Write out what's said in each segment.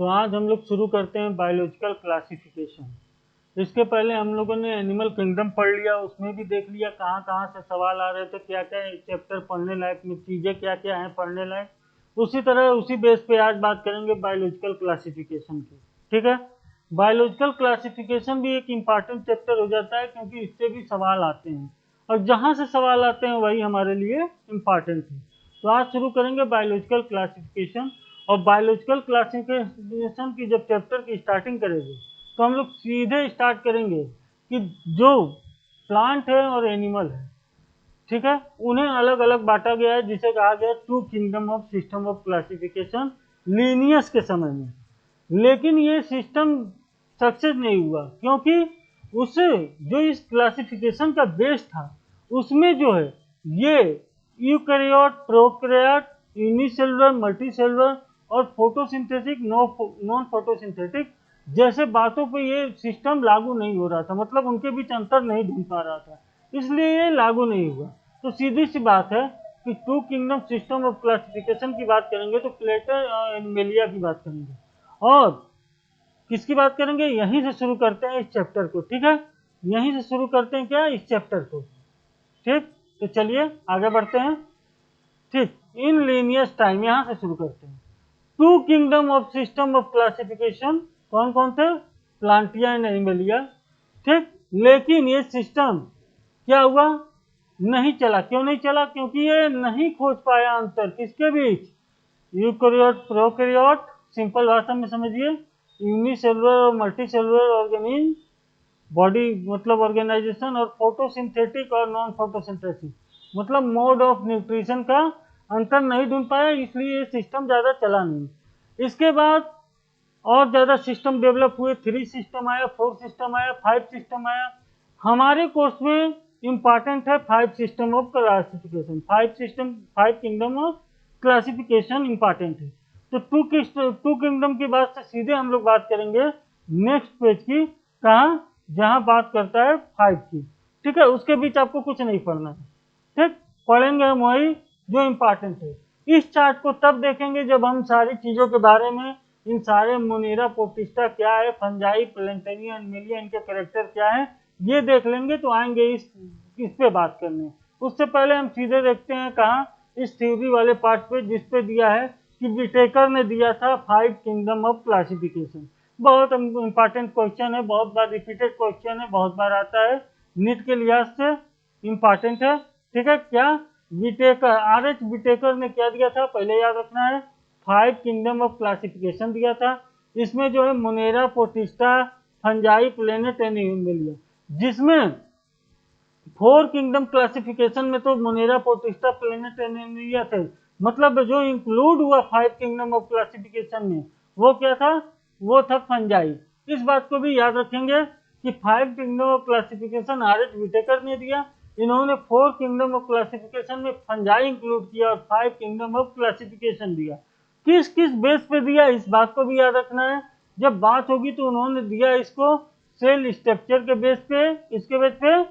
तो आज हम लोग शुरू करते हैं बायोलॉजिकल क्लासिफिकेशन। इसके पहले हम लोगों ने एनिमल किंगडम पढ़ लिया, उसमें भी देख लिया कहाँ कहाँ से सवाल आ रहे थे, क्या क्या चैप्टर पढ़ने लायक में चीज़ें क्या क्या हैं पढ़ने लायक। उसी तरह उसी बेस पे आज बात करेंगे बायोलॉजिकल क्लासिफिकेशन की। ठीक है, बायोलॉजिकल क्लासिफिकेशन भी एक इम्पॉर्टेंट चैप्टर हो जाता है क्योंकि इससे भी सवाल आते हैं और जहाँ से सवाल आते हैं वही हमारे लिए इम्पॉर्टेंट है। तो आज शुरू करेंगे बायोलॉजिकल क्लासिफिकेशन। और बायोलॉजिकल क्लासिफिकेशन की जब चैप्टर की स्टार्टिंग करेंगे तो हम लोग सीधे स्टार्ट करेंगे कि जो प्लांट है और एनिमल है, ठीक है, उन्हें अलग अलग बांटा गया है जिसे कहा गया two kingdom of system of classification Linnaeus के समय में। लेकिन ये सिस्टम सक्सेस नहीं हुआ क्योंकि उसे जो इस क्लासिफिकेशन का बेस था उसमें जो है ये यूकैरियोट, प्रोकैरियोट, यूनिसेलुलर, मल्टीसेलुलर और फोटोसिंथेटिक, नॉन फोटोसिंथेटिक जैसे बातों पे ये सिस्टम लागू नहीं हो रहा था, मतलब उनके बीच अंतर नहीं ढूंढ पा रहा था, इसलिए ये लागू नहीं हुआ। तो सीधी सी बात है कि two kingdom system of classification की बात करेंगे तो प्लेटर और एनिमेलिया की बात करेंगे और किसकी बात करेंगे, यहीं से शुरू करते हैं इस चैप्टर को। ठीक है, यहीं से शुरू करते हैं क्या, इस चैप्टर को। ठीक, तो चलिए आगे बढ़ते हैं। ठीक, इन लीनियस टाइम यहां से शुरू करते हैं। Two kingdom of system of classification कौन कौन थे, प्लांटिया एंड एनिमलिया। ठीक, लेकिन ये सिस्टम क्या हुआ, नहीं चला। क्यों नहीं चला, क्योंकि ये नहीं खोज पाया अंतर किसके बीच, यूकैरियोट प्रोकैरियोट, सिंपल भाषा में समझिए, यूनिसेलुलर और मल्टीसेलुलर ऑर्गेनिज्म, बॉडी मतलब ऑर्गेनाइजेशन, और फोटोसिंथेटिक और नॉन फोटोसिंथेटिक मतलब मोड ऑफ न्यूट्रिशन का अंतर नहीं ढूंढ पाया, इसलिए ये सिस्टम ज़्यादा चला नहीं। इसके बाद और ज़्यादा सिस्टम डेवलप हुए, 3 सिस्टम आया, 4 सिस्टम आया, 5 सिस्टम आया। हमारे कोर्स में इंपॉर्टेंट है 5 system of classification, 5 system, 5 kingdom of classification important है। तो टू किंगडम की बात से सीधे हम लोग बात करेंगे नेक्स्ट पेज की, कहाँ, जहाँ बात करता है 5 की। ठीक है, उसके बीच आपको कुछ नहीं पढ़ना है। ठीक, पढ़ेंगे हम वही जो इंपॉर्टेंट है। इस चार्ट को तब देखेंगे जब हम सारी चीज़ों के बारे में, इन सारे मोनेरा प्रोटिस्टा क्या है, फंजाई, प्लेंटेनिया, एनिमलिया, इनके कैरेक्टर क्या है, ये देख लेंगे तो आएंगे इस पे बात करने। उससे पहले हम सीधे देखते हैं कहाँ, इस थ्योरी वाले पार्ट पे, जिस पे दिया है कि विटेकर ने दिया था 5 किंगडम ऑफ क्लासिफिकेशन। बहुत इंपॉर्टेंट क्वेश्चन है, बहुत बार रिपीटेड क्वेश्चन है, बहुत बार आता है, नीट के लिहाज से इंपॉर्टेंट है। ठीक है, क्या विटेकर, आर.एच. विटेकर ने क्या दिया था, पहले याद रखना है, 5 किंगडम ऑफ क्लासिफिकेशन दिया था। इसमें जो है Monera protista, fungi, planet and Animalia, जिसमें 4 किंगडम क्लासिफिकेशन में तो Monera protista, planet and Animalia थे, मतलब जो इंक्लूड हुआ 5 किंगडम ऑफ क्लासिफिकेशन में वो क्या था, वो था फंजाई। इस बात को भी याद रखेंगे कि 5 kingdom of classification R H. Whittaker ने दिया, इन्होंने 4 किंगडम ऑफ क्लासिफिकेशन में फंजाई इंक्लूड किया और 5 किंगडम ऑफ क्लासिफिकेशन दिया। किस किस बेस पे दिया, इस बात को भी याद रखना है। जब बात होगी तो उन्होंने दिया इसको सेल स्ट्रक्चर के बेस पे, इसके बेस पे,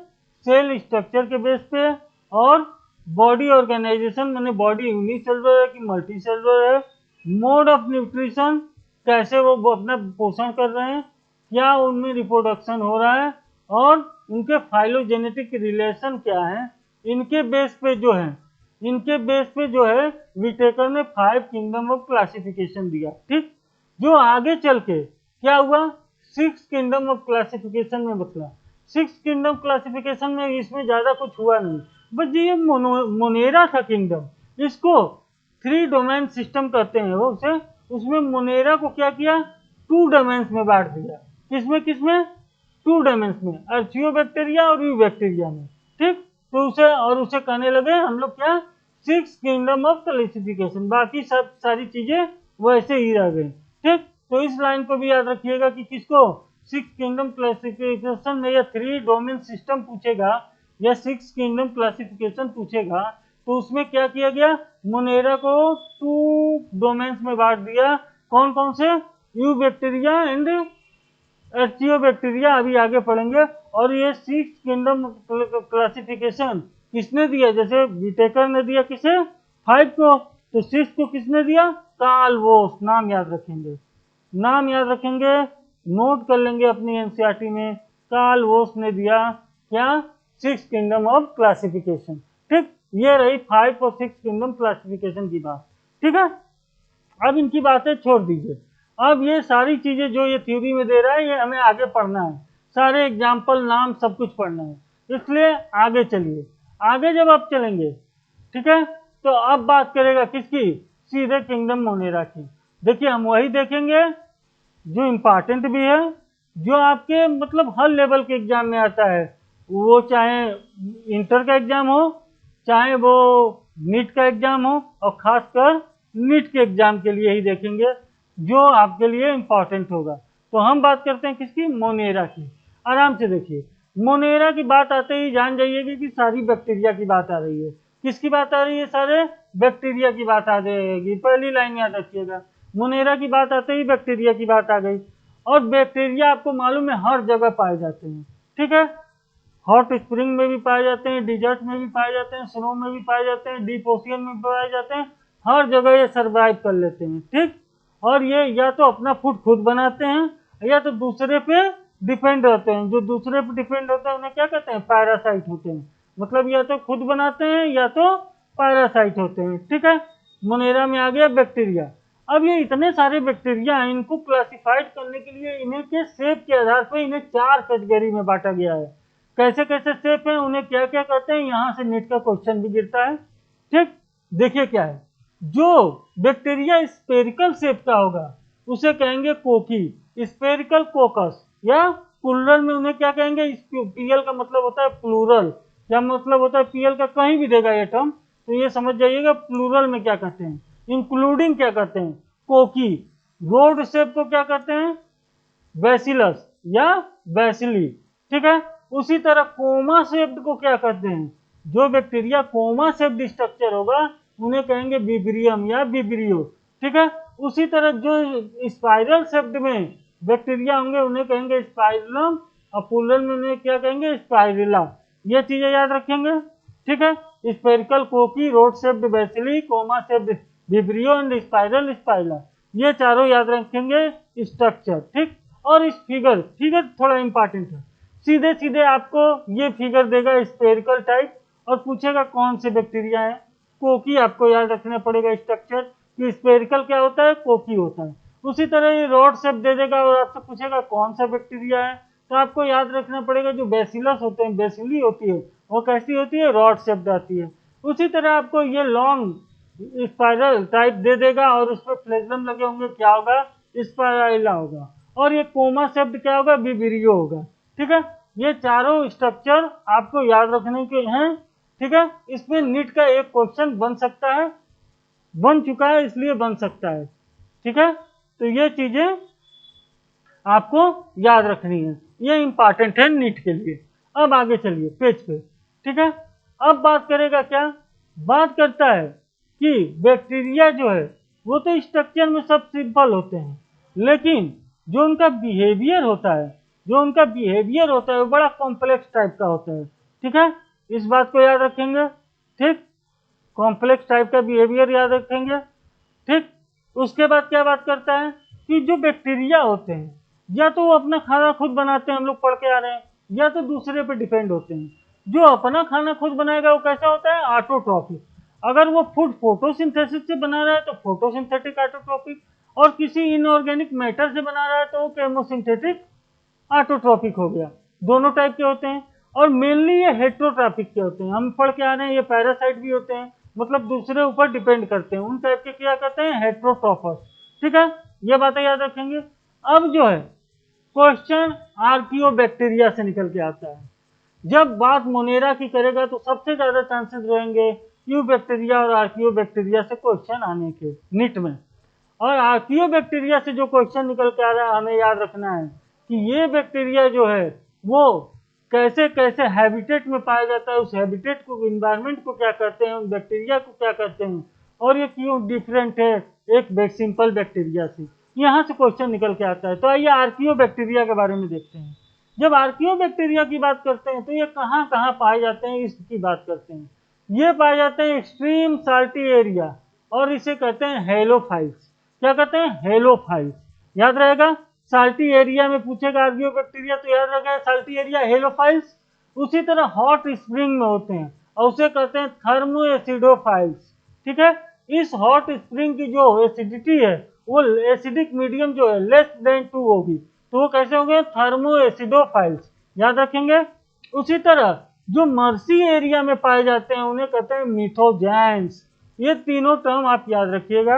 सेल स्ट्रक्चर के बेस पे, और बॉडी ऑर्गेनाइजेशन मैंने बॉडी यूनिसेलुलर है कि मल्टी सेलुलर है, मोड ऑफ न्यूट्रिशन कैसे वो अपना पोषण कर रहे हैं, क्या उनमें रिप्रोडक्शन हो रहा है, और उनके फाइलोजेनेटिक रिलेशन क्या है, इनके बेस पे जो है, इनके बेस पे जो है विटेकर ने 5 किंगडम ऑफ क्लासिफिकेशन दिया। ठीक, जो आगे चल के क्या हुआ, 6 किंगडम ऑफ क्लासिफिकेशन में बदला। 6 किंगडम क्लासिफिकेशन में इसमें ज्यादा कुछ हुआ नहीं, बस ये मोनेरा था किंगडम, इसको 3 डोमेन सिस्टम कहते हैं वो उसे, उसमें मोनेरा को क्या किया, 2 डोमेन्स में बांट दिया। किसमें किसमें, 2 डायमेंस में, आर्चियोबैक्टीरिया और यू बैक्टीरिया में। ठीक, तो उसे कहने लगे हम लोग क्या, 6 किंगडम ऑफ क्लासिफिकेशन, बाकी सब सारी चीजें वैसे ही रह गई। ठीक, तो इस लाइन को भी याद रखिएगा कि किसको, 6 किंगडम क्लासिफिकेशन में या 3 डोमेन सिस्टम पूछेगा या 6 किंगडम क्लासिफिकेशन पूछेगा तो उसमें क्या किया गया, मोनेरा को 2 डोमेन्स में बांट दिया। कौन कौन से, यू बैक्टीरिया एंड आर्चियोबैक्टीरिया, अभी आगे पढ़ेंगे। और ये 6 किंगडम क्लासिफिकेशन किसने दिया, जैसे विटेकर ने दिया किसे, 5 को, तो 6 को किसने दिया, कार्ल वोस, नाम याद रखेंगे। नाम याद रखेंगे, नोट कर लेंगे अपनी एनसीईआरटी में। कार्ल वोस ने दिया क्या, 6 किंगडम ऑफ क्लासिफिकेशन। ठीक, ये रही 5 और 6 किंगडम क्लासिफिकेशन की बात। ठीक है, अब इनकी बातें छोड़ दीजिए। अब ये सारी चीजें जो ये थ्योरी में दे रहा है, ये हमें आगे पढ़ना है, सारे एग्जाम्पल, नाम, सब कुछ पढ़ना है, इसलिए आगे चलिए। आगे जब आप चलेंगे, ठीक है, तो अब बात करेगा किसकी, सीधे किंगडम मोनेरा की। देखिए, हम वही देखेंगे जो इम्पॉर्टेंट भी है, जो आपके मतलब हर लेवल के एग्जाम में आता है, वो चाहे इंटर का एग्जाम हो, चाहे वो नीट का एग्जाम हो, और खासकर नीट के एग्जाम के लिए ही देखेंगे जो आपके लिए इम्पॉर्टेंट होगा। तो हम बात करते हैं किसकी, मोनेरा की। आराम से देखिए, मोनेरा की बात आते ही जान जाइएगा कि सारी बैक्टीरिया की बात आ रही है। किसकी बात आ रही है, सारे बैक्टीरिया की बात आ जाएगी। पहली लाइन याद रखिएगा, मोनेरा की बात आते ही बैक्टीरिया की बात आ गई। और बैक्टीरिया आपको मालूम है हर जगह पाए जाते हैं। ठीक है, हॉट स्प्रिंग में भी पाए जाते हैं, डिजर्ट में भी पाए जाते हैं, स्नो में भी पाए जाते हैं, डीप ओशियन में भी पाए जाते हैं, हर जगह ये सरवाइव कर लेते हैं। ठीक, और ये या तो अपना फूड खुद बनाते हैं, या तो दूसरे पे डिपेंड रहते हैं। जो दूसरे पे डिपेंड होते हैं उन्हें क्या कहते हैं, पैरासाइट होते हैं। मतलब या तो खुद बनाते हैं या तो पैरासाइट होते हैं। ठीक है, मोनेरा में आ गया बैक्टीरिया। अब ये इतने सारे बैक्टीरिया हैं, इनको क्लासिफाइड करने के लिए इन्हें के शेप के आधार पर इन्हें 4 कैटेगरी में बांटा गया है। कैसे कैसे शेप है, उन्हें क्या क्या कहते हैं, यहां से नीट का क्वेश्चन भी गिरता है। ठीक, देखिए क्या है, जो बैक्टीरिया स्पेरिकल शेप का होगा उसे कहेंगे कोकी, स्पेरिकल कोकस, या प्लूरल में उन्हें क्या कहेंगे, पीएल का मतलब होता है प्लूरल। क्या मतलब होता है पीएल का, कहीं भी देगा ये टर्म तो ये समझ जाइएगा प्लूरल में क्या कहते हैं, इंक्लूडिंग क्या कहते हैं, कोकी। रोड शेप को क्या कहते हैं, बैसिलस या बैसिली। ठीक है, उसी तरह कोमा शेप्ड को क्या कहते हैं, जो बैक्टीरिया कोमा शेप्ड स्ट्रक्चर होगा उन्हें कहेंगे विब्रियम या विब्रियो। ठीक है, उसी तरह जो स्पाइरल शेप्ड में बैक्टीरिया होंगे उन्हें कहेंगे स्पाइरलम, और प्लूरल में उन्हें क्या कहेंगे, स्पाइरुला। ये चीजें याद रखेंगे। ठीक है, spherical cocci, rod shaped bacilli, comma shaped vibrio and spiral spirilla, ये चारों याद रखेंगे स्ट्रक्चर। ठीक, और इस फिगर थोड़ा इंपॉर्टेंट है। सीधे सीधे आपको ये फिगर देगा स्पेरिकल टाइप और पूछेगा कौन से बैक्टीरिया है। कोकी आपको याद रखना पड़ेगा स्ट्रक्चर कि स्पेरिकल क्या होता है, कोकी होता है। उसी तरह ये रॉड शेप दे देगा और आपसे पूछेगा कौन सा बैक्टीरिया है, तो आपको याद रखना पड़ेगा जो बैसिलस होते हैं, बैसिली होती है, वो कैसी होती है, रॉड शेप आती है। उसी तरह आपको ये लॉन्ग स्पाइरल टाइप दे देगा और उस पर फ्लेजलम लगे होंगे, क्या होगा, स्पाइराइला होगा। और ये कोमा शब्द क्या होगा, विब्रियो होगा। ठीक है, ये चारों स्ट्रक्चर आपको याद रखने के हैं। ठीक है, इसमें नीट का एक क्वेश्चन बन सकता है, बन चुका है, इसलिए बन सकता है। ठीक है, तो ये चीजें आपको याद रखनी है, ये इंपॉर्टेंट है नीट के लिए। अब आगे चलिए पेज पे। ठीक है, अब बात करेगा क्या, बात करता है कि बैक्टीरिया जो है वो तो स्ट्रक्चर में सब सिंपल होते हैं, लेकिन जो उनका बिहेवियर होता है, वो बड़ा कॉम्प्लेक्स टाइप का होता है। ठीक है, इस बात को याद रखेंगे। ठीक, कॉम्प्लेक्स टाइप का बिहेवियर याद रखेंगे। ठीक, उसके बाद क्या बात करता है कि जो बैक्टीरिया होते हैं या तो वो अपना खाना खुद बनाते हैं, हम लोग पढ़ के आ रहे हैं, या तो दूसरे पे डिपेंड होते हैं। जो अपना खाना खुद बनाएगा वो कैसा होता है, ऑटोट्रॉफिक। अगर वो फूड फोटोसिंथेसिस से बना रहा है तो फोटोसिंथेटिक ऑटोट्रॉफिक, और किसी इनऑर्गेनिक मैटर से बना रहा है तो वो केमोसिंथेटिक ऑटोट्रॉपिक हो गया। दोनों टाइप के होते हैं, और मेनली ये हेट्रोट्रॉपिक के होते हैं। हम पढ़ के आ रहे हैं ये पैरासाइट भी होते हैं, मतलब दूसरे ऊपर डिपेंड करते हैं, उन टाइप के क्या कहते हैं, हेट्रोट्रॉपस। ठीक है, ये बातें याद रखेंगे। अब जो है क्वेश्चन आर्कियोबैक्टीरिया से निकल के आता है। जब बात मोनेरा की करेगा तो सबसे ज्यादा चांसेस रहेंगे यूबैक्टीरिया और आर्कियोबैक्टीरिया से क्वेश्चन आने के नीट में। और आर्कियोबैक्टीरिया से जो क्वेश्चन निकल के आ रहा है हमें याद रखना है कि ये बैक्टीरिया जो है वो कैसे कैसे हैबिटेट में पाया जाता है, उस हैबिटेट को, इन्वायरमेंट को क्या कहते हैं, उन बैक्टीरिया को क्या कहते हैं, और ये क्यों डिफरेंट है एक सिंपल बैक्टीरिया से। यहाँ से क्वेश्चन निकल के आता है। तो आइए आर्कियोबैक्टीरिया के बारे में देखते हैं। जब आर्कियोबैक्टीरिया की बात करते हैं तो ये कहाँ कहाँ पाए जाते हैं, इसकी बात करते हैं। ये पाए जाते हैं एक्सट्रीम साल्टी एरिया, और इसे कहते हैं हेलोफाइट्स। क्या कहते हैं, हेलोफाइट्स। याद रहेगा। साल्टी एरिया में पूछेगा आर्कियोबैक्टीरिया तो याद रखेगा साल्टी एरिया हेलोफाइल्स। उसी तरह हॉट स्प्रिंग में होते हैं और उसे कहते हैं थर्मो एसिडोफाइल्स। ठीक है, इस हॉट स्प्रिंग की जो एसिडिटी है वो एसिडिक मीडियम जो है लेस देन 2 होगी, तो वो कैसे होंगे, थर्मो एसिडोफाइल्स। याद रखेंगे। उसी तरह जो मर्सी एरिया में पाए जाते हैं उन्हें कहते हैं मिथोजेंस। ये तीनों टर्म आप याद रखिएगा।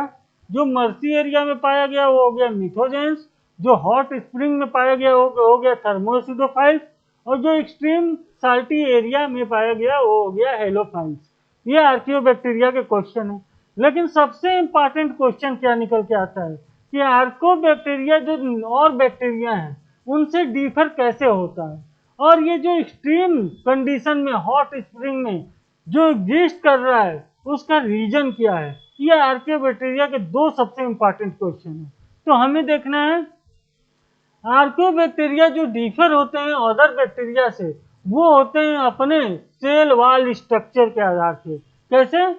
जो मर्सी एरिया में पाया गया वो हो गया मिथोजेंस, जो हॉट स्प्रिंग में पाया गया वो हो गया थर्मोएसिडोफाइल्स, और जो एक्सट्रीम साल्टी एरिया में पाया गया वो हो गया हेलोफाइल्स। ये आर्कियोबैक्टीरिया के क्वेश्चन है। लेकिन सबसे इंपॉर्टेंट क्वेश्चन क्या निकल के आता है कि आर्कियोबैक्टीरिया जो और बैक्टीरिया हैं उनसे डिफर कैसे होता है, और ये जो एक्सट्रीम कंडीशन में हॉट स्प्रिंग में जो एग्जिस्ट कर रहा है उसका रीजन क्या है। ये आर्कियोबैक्टीरिया के दो सबसे इंपॉर्टेंट क्वेश्चन है। तो हमें देखना है आर्कियोबैक्टीरिया जो डिफर होते हैं अदर बैक्टीरिया से वो होते हैं अपने सेल वॉल स्ट्रक्चर के आधार से। कैसे,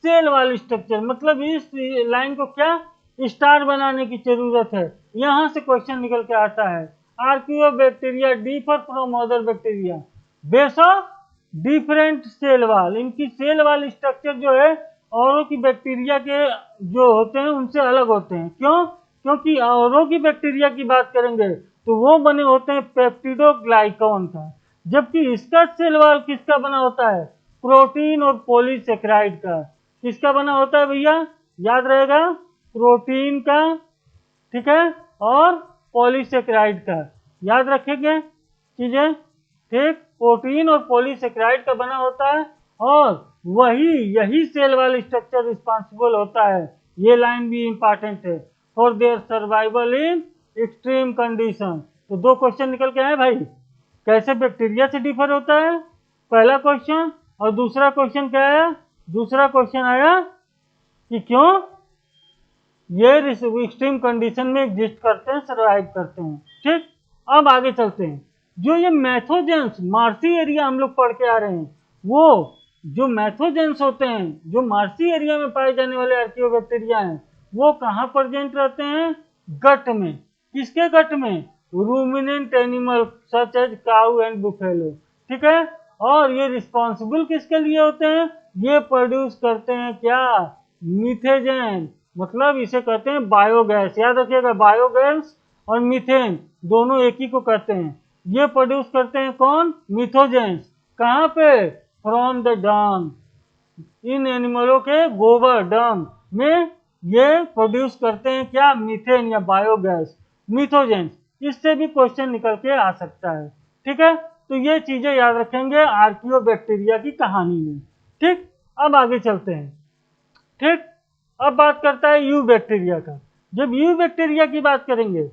सेल वॉल स्ट्रक्चर, मतलब इस लाइन को क्या स्टार बनाने की जरूरत है, यहां से क्वेश्चन निकल के आता है। Archaebacteria differ from other bacteria base of different cell wall. इनकी सेल वॉल स्ट्रक्चर जो है औरों की बैक्टीरिया के जो होते हैं उनसे अलग होते हैं। क्यों, क्योंकि औरों की बैक्टीरिया की बात करेंगे तो वो बने होते हैं पेप्टिडोग्लाइकॉन का, जबकि इसका सेल वॉल किसका बना होता है, प्रोटीन और पॉलीसेकेराइड का। किसका बना होता है भैया, याद रहेगा, प्रोटीन का, ठीक है, और पॉलीसेकेराइड का। याद रखेंगे चीजें, ठीक, प्रोटीन और पॉलीसेकेराइड का बना होता है और यही सेल वाल स्ट्रक्चर रिस्पॉन्सिबल होता है, ये लाइन भी इंपॉर्टेंट है, for their survival in extreme condition. तो दो क्वेश्चन निकल के आए भाई, कैसे बैक्टीरिया से डिफर होता है पहला क्वेश्चन, और दूसरा क्वेश्चन क्या है, दूसरा क्वेश्चन आया कि क्यों ये एक्सट्रीम कंडीशन में एग्जिस्ट करते हैं, सर्वाइव करते हैं। ठीक, अब आगे चलते हैं। जो ये मैथोजेंस मार्सी एरिया हम लोग पढ़ के आ रहे हैं, वो जो मैथोजेंस होते हैं जो मार्सी एरिया में पाए जाने वाले आर्कियोबैक्टीरिया हैं वो कहाँ प्रेजेंट रहते हैं, गट में। किसके गट में, ruminant animal such as cow and buffalo. ठीक है, और ये रिस्पॉन्सिबल किसके लिए होते हैं, ये प्रोड्यूस करते हैं क्या, मीथेजेन, मतलब इसे कहते हैं बायोगैस। याद रखिएगा, बायोगैस और मीथेन दोनों एक ही को कहते हैं। ये प्रोड्यूस करते हैं कौन, मिथोजेंस। कहाँ पे, फ्रॉम द डंग, इन एनिमलों के गोबर डंग में ये प्रोड्यूस करते हैं क्या, मीथेन या बायोगैस, मिथोजेंस। इससे भी क्वेश्चन निकल के आ सकता है। ठीक है, तो ये चीजें याद रखेंगे आर्कियोबैक्टीरिया की कहानी में। ठीक, अब आगे चलते हैं। ठीक, अब बात करता है यू बैक्टीरिया का। जब यू बैक्टीरिया की बात करेंगे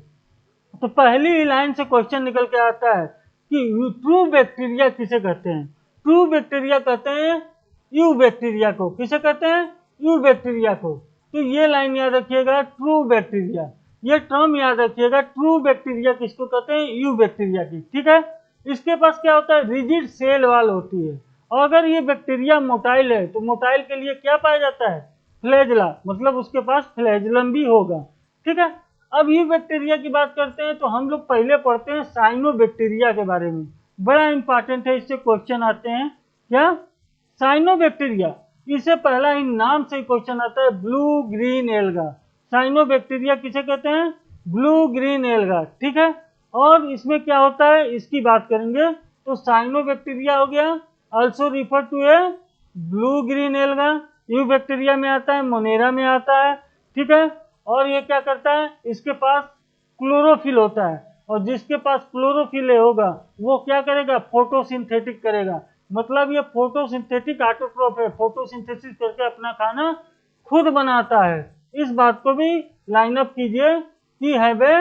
तो पहली ही लाइन से क्वेश्चन निकल के आता है कि ट्रू बैक्टीरिया किसे कहते हैं। ट्रू बैक्टीरिया कहते हैं यू बैक्टीरिया को। किसे कहते हैं, यू बैक्टीरिया को। तो ये लाइन याद रखिएगा, ट्रू बैक्टीरिया, ये टर्म याद रखिएगा, ट्रू बैक्टीरिया किसको कहते हैं, यू बैक्टीरिया की। ठीक है, इसके पास क्या होता है, रिजिड सेल वॉल होती है। और अगर ये बैक्टीरिया मोटाइल है तो मोटाइल के लिए क्या पाया जाता है, फ्लैजला, मतलब उसके पास फ्लैजलम भी होगा। ठीक है, अब ये बैक्टीरिया की बात करते हैं तो हम लोग पहले पढ़ते हैं साइनोबैक्टीरिया के बारे में, बड़ा इंपॉर्टेंट है, इससे क्वेश्चन आते हैं। क्या, साइनोबैक्टीरिया, इससे पहला इन नाम से क्वेश्चन आता है, ब्लू ग्रीन एल्गा। साइनोबैक्टीरिया किसे कहते हैं, ब्लू ग्रीन एल्गा। ठीक है, और इसमें क्या होता है इसकी बात करेंगे तो साइनोबैक्टीरिया हो गया also refer to a blue green alga, eubacteria में आता है, मोनेरा में आता है। ठीक है, और ये क्या करता है, इसके पास क्लोरोफिल होता है, और जिसके पास क्लोरोफिल होगा वो क्या करेगा, फोटोसिंथेटिक करेगा। मतलब ये फोटोसिंथेटिक ऑटोट्रोफ है, फोटोसिंथेसिस करके अपना खाना खुद बनाता है। इस बात को भी लाइन अप कीजिए कि है वे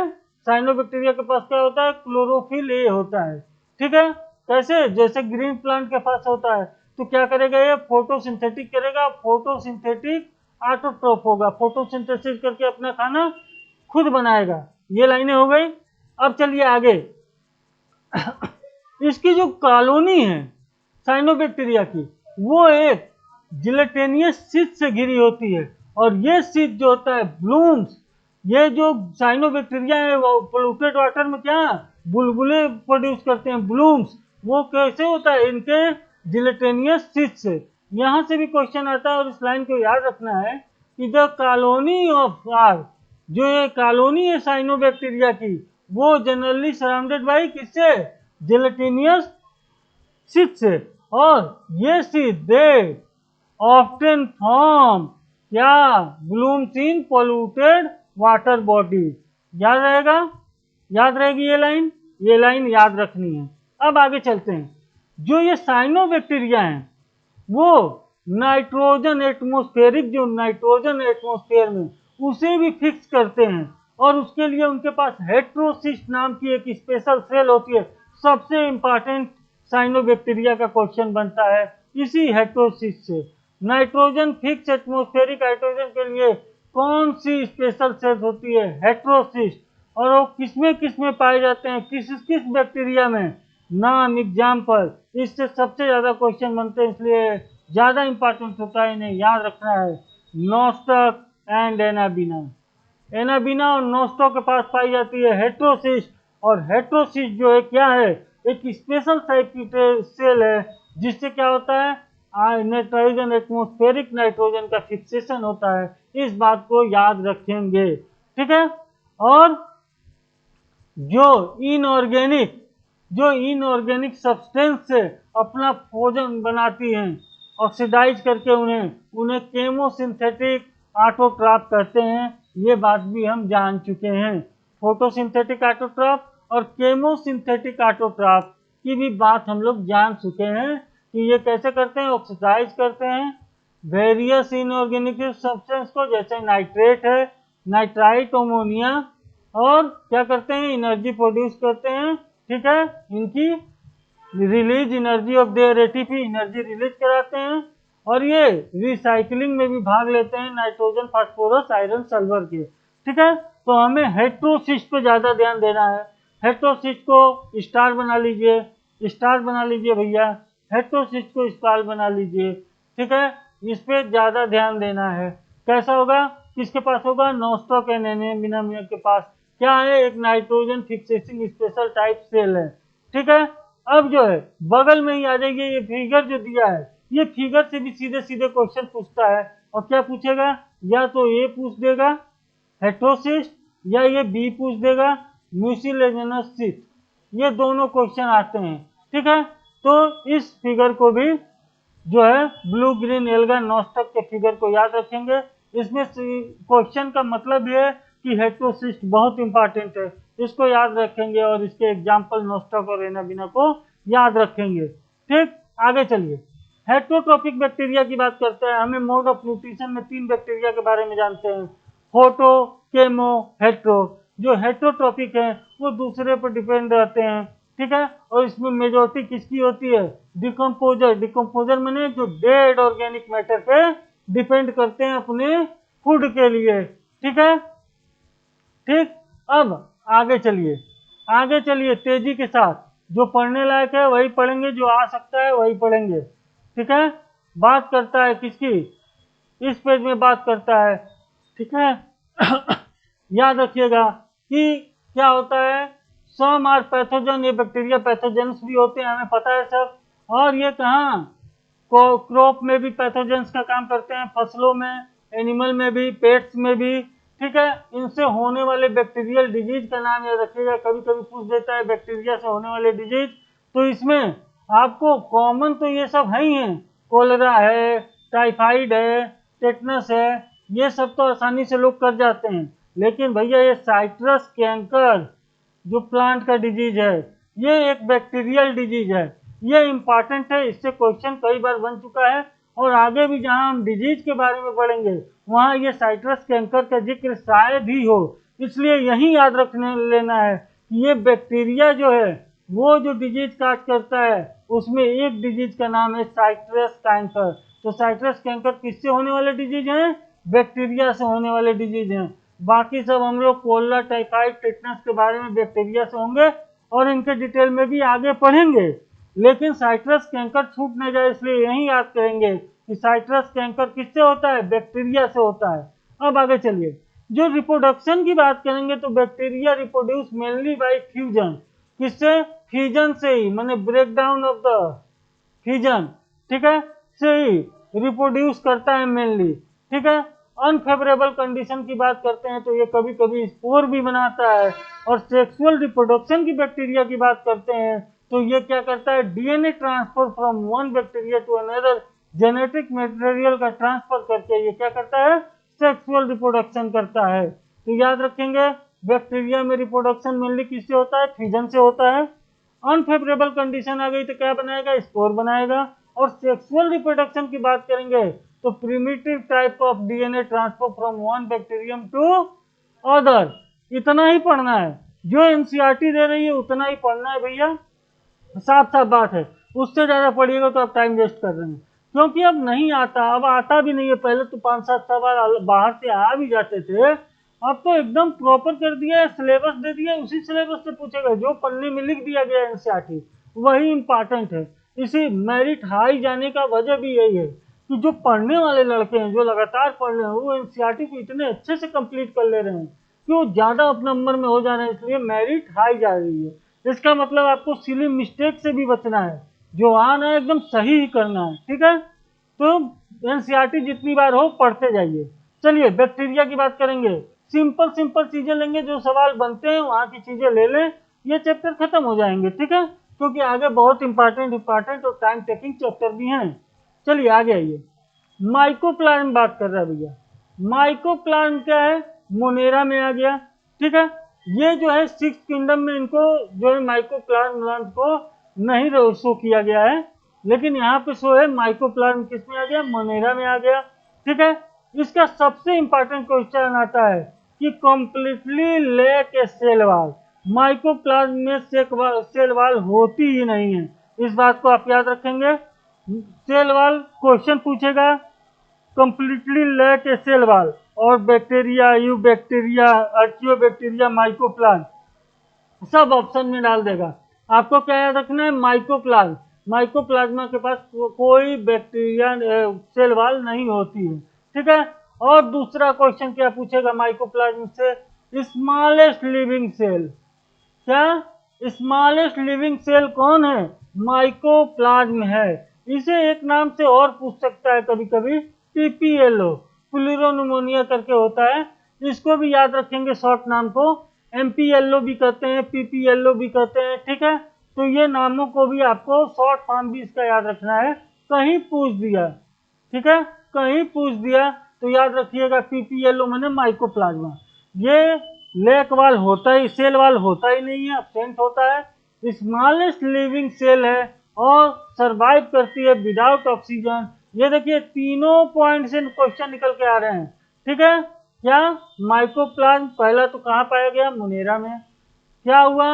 साइनोबैक्टीरिया के पास क्या होता है, क्लोरोफिल ए होता है। ठीक है, कैसे, जैसे ग्रीन प्लांट के पास होता है, तो क्या करेगा, ये फोटोसिंथेटिक करेगा, फोटोसिंथेटिक ऑटोट्रोफ होगा, फोटोसिंथेसिस करके अपना खाना खुद बनाएगा। ये लाइनें हो गई। अब चलिए आगे। इसकी जो कॉलोनी है साइनोबैक्टीरिया की वो एक जिलेटेनियस शीट से घिरी होती है, और ये शीट जो होता है ब्लूम्स ये जो साइनोबैक्टीरिया है वो पोल्यूटेड वाटर में क्या बुलबुले प्रोड्यूस करते हैं, ब्लूम्स। वो कैसे होता है, इनके जिलेटेनियस सीड से। यहाँ से भी क्वेश्चन आता है और इस लाइन को याद रखना है कि द कॉलोनी ऑफ आर, जो ये कॉलोनी है साइनोबैक्टीरिया की, वो जनरली सराउंडेड बाई किससे, जिलेटेनियस सीड से। और ये सीड दे ऑफ्टन फॉर्म क्या, blooms in polluted water body. याद रहेगा, याद रहेगी ये लाइन याद रखनी है। अब आगे चलते हैं। जो ये साइनोबैक्टीरिया हैं वो नाइट्रोजन एटमॉस्फेरिक, जो नाइट्रोजन एटमॉस्फेयर में उसे भी फिक्स करते हैं, और उसके लिए उनके पास हेट्रोसिस्ट नाम की एक स्पेशल सेल होती है। सबसे इंपॉर्टेंट साइनोबैक्टीरिया का क्वेश्चन बनता है इसी हेट्रोसिस्ट से। नाइट्रोजन फिक्स एटमॉस्फेरिक हाइड्रोजन के लिए कौन सी स्पेशल सेल होती है, हेट्रोसिस्ट। और वो किसमें पाए जाते हैं, किस किस बैक्टीरिया में, नाम, एग्जाम्पल। इससे सबसे ज्यादा क्वेश्चन बनते हैं, इसलिए ज्यादा इंपॉर्टेंट होता है, इन्हें याद रखना है। नोस्टक एंड एनाबिना। एनाबिना और नोस्टो के पास पाई जाती है हेट्रोसिस्ट। और हेट्रोसिस्ट जो है क्या है, एक स्पेशल टाइप की सेल है जिससे क्या होता है, नाइट्रोजन एटमॉस्फेरिक नाइट्रोजन का फिक्सेशन होता है। इस बात को याद रखेंगे, ठीक है। और जो इनऑर्गेनिक सब्सटेंस से अपना भोजन बनाती हैं ऑक्सीडाइज करके, उन्हें केमोसिंथेटिक ऑटोट्रॉफ कहते हैं। ये बात भी हम जान चुके हैं। फोटोसिंथेटिक ऑटोट्रॉफ और केमोसिंथेटिक ऑटोट्रॉफ की भी बात हम लोग जान चुके हैं कि ये कैसे करते हैं, ऑक्सीडाइज करते हैं वेरियस इनऑर्गेनिक सब्सटेंस को, जैसे नाइट्रेट है, नाइट्राइट, अमोनिया, और क्या करते हैं, एनर्जी प्रोड्यूस करते हैं, ठीक है। इनकी release energy of their ATP, energy release कराते हैं। और ये रिसाइकलिंग में भी भाग लेते हैं नाइट्रोजन, फास्फोरस, आयरन, सल्फर के, ठीक है। तो हमें हेट्रोसिस्ट पे ज्यादा ध्यान देना है। हेट्रोसिस्ट को स्टार बना लीजिए, स्टार बना लीजिए भैया, हेट्रोसिस्ट को स्टार बना लीजिए, ठीक है। इस पे ज्यादा ध्यान देना है। कैसा होगा, किसके पास होगा, नोस्टॉक एंड एनाबिना के पास क्या है, एक नाइट्रोजन फिक्सेसिंग स्पेशल टाइप सेल है, ठीक है। अब जो है बगल में ही आ जाइए, ये फिगर जो दिया है, ये फिगर से भी सीधे सीधे क्वेश्चन पूछता है। और क्या पूछेगा, या तो ए पूछ देगा हेट्रोसिस्ट, या ये बी पूछ देगा म्यूसिलेजिनस सिस्ट। ये दोनों क्वेश्चन आते हैं, ठीक है। तो इस फिगर को भी जो है ब्लू ग्रीन एल्गा नोस्टक के फिगर को याद रखेंगे। इसमें क्वेश्चन का मतलब ये है कि हेट्रोसिस्ट बहुत इंपॉर्टेंट है, इसको याद रखेंगे और इसके एग्जाम्पल नोस्टक और एनाबिना को याद रखेंगे, ठीक। आगे चलिए, हेट्रोट्रोपिक बैक्टीरिया की बात करते हैं। हमें मोड ऑफ न्यूट्रिशन में 3 बैक्टीरिया के बारे में जानते हैं, फोटो, केमो, हेट्रो। जो हेट्रोट्रोपिक है वो दूसरे पर डिपेंड रहते हैं, ठीक है। और इसमें मेजोरिटी किसकी होती है, डिकम्पोजर। डिकम्पोजर मैंने जो डेड ऑर्गेनिक मैटर पे डिपेंड करते हैं अपने फूड के लिए, ठीक है, ठीक। अब आगे चलिए तेजी के साथ। जो पढ़ने लायक है वही पढ़ेंगे, जो आ सकता है वही पढ़ेंगे, ठीक है। बात करता है किसकी, इस पेज में बात करता है, ठीक है। याद रखिएगा कि क्या होता है, सम आर पैथोजन, ये बैक्टीरिया पैथोजेंस भी होते हैं, हमें पता है सब। और ये कहाँ, क्रॉप में भी पैथोजेंस का काम करते हैं, फसलों में, एनिमल में भी, पेट्स में भी, ठीक है। इनसे होने वाले बैक्टीरियल डिजीज का नाम याद रखिएगा, कभी कभी पूछ देता है बैक्टीरिया से होने वाले डिजीज। तो इसमें आपको कॉमन तो ये सब है ही हैं, कोलेरा है, टाइफाइड है, टेटनस है, ये सब तो आसानी से लोग कर जाते हैं। लेकिन भैया ये साइट्रस कैंकर जो प्लांट का डिजीज है, ये एक बैक्टीरियल डिजीज है, ये इंपॉर्टेंट है, इससे क्वेश्चन कई बार बन चुका है। और आगे भी जहां हम डिजीज के बारे में पढ़ेंगे वहां ये साइट्रस कैंकर का जिक्र शायद ही हो, इसलिए यही याद रखने लेना है कि ये बैक्टीरिया जो है वो जो डिजीज काज करता है उसमें एक डिजीज का नाम है साइट्रस कैंकर। तो साइट्रस कैंकर किससे होने वाले डिजीज हैं, बैक्टीरिया से होने वाले डिजीज हैं। बाकी सब हम लोग कोलेरा, टाइफाइड, टेटनस के बारे में बैक्टीरिया से होंगे और इनके डिटेल में भी आगे पढ़ेंगे। लेकिन साइट्रस कैंकर छूट न जाए इसलिए यही याद करेंगे कि साइट्रस कैंकर किससे होता है, बैक्टीरिया से होता है। अब आगे चलिए, जो रिप्रोडक्शन की बात करेंगे तो bacteria reproduce mainly by fusion, किससे? फ्यूजन से ही, माने break down of the fusion, ठीक है, से ही रिप्रोड्यूस करता है मेनली, ठीक है। अनफेवरेबल कंडीशन की बात करते हैं तो ये कभी कभी स्पोर भी बनाता है। और सेक्सुअल रिप्रोडक्शन की बैक्टीरिया की बात करते हैं तो ये क्या करता है? DNA transfer from one bacteria to another, genetic material का ट्रांसफर करके ये क्या करता है? सेक्सुअल रिप्रोडक्शन करता है। तो याद रखेंगे बैक्टीरिया में रिप्रोडक्शन मेनली किससे होता है? फ्यूजन से होता है। अनफेवरेबल कंडीशन आ गई तो क्या बनाएगा? स्पोर बनाएगा। और सेक्सुअल रिप्रोडक्शन की बात करेंगे तो primitive type of DNA transfer from one bacterium to other. इतना ही पढ़ना है, जो एनसीईआरटी दे रही है उतना ही पढ़ना है भैया, साफ साफ बात है। उससे ज्यादा पढ़िएगा तो आप टाइम वेस्ट कर रहे हैं, क्योंकि अब नहीं आता, अब आता भी नहीं है। पहले तो 5-7 सवाल बाहर से आ भी जाते थे, अब तो एकदम प्रॉपर कर दिया है, सिलेबस दे दिया, उसी सिलेबस से पूछेगा, जो पढ़ने में लिख दिया गया एनसीईआरटी वही इंपॉर्टेंट है। इसी मेरिट हाई जाने का वजह भी यही है कि जो पढ़ने वाले लड़के हैं, जो लगातार पढ़ रहे हैं, वो एनसीईआरटी को इतने अच्छे से कंप्लीट कर ले रहे हैं कि वो ज्यादा अप नंबर में हो जा रहे हैं, इसलिए मेरिट हाई जा रही है। इसका मतलब आपको सिली मिस्टेक से भी बचना है, जो आना है एकदम सही ही करना है, ठीक है। तो एनसीईआरटी जितनी बार हो पढ़ते जाइए। चलिए बैक्टीरिया की बात करेंगे, सिंपल सिंपल चीजें लेंगे, जो सवाल बनते हैं वहां की चीजें ले लें, ये चैप्टर खत्म हो जाएंगे, ठीक है, क्योंकि आगे बहुत इंपॉर्टेंट और टाइम टेकिंग चैप्टर भी हैं। चलिए आगे आइए, माइकोप्लाज्म बात कर रहा है भैया। माइकोप्लाज्म क्या है? मोनेरा में आ गया, ठीक है। ये जो है 6 किंगडम में इनको जो है माइकोप्लाज्म को नहीं शो किया गया है, लेकिन यहाँ पे शो है माइकोप्लाज्म किस में आ गया? मोनेरा में आ गया, ठीक है। इसका सबसे इंपॉर्टेंट क्वेश्चन आता है कि कंप्लीटली लैक ए सेल वॉल। माइकोप्लाज्म में सेल वॉल होती ही नहीं है, इस बात को आप याद रखेंगे। सेल वॉल क्वेश्चन पूछेगा, कंप्लीटली लैक ए सेल वॉल, और बैक्टीरिया, यू बैक्टीरिया, अर्चियोबैक्टीरिया, माइकोप्लाज्म सब ऑप्शन में डाल देगा। आपको क्या याद रखना है? माइकोप्लाज्म, माइकोप्लाज्मा के पास कोई बैक्टीरिया सेल वॉल नहीं होती है, ठीक है। और दूसरा क्वेश्चन क्या पूछेगा माइकोप्लाज्म से? Smallest living cell. क्या? स्मॉलेस्ट लिविंग सेल कौन है? माइकोप्लाज्म है। इसे एक नाम से और पूछ सकता है कभी कभी, पीपीएलओ, प्लूरोनिमोनिया करके होता है, इसको भी याद रखेंगे शॉर्ट नाम को। एमपीएलओ भी कहते हैं, पीपीएलओ भी कहते हैं, ठीक है। तो ये नामों को भी आपको शॉर्ट फॉर्म भी इसका याद रखना है, कहीं पूछ दिया, ठीक है, कहीं पूछ दिया तो याद रखिएगा पीपीएलओ माने माइकोप्लाज्मा। ये लेक वाल होता ही, सेल वाल होता ही नहीं है, एब्सेंट होता है, स्मॉलेस्ट लिविंग सेल है और सरवाइव करती है विदाउट ऑक्सीजन। ये देखिए तीनों पॉइंट से क्वेश्चन निकल के आ रहे हैं, ठीक है। क्या? माइकोप्लाज्म पहला तो कहाँ पाया गया? मोनेरा में। क्या हुआ?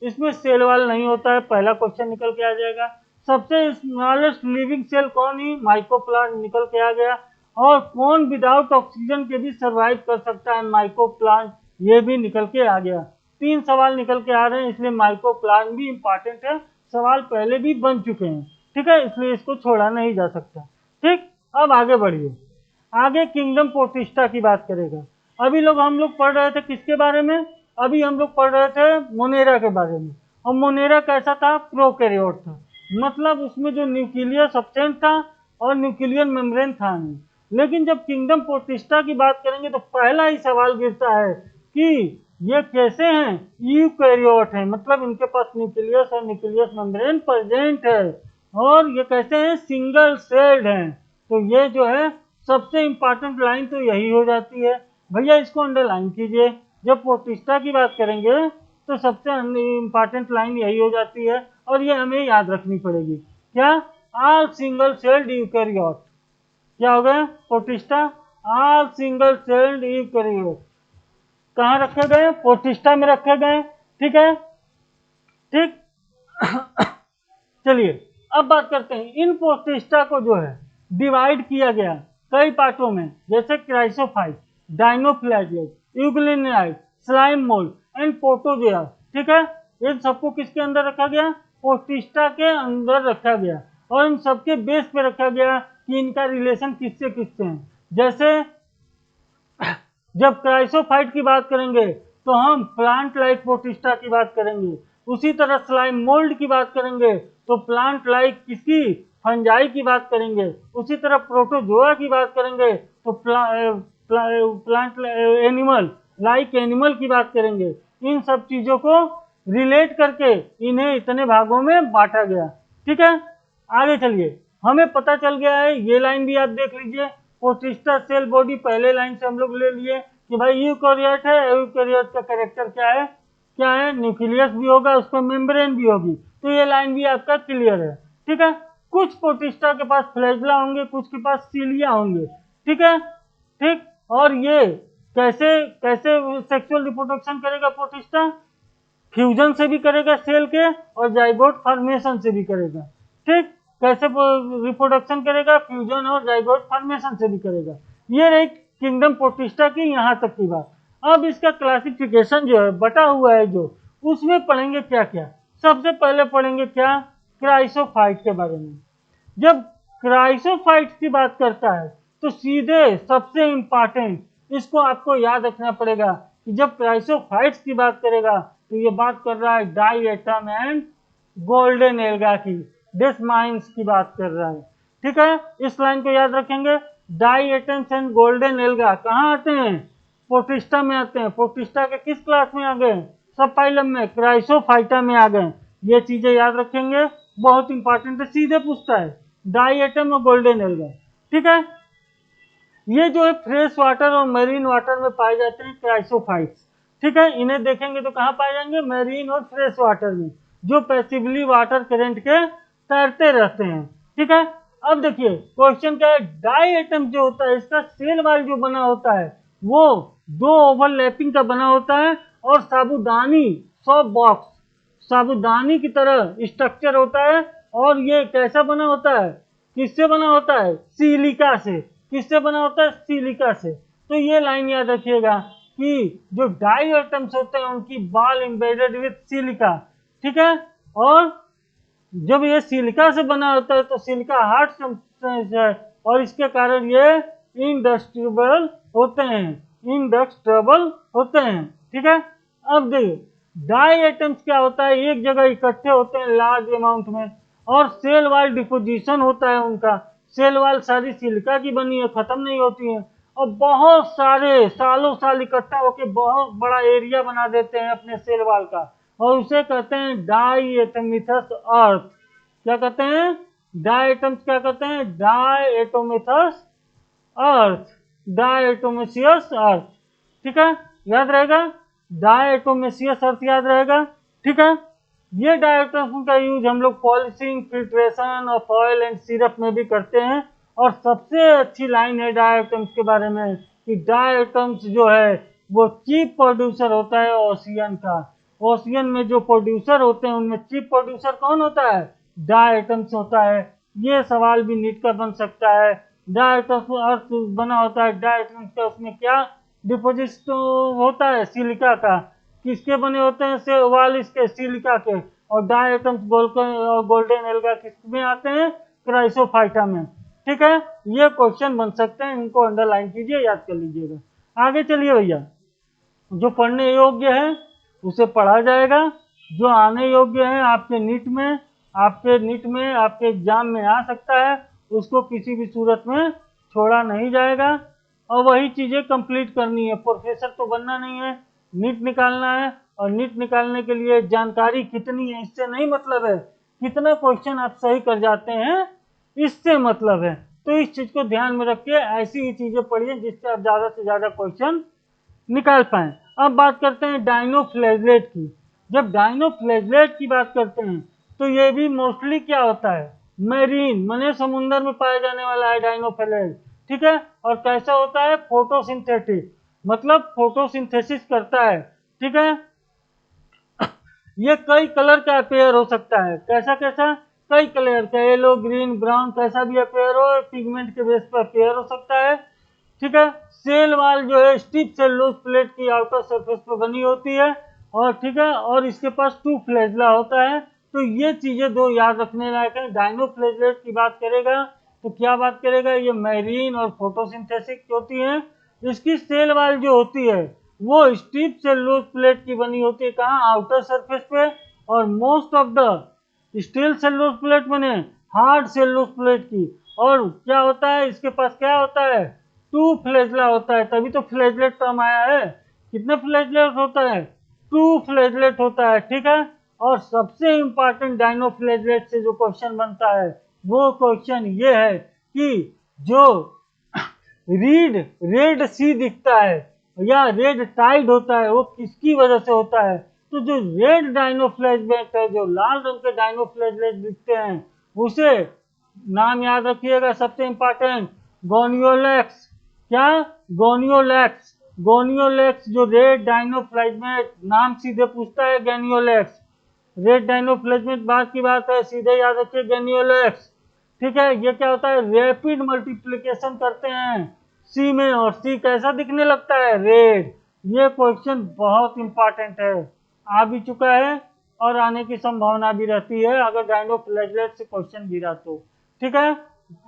इसमें सेल वाल नहीं होता है, पहला क्वेश्चन निकल के आ जाएगा। सबसे स्मॉलेस्ट लिविंग सेल कौन ही? माइकोप्लाज्म निकल के आ गया। और कौन विदाउट ऑक्सीजन के भी सरवाइव कर सकता है? माइकोप्लाज्म, ये भी निकल के आ गया। 3 सवाल निकल के आ रहे हैं, इसलिए माइकोप्लाज्म भी इंपॉर्टेंट है, सवाल पहले भी बन चुके हैं, ठीक है, इसलिए इसको छोड़ा नहीं जा सकता, ठीक। अब आगे बढ़िए, आगे किंगडम प्रोटिस्टा की बात करेगा। अभी हम लोग पढ़ रहे थे किसके बारे में? अभी हम लोग पढ़ रहे थे मोनेरा के बारे में। और मोनेरा कैसा था? प्रोकैरियोट था, मतलब उसमें जो न्यूक्लियर सब्सटेंस था और न्यूक्लियर मेम्ब्रेन था नहीं। लेकिन जब किंगडम प्रोटिस्टा की बात करेंगे तो पहला ही सवाल गिरता है कि ये कैसे हैं? यूकैरियोट हैं, मतलब इनके पास न्यूक्लियस और न्यूक्लियस मेम्ब्रेन प्रेजेंट है, और ये कैसे हैं? सिंगल सेल्ड हैं। तो ये जो है सबसे इंपॉर्टेंट लाइन तो यही हो जाती है भैया, इसको अंडरलाइन कीजिए। जब प्रोटिस्टा की बात करेंगे तो सबसे इंपॉर्टेंट लाइन यही हो जाती है, और ये हमें याद रखनी पड़ेगी। क्या? All single celled eukaryote. क्या हो गया? Protista all single celled eukaryote कहाँ रखे गए? प्रोटिस्टा में रखे गए, ठीक है, ठीक। चलिए अब बात करते हैं, इन प्रोटिस्टा को जो है डिवाइड किया गया कई पार्टों में, जैसे chrysophyte, dinoflagellate, euglenoid, slime mould and protozoa, ठीक है। इन सबको किसके अंदर रखा गया? प्रोटिस्टा के अंदर रखा गया, और इन सबके बेस पे रखा गया कि इनका रिलेशन किससे किससे है। जैसे जब क्राइसोफाइट की बात करेंगे तो हम प्लांट लाइक प्रोटिस्टा की बात करेंगे। उसी तरह स्लाइम मोल्ड की बात करेंगे तो प्लांट लाइक किसकी, फंजाई की बात करेंगे। उसी तरह प्रोटोजोआ की बात करेंगे तो प्लांट एनिमल लाइक एनिमल की बात करेंगे। इन सब चीजों को रिलेट करके इन्हें इतने भागों में बांटा गया। ठीक है, आगे चलिए। हमें पता चल गया है, ये लाइन भी आप देख लीजिए, प्रोटिस्टा सेल बॉडी पहले लाइन से हम लोग ले लिए कि भाई यूकेरियोट है, यूकेरियोट का कैरेक्टर क्या है, न्यूक्लियस भी होगा, उसमें मेम्ब्रेन भी होगी। तो ये लाइन भी आपका क्लियर है। ठीक है, कुछ प्रोटिस्टा के पास फ्लैजेला होंगे, कुछ के पास सीलिया होंगे। ठीक है, ठीक। और ये कैसे कैसे सेक्सुअल रिप्रोडक्शन करेगा प्रोटिस्टा, फ्यूजन से भी करेगा सेल के और जाइगोट फॉर्मेशन से भी करेगा। ठीक, कैसे रिप्रोडक्शन करेगा, फ्यूजन और जाइगोट फॉर्मेशन से भी करेगा। ये रही किंगडम प्रोटिस्टा की यहाँ तक की बात। अब इसका क्लासिफिकेशन जो है बटा हुआ है जो, उसमें पढ़ेंगे क्या क्या। सबसे पहले पढ़ेंगे क्या, क्राइसोफाइट के बारे में। जब क्राइसोफाइट की बात करता है तो सीधे सबसे इंपॉर्टेंट इसको आपको याद रखना पड़ेगा कि जब क्राइसोफाइट्स की बात करेगा तो ये बात कर रहा है diatom and golden algae की, डेस्माइन्स की बात कर रहा है। ठीक है, इस लाइन को याद रखेंगे। Diatoms and golden algae कहाँ आते हैं, प्रोटिस्टा में आते हैं। प्रोटिस्टा के किस क्लास में आ गए, सब फाइलम में, क्राइसोफाइटा में आ गए। ये चीजें याद रखेंगे, बहुत इंपॉर्टेंट है, सीधे पूछता है डाई एटम और गोल्डन एल्गा। ठीक है, ये जो है फ्रेश वाटर और मेरीन वाटर में पाए जाते हैं क्राइसोफाइट्स। ठीक है, इन्हें देखेंगे तो कहाँ पाए जाएंगे, मेरीन और फ्रेश वाटर में, जो पैसिवली वाटर करंट के तैरते रहते हैं। ठीक है, अब देखिए क्वेश्चन क्या है, डाई एटम जो होता है इसका सेल वाल जो बना होता है वो दो ओवरलैपिंग का बना होता है और साबुदानी सॉफ्ट बॉक्स, साबुदानी की तरह स्ट्रक्चर होता है। और ये कैसा बना होता है, किससे बना होता है, सिलिका से। किससे बना होता है, सिलिका से। तो ये लाइन याद रखिएगा कि जो डाई एटम्स होते हैं उनकी बाल एम्बेडेड विथ सिलिका। ठीक है, और जब ये सिलिका से बना होता है तो सिलिका हार्ड सब्सटेंस है और इसके कारण ये इंडस्ट्रेबल होते हैं, इंडस्ट्रेबल होते हैं। ठीक है, अब देखिए डाई एटम्स क्या होता है, एक जगह इकट्ठे होते हैं लार्ज अमाउंट में और सेल वाल डिपोजिशन होता है उनका। सेल वाल सारी सिलिका की बनी है, खत्म नहीं होती है और बहुत सारे सालों साल इकट्ठा होकर बहुत बड़ा एरिया बना देते हैं अपने सेल वाल का और उसे कहते हैं डाई एटोमिथस अर्थ। क्या कहते हैं, डाई एटम्स क्या कहते हैं, डाई एटोमिथस अर्थ, डाई एटोमेसियस अर्थ। ठीक है, याद रहेगा, डाई एटोमेसियस अर्थ याद रहेगा। ठीक है, ये डायटम्स का यूज हम लोग पॉलिशिंग, फिल्ट्रेशन और ऑयल एंड सिरप में भी करते हैं। और सबसे अच्छी लाइन है डायटम्स के बारे में कि डायटम्स जो है वो चीप प्रोड्यूसर होता है ओशियन का। ओशियन में जो प्रोड्यूसर होते हैं उनमें चीप प्रोड्यूसर कौन होता है, डायटम्स होता है। ये सवाल भी नीट का बन सकता है। डायटम्स अर्थ बना होता है, डायटम्स का उसमें क्या डिपोजिट होता है, सिलिका का। किसके बने होते हैं, से वाल इसके सिलिका के। और डाई एटम्स गोल्डन एल्गा किसमें आते हैं, क्राइसोफाइटा में। ठीक है, ये क्वेश्चन बन सकते हैं, इनको अंडरलाइन कीजिए, याद कर लीजिएगा। आगे चलिए भैया, जो पढ़ने योग्य है उसे पढ़ा जाएगा, जो आने योग्य है आपके नीट में, आपके एग्जाम में आ सकता है, उसको किसी भी सूरत में छोड़ा नहीं जाएगा और वही चीजें कंप्लीट करनी है। प्रोफेसर तो बनना नहीं है, नीट निकालना है। और नीट निकालने के लिए जानकारी कितनी है इससे नहीं मतलब है, कितना क्वेश्चन आप सही कर जाते हैं इससे मतलब है। तो इस चीज को ध्यान में रखिए, ऐसी ही चीजें पढ़िए जिससे आप ज्यादा से ज्यादा क्वेश्चन निकाल पाए। अब बात करते हैं डायनोफ्लैगेलेट की। जब डायनोफ्लैगेलेट की बात करते हैं तो ये भी मोस्टली क्या होता है, मेरीन माने समुद्र में पाया जाने वाला है डायनोफ्लैगेलेट। ठीक है, और कैसा होता है, फोटोसिंथेटिक, मतलब फोटोसिंथेसिस करता है। ठीक है, ये कई कलर का अपेयर हो सकता है। कैसा कैसा, कई कलर का, येलो, ग्रीन, ब्राउन, कैसा भी अपेयर हो, पिगमेंट के बेस पर अपेयर हो सकता है। ठीक है, सेल वाल जो है स्टिफ सेलुलोज प्लेट की आउटर सरफेस पर बनी होती है और ठीक है, और इसके पास टू फ्लैजला होता है। तो ये चीजें दो याद रखने लायक है। डायनोफ्लैगेलेट की बात करेगा तो क्या बात करेगा, ये मैरीन और फोटोसिंथेसिस होती है। इसकी सेल वाल जो होती है वो स्टीप सेलुलोज प्लेट की बनी होती है, कहाँ, आउटर सरफेस पे, और most of the steel cellulose plate बने हार्ड सेलुलोज प्लेट की। और क्या होता है, इसके पास क्या होता है, टू फ्लैजला होता है, तभी तो फ्लैजलेट टर्म आया है। कितने फ्लैजलेट होता है, टू फ्लैजलेट होता है, ठीक है। और सबसे इंपॉर्टेंट डायनोफ्लैजलेट से जो क्वेश्चन बनता है वो क्वेश्चन ये है कि जो रीड रेड सी दिखता है या रेड टाइड होता है वो किसकी वजह से होता है। तो जो रेड डायनोफ्लैजलेट है, जो लाल रंग के डायनोफ्लैजलेट दिखते हैं, उसे नाम याद रखिएगा सबसे इंपॉर्टेंट, गोनियोलेक्स। क्या, गोनियोलेक्स। गोनियोलेक्स जो रेड डायनोफ्लैजलेट, नाम सीधे पूछता है गेनियोलेक्स, रेड डायनोफ्लैजलेट बात की बात है, सीधे याद रखिए गेनियोलेक्स, ठीक है। ये क्या होता है, रैपिड मल्टीप्लिकेशन करते हैं सी में, और सी कैसा दिखने लगता है, रेड। ये क्वेश्चन बहुत इंपॉर्टेंट है, आ भी चुका है और आने की संभावना भी रहती है अगर डायनोफ्लैजलेट से क्वेश्चन गिरा तो, ठीक है।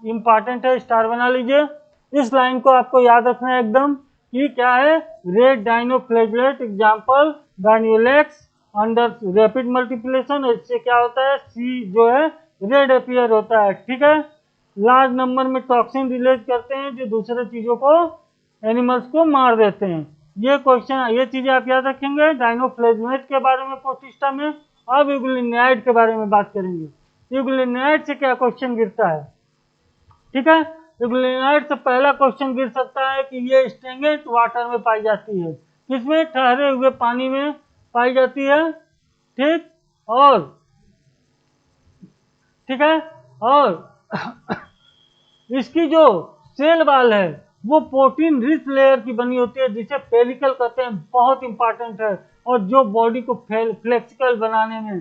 इंपॉर्टेंट है, स्टार बना लीजिए। इस लाइन को आपको याद रखना है एकदम कि क्या है, red dinoflagellate example gonyaulax under rapid multiplication, इससे क्या होता है, सी जो है रेड अपीयर होता है, ठीक है। लार्ज नंबर में टॉक्सिन रिलीज करते हैं जो दूसरे चीजों को, एनिमल्स को मार देते हैं। ये क्वेश्चन, ये चीजें आप याद रखेंगे डायनोफ्लैजलेट के बारे में प्रोटिस्टा में। अब यूग्लिनाइड के बारे में बात करेंगे। यूग्लिनाइड से क्या क्वेश्चन गिरता है, ठीक है। यूग्लिनाइड से पहला क्वेश्चन गिर सकता है कि ये स्टेंगेंट वाटर में पाई जाती है, किसमें, ठहरे हुए पानी में पाई जाती है, ठीक। और ठीक है, और इसकी जो सेल वाल है वो प्रोटीन रिच लेयर की बनी होती है जिसे पेलिकल कहते हैं, बहुत इंपॉर्टेंट है, और जो बॉडी को फ्लेक्सिबल बनाने में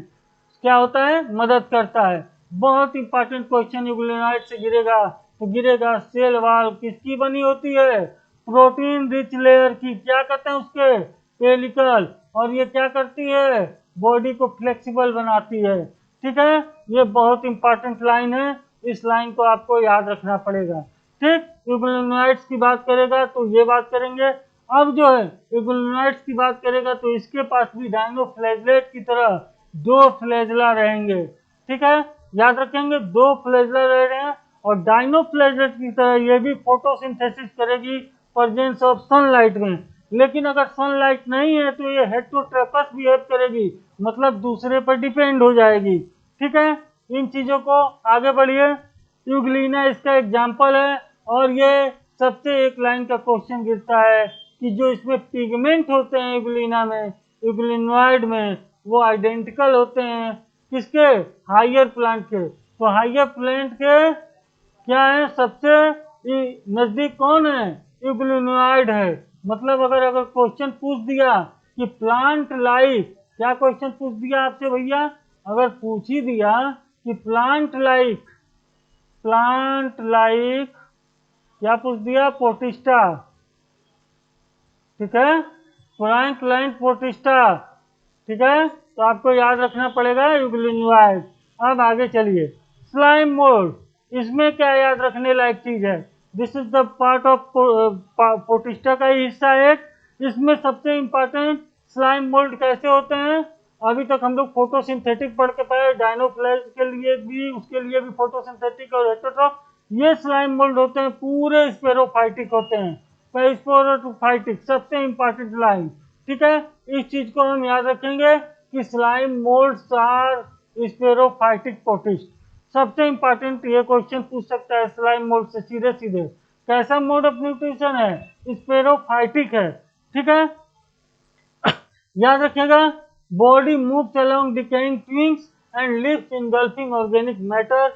क्या होता है, मदद करता है। बहुत इंपॉर्टेंट क्वेश्चन यूग्लिनाइड से गिरेगा, तो गिरेगा सेल वाल किसकी बनी होती है, प्रोटीन रिच लेयर की, क्या कहते हैं उसके, पेलिकल, और ये क्या करती है, बॉडी को फ्लेक्सिबल बनाती है, ठीक है। ये बहुत इंपॉर्टेंट लाइन है, इस लाइन को आपको याद रखना पड़ेगा, ठीक। यूग्लिनाइड्स की बात करेगा तो ये बात करेंगे। अब जो है यूग्लिनाइड्स की बात करेगा तो इसके पास भी डायनोफ्लैजलेट की तरह दो फ्लैजला रहेंगे, ठीक है, याद रखेंगे दो फ्लैजला रह रहे हैं। और डायनोफ्लैजलेट की तरह ये भी फोटोसिंथेसिस करेगी प्रेजेंस ऑफ सनलाइट में, लेकिन अगर सनलाइट नहीं है तो ये हेटेरोट्रोपस बिहेव करेगी, मतलब दूसरे पर डिपेंड हो जाएगी, ठीक है। इन चीजों को आगे बढ़िए। यूग्लिना इसका एग्जाम्पल है, और ये सबसे एक लाइन का क्वेश्चन गिरता है कि जो इसमें पिगमेंट होते हैं यूग्लिना में, यूग्लिनॉइड में, वो आइडेंटिकल होते हैं किसके, हाइयर प्लांट के। तो हाइयर प्लांट के क्या है, सबसे नजदीक कौन है, यूग्लिनॉइड है। मतलब अगर क्वेश्चन पूछ दिया कि प्लांट लाइफ, क्या क्वेश्चन पूछ दिया आपसे भैया, अगर पूछ ही दिया कि प्लांट लाइक क्या पूछ दिया, प्रोटिस्टा, ठीक है, प्लांट लाइक प्रोटिस्टा, ठीक है। तो आपको याद रखना पड़ेगा यूग्लिनॉइड। अब आगे चलिए, स्लाइम मोल्ड, इसमें क्या याद रखने लायक चीज है, this is the part of protista का ही हिस्सा है। इसमें सबसे इंपॉर्टेंट स्लाइम मोल्ड कैसे होते हैं, अभी तक हम लोग फोटोसिंथेटिक पढ़ के पाए, डायनोफ्लैज के लिए भी, उसके लिए भी फोटोसिंथेटिक और हेटेरोट्रॉफ। ये स्लाइम मोल्ड होते हैं पूरे स्पेरोफाइटिक होते हैं, स्पेरोफाइटिक सबसे इंपॉर्टेंट लाइन, ठीक है। इस चीज को हम याद रखेंगे कि स्लाइम मोल्ड्स आर स्पेरोफाइटिक प्रोटिस्ट। सबसे इंपॉर्टेंट ये क्वेश्चन पूछ सकता है स्लाइम मोल्ड से सीधे सीधे, कैसा मोड ऑफ न्यूट्रिशन है, स्पेरोफाइटिक है, ठीक है। याद रखिएगा, body moves along decaying twigs and leaves engulfing organic matter,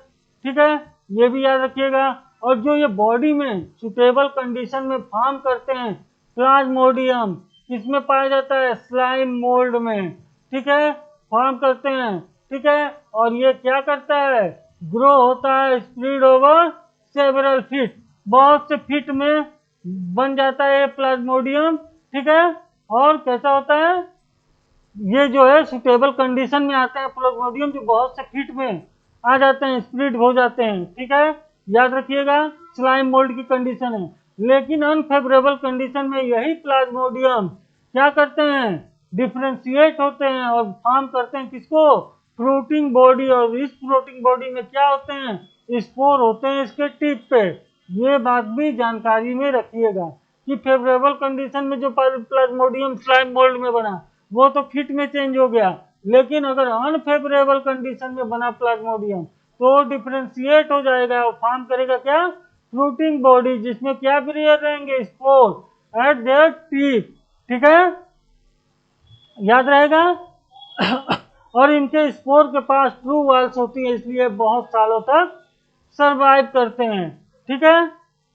ठीक है, ये भी याद रखिएगा। और जो ये बॉडी में सुटेबल कंडीशन में फॉर्म करते हैं, प्लाज्मोडियम किसमें पाया जाता है, स्लाइम मोल्ड में, ठीक है, फॉर्म करते हैं, ठीक है। और ये क्या करता है, ग्रो होता है, स्प्रेड ओवर सेवरल फीट, बहुत से फीट में बन जाता है प्लाज्मोडियम, ठीक है। और कैसा होता है, ये जो है सुटेबल कंडीशन में आते हैं प्लाज्मोडियम, जो बहुत से फीट में आ जाते हैं, स्प्लिट हो जाते हैं, ठीक है। याद रखिएगा स्लाइम मोल्ड की कंडीशन है। लेकिन अनफेवरेबल कंडीशन में यही प्लाज्मोडियम क्या करते हैं, डिफ्रेंशिएट होते हैं और फॉर्म करते हैं किसको, फ्रूटिंग बॉडी। और इस फ्रूटिंग बॉडी में क्या होते हैं, स्पोर होते हैं इसके टिप पे। ये बात भी जानकारी में रखिएगा कि फेवरेबल कंडीशन में जो प्लाज्मोडियम स्लाइम मोल्ड में बना वो तो फिट में चेंज हो गया, लेकिन अगर अनफेवरेबल कंडीशन में बना प्लाज्मोडियम तो डिफ्रेंशिएट हो जाएगा और फॉर्म करेगा क्या, फ्रूटिंग बॉडी, जिसमें क्या प्रियर रहेंगे, स्पोर एट देयर टिप। ठीक है, याद रहेगा। और इनके स्पोर के पास ट्रू वॉल्स होती है, इसलिए बहुत सालों तक सरवाइव करते हैं। ठीक है,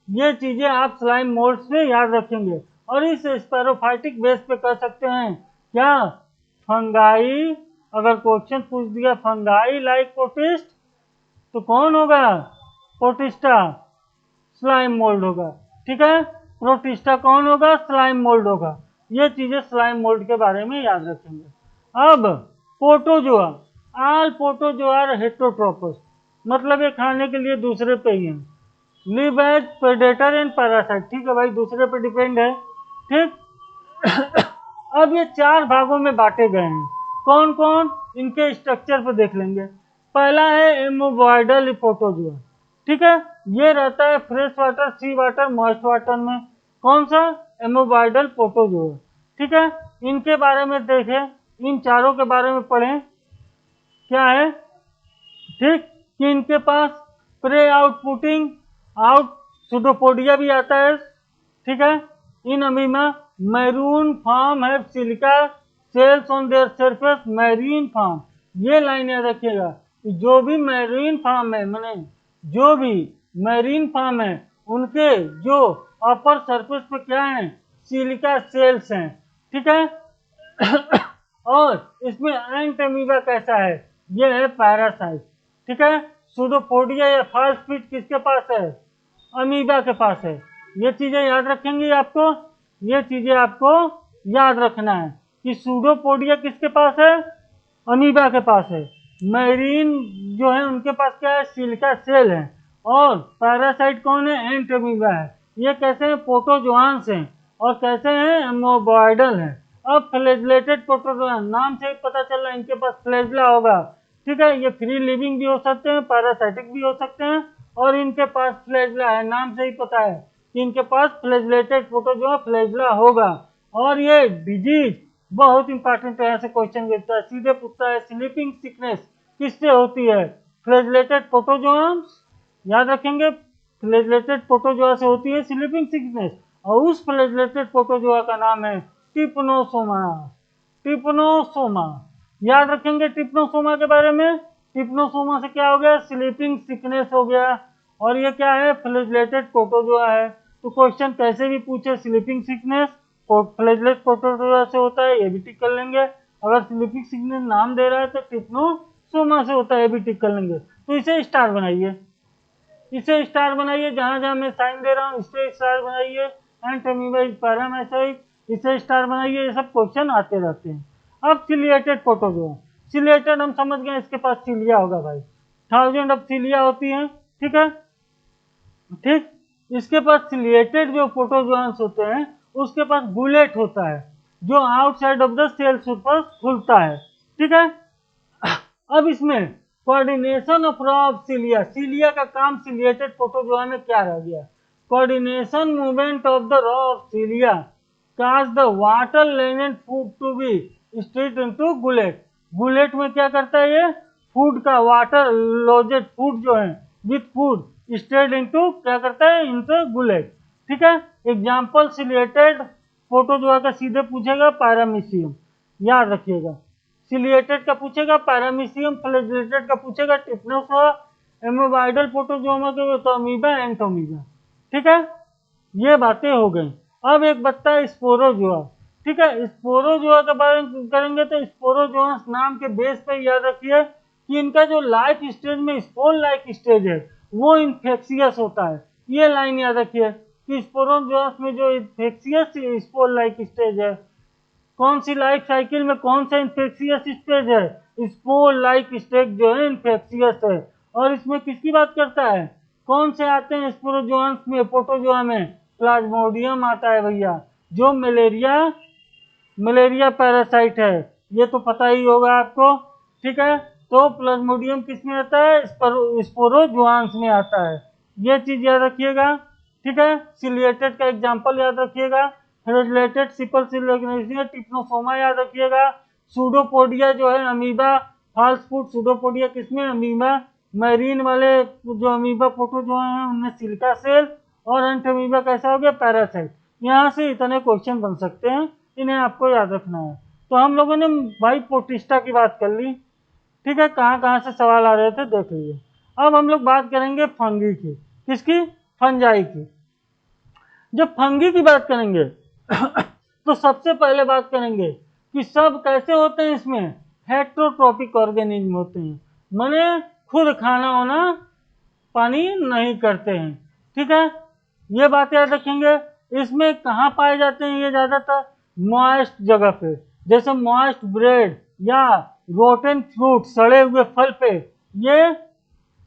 ये चीजें आप स्लाइम मोल्ड्स में याद रखेंगे। और इस स्पैरोफाइटिक बेस पे कर सकते हैं क्या, फंगाई। अगर क्वेश्चन पूछ दिया फंगाई लाइक प्रोटिस्ट तो कौन होगा, प्रोटिस्टा, स्लाइम मोल्ड होगा। ठीक है, प्रोटिस्टा कौन होगा, स्लाइम मोल्ड होगा। ये चीजें स्लाइम मोल्ड के बारे में याद रखेंगे। अब protozoa, all protozoa are heterotrophs, मतलब ये खाने के लिए दूसरे पे ही है, live as predator and parasite. ठीक है भाई, दूसरे पे डिपेंड है। ठीक। अब ये 4 भागों में बांटे गए हैं, कौन कौन, इनके स्ट्रक्चर पे देख लेंगे। पहला है एमोबॉइडल प्रोटोजोआ। ठीक है, ये रहता है फ्रेश वाटर, सी वाटर, मॉइस्ट वाटर में। कौन सा, एमोबॉइडल प्रोटोजोआ। ठीक है, इनके बारे में देखें, इन चारों के बारे में पढ़ें क्या है। ठीक, कि इनके पास प्रे आउटपुटिंग आउट सुडोपोडिया भी आता है। ठीक है, इन अमीमा मैरून फॉर्म है silica cells on their surface, marine form. ये लाइन याद रखिएगा कि जो भी मैरीन फॉर्म है, मैंने जो भी मैरीन फॉर्म है उनके जो अपर सरफेस पे क्या है, सिलिका सेल्स हैं। ठीक है। और इसमें एंट अमीबा कैसा है, ये है पैरासाइट। ठीक है, सुडोपोडिया या फॉल्स फिट किसके पास है, अमीबा के पास है। ये चीजें याद रखेंगे आपको, ये चीजें आपको याद रखना है कि सूडोपोडिया किसके पास है, अमीबा के पास है। मैरीन जो है उनके पास क्या है, सिलिका सेल है। और पैरासाइट कौन है, एंट अमीबा है। ये कैसे हैं, प्रोटोजोआंस हैं। और कैसे हैं, एमोबॉइडल हैं। अब फ्लैजेलेटेड प्रोटोजोआन, नाम से ही पता चल रहा है इनके पास फ्लैजला होगा। ठीक है, ये फ्री लिविंग भी हो सकते हैं, पैरासाइटिक भी हो सकते हैं, और इनके पास फ्लैजला है। नाम से ही पता है कि इनके पास फ्लैजेलेटेड प्रोटोजोआ फ्लैजला होगा। और ये डिजीज बहुत इंपॉर्टेंट है, ऐसे क्वेश्चन गिरता है, सीधे पूछता है स्लीपिंग सिकनेस किससे होती है, फ्लैजेलेटेड प्रोटोजोआंस। याद रखेंगे, फ्लैजेलेटेड प्रोटोजोआ से होती है स्लीपिंग सिकनेस। और उस फ्लैजेलेटेड प्रोटोजोआ का नाम है टिप्नोसोमा। टिप्नोसोमा याद रखेंगे। टिप्नोसोमा के बारे में, टिप्नोसोमा से क्या हो गया, स्लीपिंग सिकनेस हो गया। और ये क्या है, फ्लैजेलेटेड प्रोटोजोआ है। तो क्वेश्चन कैसे भी पूछे, स्लीपिंग सिकनेस फ्लैजेलेटेड प्रोटोजोआ से होता है, ये भी टिक कर लेंगे। अगर स्लीपिंग सिकनेस नाम दे रहा है तो टिप्नोसोमा से होता है, ये भी टिक कर लेंगे। तो इसे स्टार बनाइए, इसे स्टार बनाइए, जहां जहां मैं साइन दे रहा हूँ इसे स्टार बनाइए। एंट अमीबा इज पैरासाइट, इसे स्टार बनाइए। ये सब क्वेश्चन आते रहते हैं। अब सिलिएटेड प्रोटोजोआ, सिलिएटेड हम समझ गए, इसके पास सिलिया होगा भाई, 1000 ऑफ सिलिया होती है। ठीक है, ठीक, इसके पास सिलिएटेड जो प्रोटोजोआंस होते हैं उसके पास बुलेट होता है जो outside of the cell surface खुलता है। ठीक है, अब इसमें coordination of row of cilia, cilia का काम सिलिएटेड प्रोटोजोआ में क्या रह गया, coordination movement of the row of cilia cause the water लेनेंट food to be straight into gullet. Gullet में क्या करता है, ये फूड का वाटर लोजेड फूड जो है विथ फूड स्ट्रेट इनटू क्या करता है, इनटू गुलेट। ठीक है, एग्जांपल सिलिएटेड प्रोटोजोआ का सीधे पूछेगा पैरामीशियम, याद रखिएगा। सिलिएटेड का पूछेगा पैरामीशियम, फ्लैजेलेटेड का पूछेगा टिप्नोसोआ, एमोबॉइडल प्रोटोजोआ के तो अमीबा एंट अमीबा। ठीक है, ये बातें हो गई। अब एक बचता है स्पोरोजोआ। ठीक है, स्पोरोजोआ के बारे में करेंगे तो स्पोरोजोआ नाम के बेस पे याद रखिए कि इनका जो लाइफ स्टेज में स्पोर लाइक स्टेज है वो इन्फेक्शियस होता है। ये लाइन याद रखिए कि स्पोरोजोआ में जो इन्फेक्शियस स्पोर लाइक स्टेज है, कौन सी लाइफ साइकिल में कौन सा इन्फेक्शियस स्टेज है, स्पोर लाइक स्टेज जो है इन्फेक्शियस है। और इसमें किसकी बात करता है, कौन से आते हैं स्पोरोजोआंस में, प्रोटोजोआ में, प्लाज्मोडियम आता है भैया, जो मलेरिया पैरासाइट है, ये तो पता ही होगा आपको। ठीक है, तो प्लाज्मोडियम किस में आता है? स्पोरोजुआंस में आता है। ये चीज याद रखिएगा। ठीक है, सिलिएटेड का एग्जांपल याद रखिएगा। रिलेटेड सिपल सेल ऑर्गेनाइजेशन, टिप्नोसोमा याद रखिएगा। सूडोपोडिया जो है अमीबा, फॉल्स फूड सूडोपोडिया किसमें? अमीबा। मैरीन वाले जो अमीबा फोटो जो है उनमें सिलिका सेल, और एंट अमीबा कैसा हो गया? पैरासाइट। यहाँ से इतने क्वेश्चन बन सकते हैं, इन्हें आपको याद रखना है। तो हम लोगों ने भाई प्रोटिस्टा की बात कर ली। ठीक है, कहाँ कहाँ से सवाल आ रहे थे देख लीजिए। अब हम लोग बात करेंगे फंगी की। किसकी? फंजाई की। जब फंगी की बात करेंगे तो सबसे पहले बात करेंगे कि सब कैसे होते हैं। इसमें हेट्रोट्रोपिक ऑर्गेनिज्म होते हैं, माने खुद खाना होना पानी नहीं करते हैं। ठीक है, ये बात याद रखेंगे। इसमें कहाँ पाए जाते हैं ये? ज्यादातर मॉइस्ट जगह पे, जैसे मॉइस्ट ब्रेड या रोटन फ्रूट, सड़े हुए फल पे ये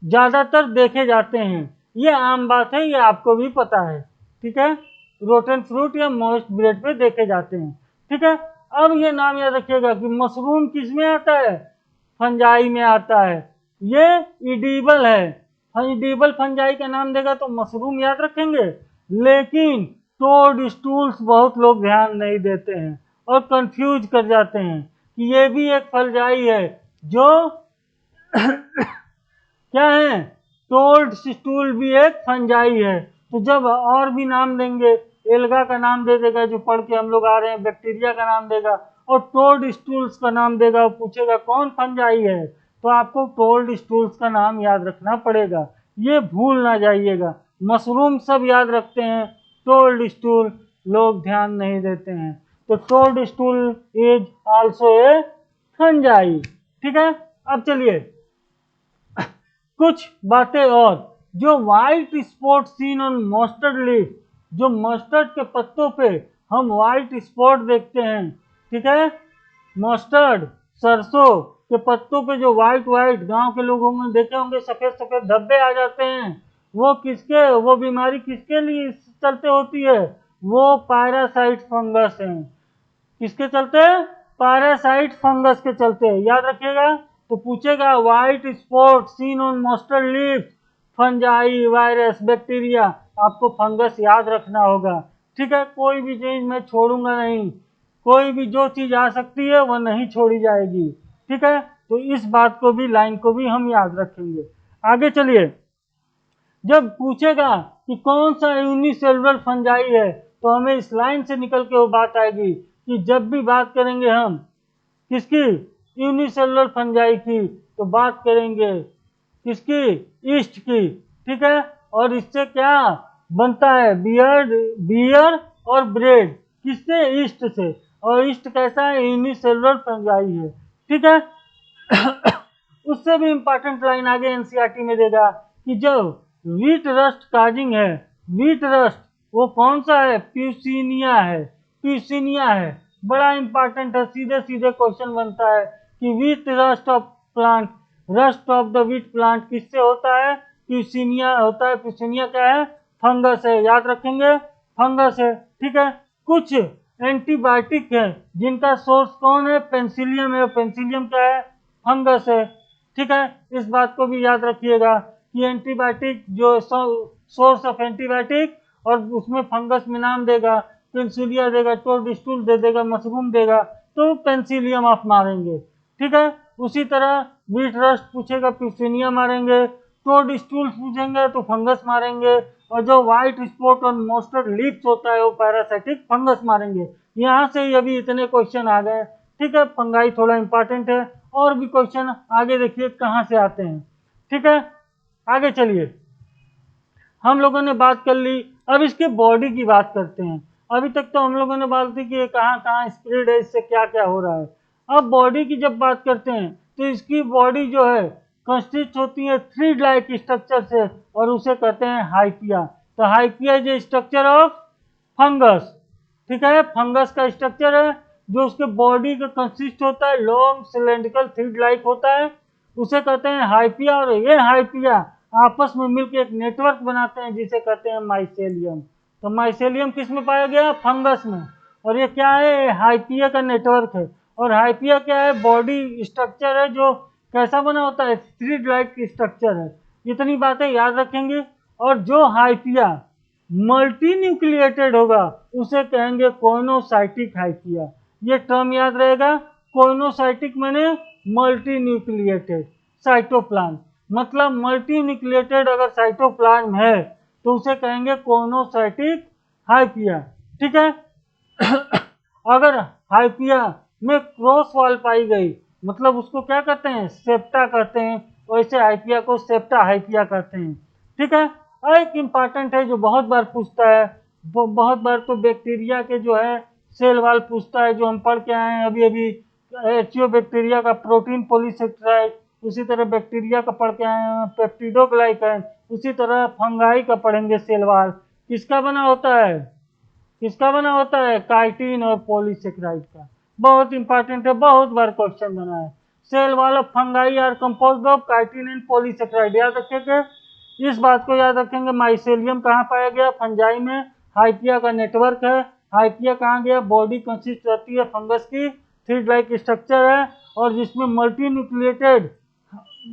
ज्यादातर देखे जाते हैं। ये आम बात है, ये आपको भी पता है। ठीक है, रोटन फ्रूट या मॉइस्ट ब्रेड पे देखे जाते हैं। ठीक है, अब ये नाम याद रखिएगा कि मशरूम किस में आता है? फंजाई में आता है। ये इडिबल है। इडिबल फंजाई का नाम देगा तो मशरूम याद रखेंगे। लेकिन टोड स्टूल्स बहुत लोग ध्यान नहीं देते हैं और कंफ्यूज कर जाते हैं कि ये भी एक फंजाई है जो क्या है? टोड स्टूल भी एक फंजाई है। तो जब और भी नाम देंगे, एल्गा का नाम दे देगा जो पढ़ के हम लोग आ रहे हैं, बैक्टीरिया का नाम देगा, और टोड स्टूल्स का नाम देगा, पूछेगा कौन फंजाई है, तो आपको टोड स्टूल्स का नाम याद रखना पड़ेगा। ये भूल ना जाइएगा। मशरूम सब याद रखते हैं, टोड स्टूल लोग ध्यान नहीं देते हैं। तो toad stool is also a fungi. ठीक है, अब चलिए कुछ बातें और। जो white spot seen on mustard leaf, जो मस्टर्ड के पत्तों पे हम व्हाइट स्पॉट देखते हैं। ठीक है, मस्टर्ड सरसों के पत्तों पे जो व्हाइट व्हाइट, गांव के लोगों में देखे होंगे सफेद सफेद धब्बे आ जाते हैं, वो बीमारी किसके लिए चलते होती है? वो पैरासाइट फंगस है। किसके चलते? पैरासाइट फंगस के चलते। याद रखिएगा। तो पूछेगा white spot seen on mustard leaf, fungi, virus, bacteria, आपको फंगस याद रखना होगा। ठीक है, कोई भी चीज मैं छोड़ूंगा नहीं, कोई भी जो चीज आ सकती है वह नहीं छोड़ी जाएगी। ठीक है, तो इस बात को भी, लाइन को भी हम याद रखेंगे। आगे चलिए, जब पूछेगा कि कौन सा यूनिसेलुलर फंजाई है, तो हमें इस लाइन से निकल के वो बात आएगी कि जब भी बात करेंगे हम किसकी? यूनिसेलुलर फंजाई की, तो बात करेंगे किसकी? ईस्ट की। ठीक है, और इससे क्या बनता है? बियर और ब्रेड। किससे? ईस्ट से। और ईस्ट कैसा है? यूनिसेलुलर फंजाई है। ठीक है उससे भी इंपॉर्टेंट लाइन आगे एनसीईआरटी में देगा कि जब व्हीट रस्ट काजिंग है, व्हीट रस्ट वो कौन सा है? प्यूसिनिया है। प्यूसिनिया है, बड़ा इंपॉर्टेंट है। सीधे सीधे क्वेश्चन बनता है कि wheat rust of plant, rust of the wheat plant किससे होता है? प्यूसिनिया होता है। प्यूसिनिया क्या है? फंगस है। याद रखेंगे, फंगस है। ठीक है, कुछ एंटीबायोटिक है जिनका सोर्स कौन है? पेंसिलियम है। पेंसिलियम क्या है? फंगस है। ठीक है, इस बात को भी याद रखिएगा कि एंटीबायोटिक जो सोर्स ऑफ एंटीबायोटिक, और उसमें फंगस में नाम देगा, पेंसिलिया देगा, टोडस्टूल दे देगा, मशरूम देगा, तो पेंसिलियम आप मारेंगे। ठीक है, उसी तरह व्हीट रस्ट पूछेगा, पिसिनिया मारेंगे। टोडस्टूल पूछेंगे तो फंगस मारेंगे। और जो व्हाइट स्पॉट और मस्टर्ड लीव्स होता है वो पैरासाइटिक फंगस मारेंगे। यहाँ से ही अभी इतने क्वेश्चन आ गए। ठीक है, फंगाई थोड़ा इंपॉर्टेंट है, और भी क्वेश्चन आगे देखिए कहाँ से आते हैं। ठीक है, आगे चलिए, हम लोगों ने बात कर ली, अब इसके बॉडी की बात करते हैं। अभी तक तो हम लोगों ने बात की कि कहाँ कहाँ स्प्रेड है, इससे क्या क्या हो रहा है। अब बॉडी की जब बात करते हैं तो इसकी बॉडी जो है कंस्टिस्ट होती है थ्रेड लाइक स्ट्रक्चर से, और उसे कहते हैं हाइपिया। तो हाइपिया इज स्ट्रक्चर ऑफ फंगस। ठीक है, फंगस का स्ट्रक्चर है जो उसके बॉडी का कंसिस्ट होता है, लॉन्ग सिलेंड्रिकल थ्रेड लाइक होता है, उसे कहते हैं हाइपिया। और ये हाइपिया आपस में मिलकर एक नेटवर्क बनाते हैं जिसे कहते हैं माइसेलियम। तो माइसेलियम किस में पाया गया? फंगस में। और ये क्या है? हाइपिया का नेटवर्क है। और हाइपिया क्या है? बॉडी स्ट्रक्चर है जो कैसा बना होता है? थ्रेड लाइक स्ट्रक्चर है। इतनी बातें याद रखेंगे। और जो हाइपिया मल्टी न्यूक्लिएटेड होगा उसे कहेंगे कोइनोसाइटिक हाइपिया। ये टर्म याद रहेगा। कोइनोसाइटिक माने मल्टी न्यूक्लिएटेड। साइटोप्लाज्म मतलब मल्टी न्यूक्लिएटेड अगर साइटोप्लाज्म है तो उसे कहेंगे कोइनोसाइटिक हाइपिया। ठीक है। अगर हाइपिया में क्रॉस वॉल पाई गई मतलब उसको क्या कहते हैं? सेप्टा कहते हैं। वैसे हाइपिया को सेप्टा हाइपिया कहते हैं। ठीक है। एक इम्पॉर्टेंट है जो बहुत बार पूछता है, बहुत बार तो बैक्टीरिया के जो है सेल वाल पूछता है, जो हम पढ़ के आए हैं अभी अभी एचियो बैक्टीरिया का प्रोटीन पॉलीसेक्राइड, उसी तरह बैक्टीरिया का पढ़ के आए हैं पेप्टिडोग्लाइकन, उसी तरह फंगाई का पढ़ेंगे सेल वाल। किसका बना होता है? किसका बना होता है? काइटिन और पॉलीसेक्राइड का। बहुत इंपॉर्टेंट है, बहुत बार क्वेश्चन बना है। Cell wall of fungi are composed of chitin and polysaccharide. याद रखेंगे, इस बात को याद रखेंगे। माइसेलियम कहाँ पाया गया? फंजाई में। हाइपिया का नेटवर्क है। हाइपिया कहाँ गया? बॉडी कंसिस्ट रहती है फंगस की, थ्रेड लाइक स्ट्रक्चर है और जिसमें मल्टी न्यूक्लिएटेड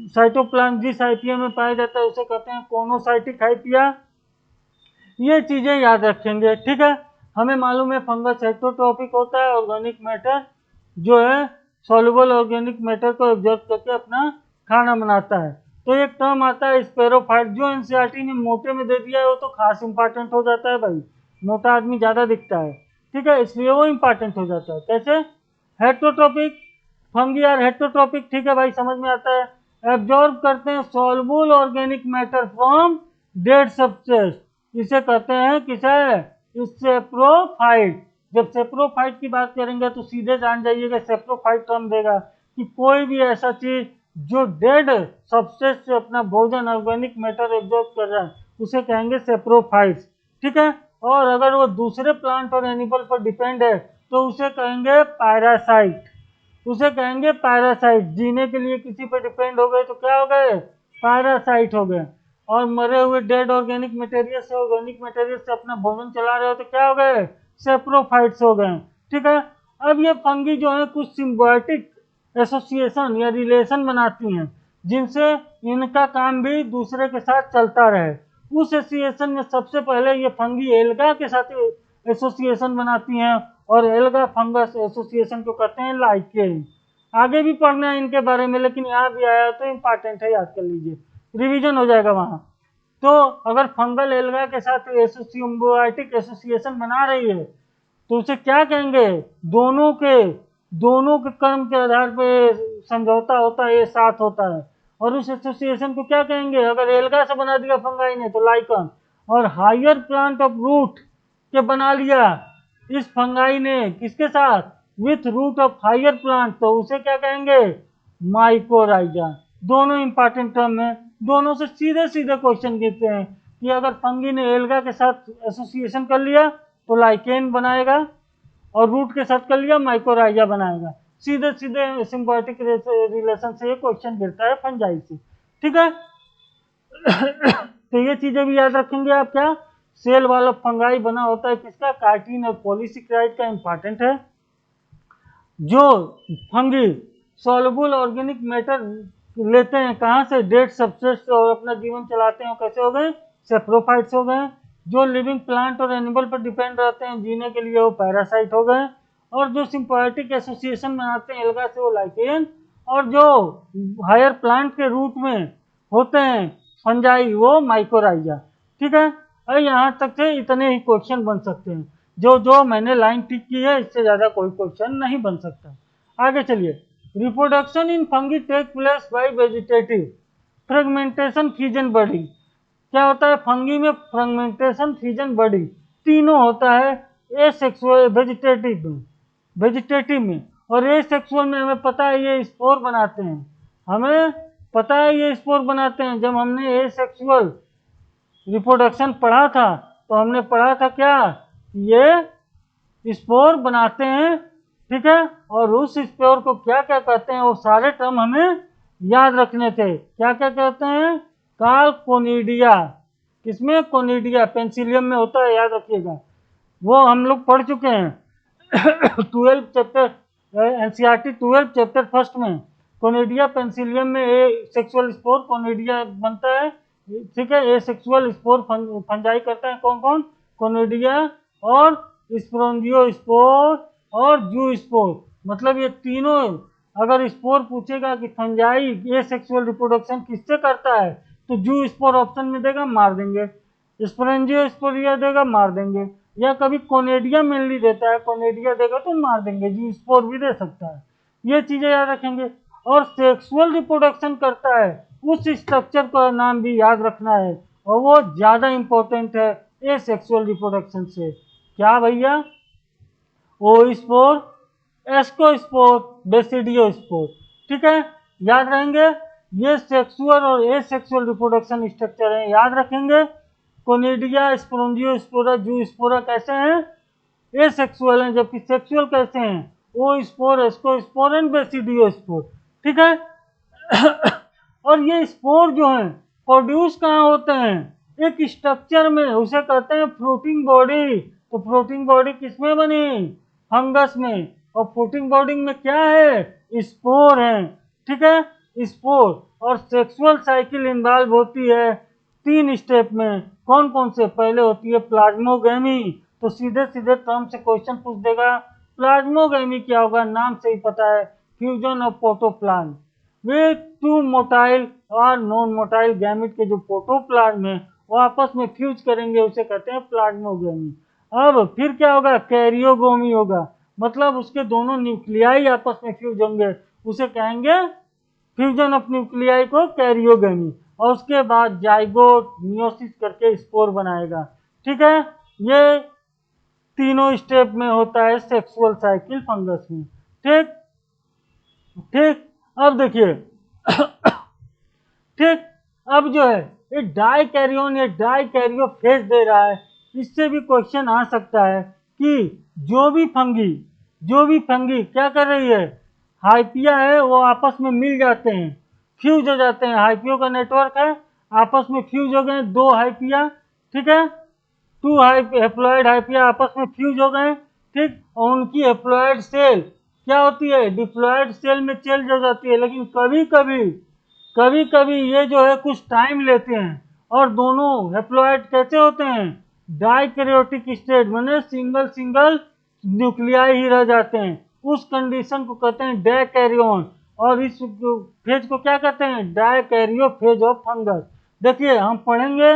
साइटोप्लाज्म जिस हाइपिया में पाया जाता है उसे कहते हैं कोनोसाइटिक हाइपिया। ये चीजें याद रखेंगे। ठीक है। हमें मालूम है फंगस हेटेरोट्रॉपिक होता है, ऑर्गेनिक मैटर जो है सॉल्युबल ऑर्गेनिक मैटर को एब्जॉर्ब करके अपना खाना बनाता है। तो एक टर्म आता है स्पेरोफाइट, जो एनसीईआरटी ने मोटे में दे दिया है वो तो खास इंपॉर्टेंट हो जाता है भाई। मोटा आदमी ज्यादा दिखता है, ठीक है, इसलिए वो इंपॉर्टेंट हो जाता है। कैसे? हेटेरोट्रॉपिक फंगी आर हेटेरोट्रॉपिक, ठीक है भाई, समझ में आता है। एब्जॉर्ब करते हैं soluble organic matter from dead substance, इसे कहते हैं किसे? सेप्रोफाइट। जब सेप्रोफाइट की बात करेंगे तो सीधे जान जाइएगा सेप्रोफाइट टर्म देगा कि कोई भी ऐसा चीज जो डेड सब्सटेंस से अपना भोजन ऑर्गेनिक मैटर एब्जॉर्ब कर रहा है उसे कहेंगे सेप्रोफाइट्स। ठीक है। और अगर वो दूसरे प्लांट और एनिमल पर डिपेंड है तो उसे कहेंगे पैरासाइट। उसे कहेंगे पैरासाइट। जीने के लिए किसी पर डिपेंड हो गए तो क्या हो गए? पैरासाइट हो गए। और मरे हुए डेड ऑर्गेनिक मटेरियल से ऑर्गेनिक मटेरियल से अपना भोजन चला रहे हो तो क्या हो गए? सेप्रोफाइट्स हो गए। ठीक है। अब ये फंगी जो है कुछ सिम्बायोटिक एसोसिएशन या रिलेशन बनाती हैं जिनसे इनका काम भी दूसरे के साथ चलता रहे। उस एसोसिएशन में सबसे पहले ये फंगी एल्गा के साथ एसोसिएशन बनाती हैं और एल्गा फंगस एसोसिएशन को कहते हैं लाइकेन। आगे भी पढ़ना है इनके बारे में लेकिन यहाँ भी आया तो इम्पॉर्टेंट है, याद कर लीजिए, रिवीजन हो जाएगा वहाँ। तो अगर फंगल एल्गा के साथ सिम्बायोटिक एसोसिएशन बना रही है तो उसे क्या कहेंगे? दोनों के कर्म के आधार पर समझौता होता है, ये साथ होता है। और उस एसोसिएशन को क्या कहेंगे? अगर एल्गा से बना दिया फंगाई ने तो लाइकन, और हायर प्लांट ऑफ रूट के बना लिया इस फंगाई ने किसके साथ? With root of higher plant, तो उसे क्या कहेंगे? माइकोराइजा। दोनों इंपॉर्टेंट टर्म है, दोनों से सीधे सीधे क्वेश्चन गिरते हैं कि अगर फंगी ने एल्गा के साथ एसोसिएशन कर लिया तो लाइकेन बनाएगा और रूट के साथ कर लिया माइकोराइजा बनाएगा। सीधे सीधे सिम्बायोटिक रिलेशन से ये क्वेश्चन गिरता है फंजाई से। ठीक है। तो ये चीजें भी याद रखेंगे आप। क्या? सेल वाला फंगाई बना होता है किसका? काइटिन और पॉलीसेक्राइड का। इंपॉर्टेंट है। जो फंगी सॉल्युबल ऑर्गेनिक मैटर लेते हैं कहाँ से? डेड सब्सटेंस से, और अपना जीवन चलाते हैं। कैसे हो गए? सेप्रोफाइट्स हो गए। जो लिविंग प्लांट और एनिमल पर डिपेंड रहते हैं जीने के लिए वो पैरासाइट हो गए। और जो सिम्बायोटिक एसोसिएशन बनाते हैं एल्गा से वो लाइकेन। और जो हायर प्लांट के रूट में होते हैं फंजाई वो माइकोराइजा। ठीक है। और यहाँ तक से इतने ही क्वेश्चन बन सकते हैं। जो मैंने लाइन टिक की है इससे ज़्यादा कोई क्वेश्चन नहीं बन सकता। आगे चलिए। Reproduction in fungi take place by vegetative fragmentation fission body. क्या होता है फंगी में? फ्रेगमेंटेशन फिजन बॉडी तीनों होता है। एसेक्सुअल वेजिटेटिव में और एसेक्सुअल में हमें पता है ये स्पोर बनाते हैं। हमें पता है ये स्पोर बनाते हैं। जब हमने एसेक्सुअल रिप्रोडक्शन पढ़ा था तो हमने पढ़ा था क्या? ये स्पोर बनाते हैं। ठीक है। और उस स्पोर को क्या क्या कहते हैं वो सारे टर्म हमें याद रखने थे। क्या क्या कहते हैं? कार्पोनिडिया। किसमें? कोनिडिया, पेंसिलियम में होता है, याद रखिएगा, वो हम लोग पढ़ चुके हैं 12 चैप्टर एनसीईआरटी 12 चैप्टर फर्स्ट में। कोनिडिया पेंसिलियम में ए सेक्सुअल स्पोर कोनिडिया बनता है, ठीक है। ए सेक्सुअल स्पोर फंजाई करता है कौन कौन? कोनिडिया और स्पोरोंजियोस्पोर और जू स्पोर। मतलब ये तीनों, अगर स्पोर पूछेगा कि फंजाई ए सेक्सुअल रिप्रोडक्शन किससे करता है, तो जू स्पोर ऑप्शन में देगा, मार देंगे। स्पोरेंजियोस्पोरिया देगा, मार देंगे। या कभी कोनेडिया मेनली देता है, कोनेडिया देगा तो मार देंगे, जू स्पोर भी दे सकता है। ये चीजें याद रखेंगे। और सेक्सुअल रिप्रोडक्शन करता है उस स्ट्रक्चर का नाम भी याद रखना है, और वो ज्यादा इंपॉर्टेंट है ए सेक्सुअल रिप्रोडक्शन से। क्या भैया? ओस्पोर, एस्कोस्पोर, बेसिडियोस्पोर, ठीक है, याद रहेंगे। ये सेक्सुअल और एसेक्सुअल रिप्रोडक्शन स्ट्रक्चर है, याद रखेंगे। कोनिडिया, स्पोरोंजियोस्पोरा, जूस्पोरा कैसे हैं? एसेक्सुअल हैं, जबकि सेक्सुअल कैसे हैं? ओस्पोर, एस्कोस्पोर एंड बेसिडियोस्पोर, ठीक है। और ये स्पोर जो हैं प्रोड्यूस कहाँ होते हैं? एक स्ट्रक्चर में, उसे कहते हैं फ्रूटिंग बॉडी। तो फ्रूटिंग बॉडी किसमें बनी? फंगस में। और फ्रूटिंग बॉडी में क्या है? स्पोर है, ठीक है, स्पोर। और सेक्सुअल साइकिल इन्वॉल्व होती है 3 स्टेप में। कौन कौन से? पहले होती है प्लाज्मोगेमी। तो सीधे सीधे टर्म से क्वेश्चन पूछ देगा, प्लाज्मोगेमी क्या होगा? नाम से ही पता है, fusion of protoplasm. Way 2 motile और नॉन मोटाइल गैमेट के जो प्रोटोप्लाज्म है वो आपस में फ्यूज करेंगे, उसे कहते हैं प्लाज्मोगेमी। अब फिर क्या होगा? कैरियोगोमी होगा, मतलब उसके दोनों न्यूक्लियाई आपस में फ्यूज होंगे, उसे कहेंगे फ्यूजन ऑफ न्यूक्लियाई को कैरियोगेमी। और उसके बाद जाइगोट मियोसिस करके स्पोर बनाएगा, ठीक है। ये तीनों स्टेप में होता है सेक्सुअल साइकिल फंगस में, ठीक ठीक। अब देखिए ठीक, अब जो है ये डाइकैरियोन, ये डाइकैरियो फेज दे रहा है। इससे भी क्वेश्चन आ सकता है कि जो भी फंगी क्या कर रही है? हाइपिया है, वो आपस में मिल जाते हैं, फ्यूज हो जाते हैं। हाइपियो का नेटवर्क है, आपस में फ्यूज हो गए 2 हाइपिया, ठीक है, 2 हैप्लॉइड हाइपिया आपस में फ्यूज हो गए, ठीक। और उनकी हैप्लॉइड सेल क्या होती है? डिप्लॉइड सेल में चेंज हो जाती है। लेकिन कभी कभी ये जो है कुछ टाइम लेते हैं, और दोनों हैप्लॉइड कैसे होते हैं? डाइकैरियोटिक स्टेट, माने सिंगल सिंगल न्यूक्लियाई ही रह जाते हैं। उस कंडीशन को कहते हैं डाइकैरियोन। और इस फेज को क्या कहते हैं? डाइकैरियो फेज ऑफ फंगस। देखिए हम पढ़ेंगे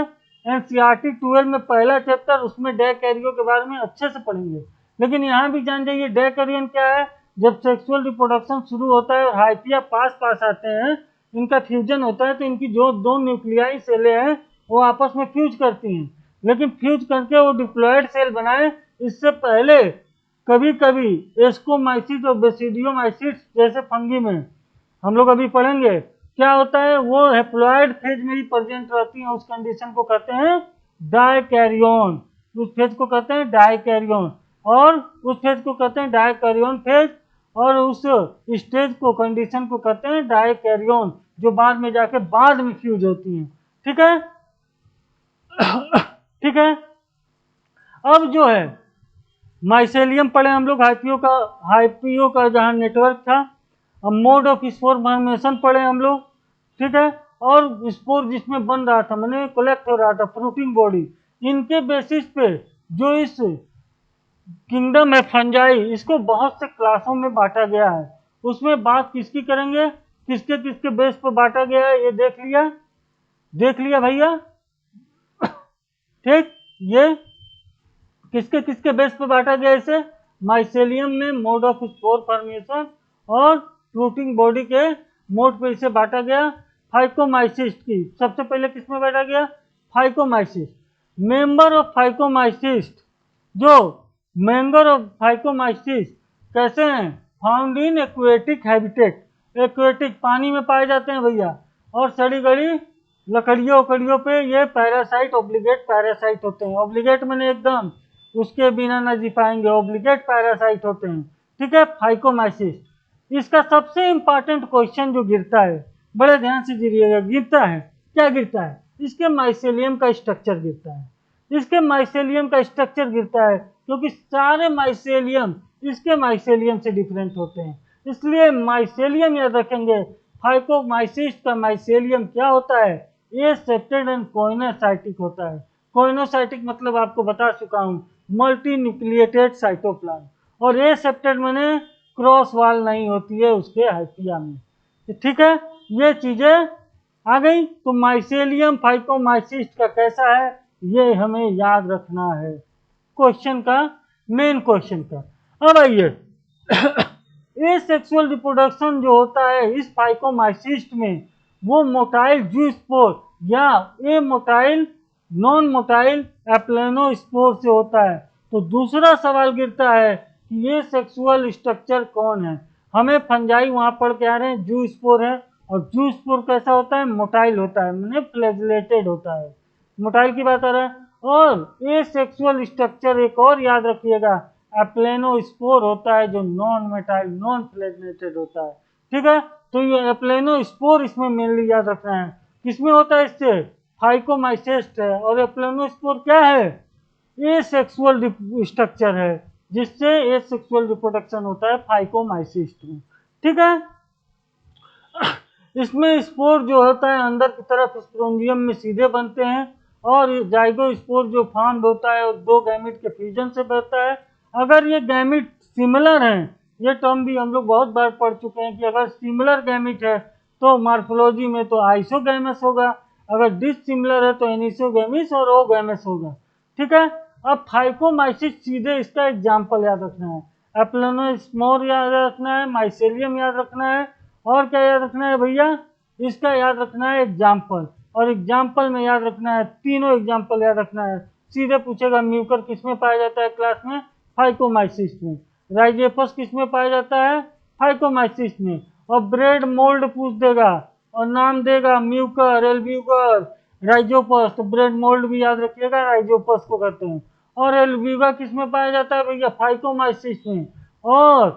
एनसीईआरटी 12 में पहला चैप्टर, उसमें डाइकैरियो के बारे में अच्छे से पढ़ेंगे। लेकिन यहाँ भी जान जाइए डाइकैरियन क्या है। जब सेक्सुअल रिप्रोडक्शन शुरू होता है और हाइपिया पास पास आते हैं, इनका फ्यूजन होता है, तो इनकी जो 2 न्यूक्लियाई सेलें हैं वो आपस में फ्यूज करती हैं। लेकिन फ्यूज करके वो डिप्लॉयड सेल बनाए, इससे पहले कभी कभी एस्कोमाइसिस और बेसिडियोमाइसिस जैसे फंगी में, हम लोग अभी पढ़ेंगे, क्या होता है? वो हैप्लॉइड फेज में ही प्रेजेंट रहती हैं। उस कंडीशन को कहते हैं डाइकैरियोन। उस फेज को कहते हैं डाइकैरियोन, और उस फेज को कहते हैं डाइकैरियोन फेज, और उस स्टेज को, कंडीशन को कहते हैं डाइकैरियोन, जो बाद में जाके बाद में फ्यूज होती हैं, ठीक है। ठीक है। अब जो है माइसेलियम पढ़े हम लोग, हाइपियो का जहाँ नेटवर्क था। अब मोड ऑफ स्पोर फॉर्मेशन पढ़े हम लोग, ठीक है। और स्पोर जिसमें बन रहा था, मैंने कलेक्ट हो रहा था, फ्रूटिंग बॉडी। इनके बेसिस पे जो इस किंगडम है फंजाई, इसको बहुत से क्लासों में बांटा गया है। उसमें बात किसकी करेंगे, किसके किसके बेस पर बांटा गया है, ये देख लिया भैया, ठीक। ये किसके किसके बेस पर बांटा गया इसे? माइसेलियम में मोड ऑफ स्पोर फॉर्मेशन और फ्रूटिंग बॉडी के मोड पे इसे बांटा गया। फाइकोमाइसिस की सबसे पहले किसमें बांटा गया? फाइकोमाइसिस। मेंबर ऑफ फाइकोमाइसिस, जो मेंबर ऑफ फाइकोमाइसिस कैसे हैं? Found in aquatic habitat, aquatic पानी में पाए जाते हैं भैया। और सड़ी गड़ी लकड़ियों उकड़ियों पे ये पैरासाइट, ऑब्लिगेट पैरासाइट होते हैं। ऑब्लिगेट मैंने एकदम उसके बिना न जी पाएंगे, ऑब्लिगेट पैरासाइट होते हैं, ठीक है। फाइकोमाइसिस, इसका सबसे इंपॉर्टेंट क्वेश्चन जो गिरता है, बड़े ध्यान से गिरिएगा, गिरता है क्या? गिरता है इसके माइसेलियम का स्ट्रक्चर गिरता है, इसके माइसेलियम का स्ट्रक्चर गिरता है, क्योंकि सारे माइसेलियम इसके माइसेलियम से डिफरेंट होते हैं, इसलिए माइसेलियम याद रखेंगे। फाइकोमाइसिस्ट का माइसेलियम क्या होता है, एसेप्टेड एंड कोइनोसाइटिक होता है। कोइनोसाइटिक मतलब आपको बता चुका हूं, मल्टी न्यूक्लिएटेड साइटोप्लाज्म, और एसेप्टेड माने क्रॉस वाल नहीं होती है उसके हाइपिया में। ठीक है, ये चीजें आ गई। तो माइसेलियम फाइकोमाइसिस्ट का कैसा है ये हमें याद रखना है, क्वेश्चन का, मेन क्वेश्चन का। अब आइए एसेक्सुअल रिप्रोडक्शन जो होता है इस फाइकोमाइसिस्ट में, वो मोटाइल जूस्पोर या ए मोटाइल नॉन मोटाइल एप्लेनोस्पोर से होता है। तो दूसरा सवाल गिरता है कि ये सेक्सुअल स्ट्रक्चर कौन है। हमें फंजाई वहां पढ़ के आ रहे हैं, जूस्पोर है, और जूस्पोर कैसा होता है, मोटाइल होता है, मैंने फ्लैगेलेटेड होता है, मोटाइल की बात आ रहा है। और ये सेक्सुअल स्ट्रक्चर एक और याद रखिएगा, एप्लेनोस्पोर होता है जो नॉन मोटाइल नॉन फ्लैगेलेटेड होता है। ठीक है, तो ये एप्लेनोस्पोर इसमें मेनली याद रखना है। किसमें होता है, इससे फाइकोमाइसिस्ट है, और एप्लेनोस्पोर क्या है, ये सेक्सुअल स्ट्रक्चर है जिससे ये सेक्सुअल रिप्रोडक्शन होता है फाइकोमाइसिस्ट में। ठीक है, इसमें स्पोर जो होता है अंदर की तरफ स्पोरेंजियम में सीधे बनते हैं, और जाइगोस्पोर जो फॉर्म होता है वो दो गैमिट के फ्यूजन से बनता है। अगर ये गैमिट सिमिलर हैं, ये टर्म भी हम लोग बहुत बार पढ़ चुके हैं कि अगर सिमिलर गैमिट है तो मॉर्फोलॉजी में तो आइसोगैमस होगा, अगर डिसिमिलर है तो एनिसोगैमिस और ओगैमस होगा। ठीक है, अब फाइकोमाइसिस सीधे इसका एग्जाम्पल याद रखना है, एप्लेनोस्पोर याद रखना है, माइसेलियम याद रखना है, और क्या याद रखना है भैया, इसका याद रखना है एग्जाम्पल, और एग्जाम्पल में याद रखना है, तीनों एग्जाम्पल याद रखना है। सीधे पूछेगा म्यूकर किस में पाया जाता है क्लास में, फाइकोमाइसिस में। राइजेपस किस में पाया जाता है, फाइकोमाइसिस में। और ब्रेड मोल्ड पूछ देगा और नाम देगा म्यूकर, एल्ब्यूगर, राइजोपस, तो ब्रेड मोल्ड भी याद रखिएगा, राइजोपस को कहते हैं। और एल्ब्यूगा किस में पाया जाता है भैया, फाइकोमाइसिस में। और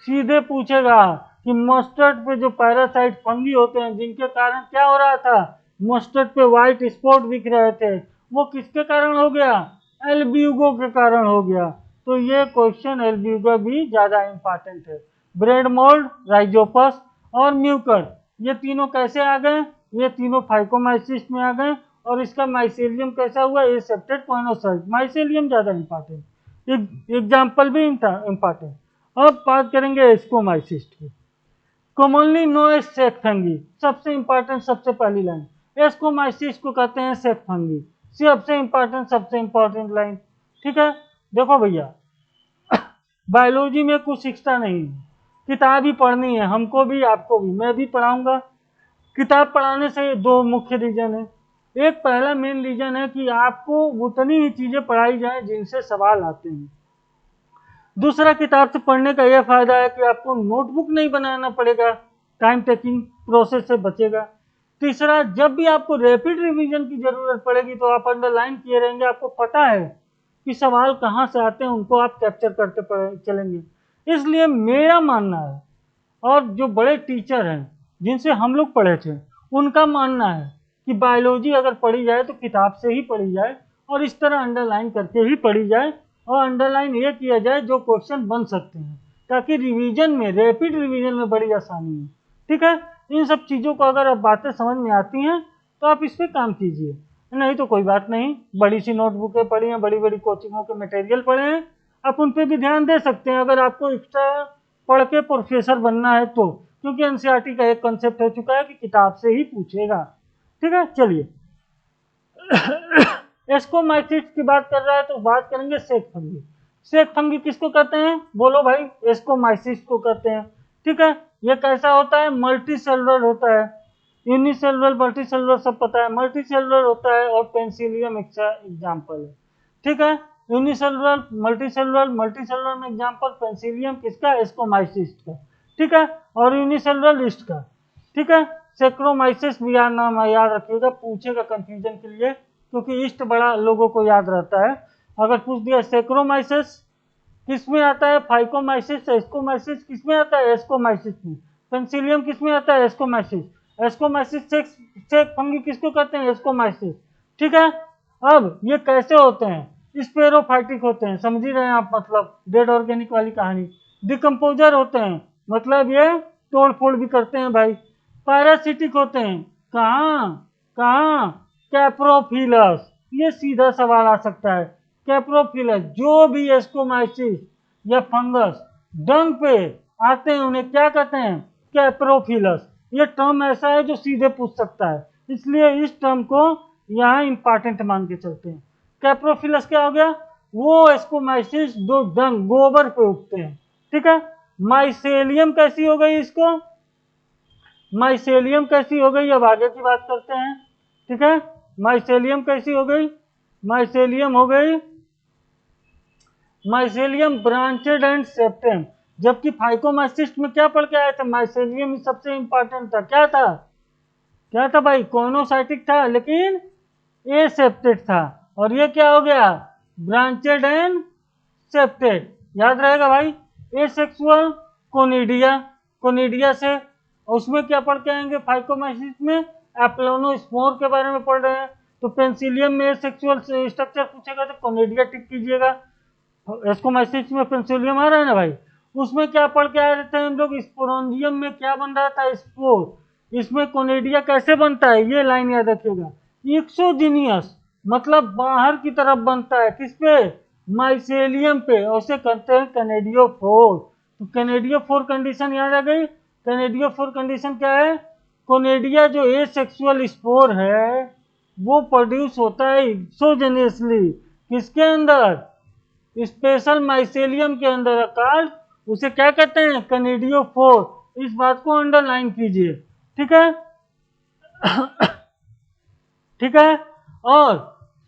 सीधे पूछेगा कि मस्टर्ड पे जो पैरासाइट फंगी होते हैं जिनके कारण क्या हो रहा था, मस्टर्ड पे व्हाइट स्पॉट दिख रहे थे, वो किसके कारण हो गया, एल्ब्यूगो के कारण हो गया। तो ये क्वेश्चन एल्ब्यूगो भी ज्यादा इंपॉर्टेंट है। ब्रेड मोल्ड, राइजोपस और म्यूकर, ये तीनों कैसे आ गए, ये तीनों फाइकोमाइसिस में आ गए। और इसका माइसेलियम कैसा हुआ, एसेप्टेड कोइनोसाइट, माइसेलियम ज्यादा इंपॉर्टेंट, एग्जाम्पल भी इंपॉर्टेंट। अब बात करेंगे एस्कोमाइसिस्ट की। कॉमनली नो एज सेक फंगी, सबसे इंपॉर्टेंट, सबसे पहली लाइन, एस्कोमाइसिस को कहते हैं सेक फंगी, सबसे इंपॉर्टेंट लाइन। ठीक है, देखो भैया बायोलॉजी में कुछ एक्स्ट्रा नहीं है, किताब ही पढ़नी है, हमको भी आपको भी, मैं भी पढ़ाऊंगा। किताब पढ़ाने से दो मुख्य रीजन है, एक पहला मेन रीजन है कि आपको उतनी ही चीजें पढ़ाई जाए जिनसे सवाल आते हैं। दूसरा, किताब से पढ़ने का यह फायदा है कि आपको नोटबुक नहीं बनाना पड़ेगा, टाइम टेकिंग प्रोसेस से बचेगा। तीसरा, जब भी आपको रैपिड रिवीजन की जरूरत पड़ेगी तो आप अंडरलाइन किए रहेंगे, आपको पता है कि सवाल कहाँ से आते हैं, उनको आप कैप्चर करते चलेंगे। इसलिए मेरा मानना है, और जो बड़े टीचर हैं जिनसे हम लोग पढ़े थे उनका मानना है कि बायोलॉजी अगर पढ़ी जाए तो किताब से ही पढ़ी जाए, और इस तरह अंडरलाइन करके ही पढ़ी जाए, और अंडरलाइन ये किया जाए जो क्वेश्चन बन सकते हैं, ताकि रिवीजन में, रैपिड रिवीजन में बड़ी आसानी हो। ठीक है, इन सब चीज़ों को अगर आप बातें समझ में आती हैं तो आप इस पर काम कीजिए, नहीं तो कोई बात नहीं। बड़ी सी नोटबुकें पढ़ी हैं, बड़ी बड़ी कोचिंगों के मटेरियल पढ़े हैं, आप उन पर भी ध्यान दे सकते हैं अगर आपको एक्स्ट्रा पढ़ के प्रोफेसर बनना है तो, क्योंकि एनसीईआरटी का एक कंसेप्ट हो चुका है कि किताब से ही पूछेगा। ठीक है, चलिए एस्कोमाइसिस की बात कर रहा है तो बात करेंगे सेक फंगी। सेक फंगी किसको कहते हैं, बोलो भाई, एस्कोमाइसिस को कहते हैं। ठीक है, ये कैसा होता है, मल्टी सेलुलर होता है, यूनिसेलुलर मल्टी सेलुलर सब पता है, मल्टी सेलुलर होता है, और पेंसिलियम एग्जाम्पल है। ठीक है, यूनिसेलुलर मल्टी सेलुलर में एग्जाम्पल पेंसिलियम किसका, एस्कोमाइसिस का। ठीक है, और यूनिसेलुलर लिस्ट का। ठीक है, सेक्रोमाइसिस भी नाम याद रखिएगा, पूछेगा कंफ्यूजन के लिए, क्योंकि ईस्ट बड़ा लोगों को याद रहता है। अगर पूछ दिया सेक्रोमाइसिस किस में आता है, फाइकोमाइसिस, एस्कोमाइसिस किस में आता है, एस्कोमाइसिस में। पेंसिलियम किस में आता है, एस्कोमाइसिस। एस्कोमाइसिस से फंगी किसको कहते हैं? एस्कोमाइसिस। ठीक है, अब ये कैसे होते हैं? स्पेरोफाइटिक होते हैं, समझ ही रहे हैं आप, मतलब डेड ऑर्गेनिक वाली कहानी। डिकम्पोजर होते हैं, मतलब ये तोड़ फोड़ भी करते हैं भाई। पैरासिटिक होते हैं, कहाँ कहाँ? कैप्रोफिलस। ये सीधा सवाल आ सकता है। कैप्रोफिलस, जो भी एस्कोमाइसिस या फंगस डंग पे आते हैं उन्हें क्या कहते हैं? कैप्रोफिलस। ये टर्म ऐसा है जो सीधे पूछ सकता है, इसलिए इस टर्म को यहाँ इंपॉर्टेंट मान के चलते हैं। कैप्रोफिलस क्या हो गया? वो एस्कोमाइसिस जो डंग गोबर पे उगते हैं। ठीक है, माइसेलियम कैसी हो गई इसको? माइसेलियम कैसी हो गई? अब आगे की बात करते हैं। ठीक है, माइसेलियम कैसी हो गई? माइसेलियम हो गई, माइसेलियम ब्रांचेड एंड सेप्टेम। जबकि फाइकोमाइसिस्ट में क्या पढ़ के आए थे? माइसेलियम ही सबसे इंपॉर्टेंट था। क्या था? क्या था भाई? कॉर्नोसाइटिक था, लेकिन ए सेप्टेड था। और ये क्या हो गया? Branched and septate. याद रहेगा भाई। एसेक्सुअल कोनिडिया, कोनिडिया से। उसमें क्या पढ़ के आएंगे फाइकोमाइसिस में? एप्लोनोस्पोर के बारे में पढ़ रहे हैं। तो पेंसिलियम में एसेक्सुअल स्ट्रक्चर पूछेगा तो कोनिडिया टिक कीजिएगा। एस्कोमाइसिस में पेंसिलियम आ रहा है ना भाई। उसमें क्या पढ़ के आ रहे थे हम लोग? स्पोरोंजियम में क्या बन रहा था? स्पोर। इसमें कोनिडिया कैसे बनता है? ये लाइन याद रखिएगा। एक्सोजीनियस, मतलब बाहर की तरफ बनता है। किस पे? माइसेलियम पे। उसे कहते हैं कैनेडियोफोर। तो कैनेडियोफोर कंडीशन याद आ गई। कैनेडियोफोर कंडीशन क्या है? कोनेडिया जो एसेक्सुअल स्पोर है वो प्रोड्यूस होता है एक्सोजेनियसली। किसके अंदर? स्पेशल माइसेलियम के अंदर। अकाल उसे क्या कहते हैं? कैनेडियोफोर। इस बात को अंडरलाइन कीजिए। ठीक है ठीक है। और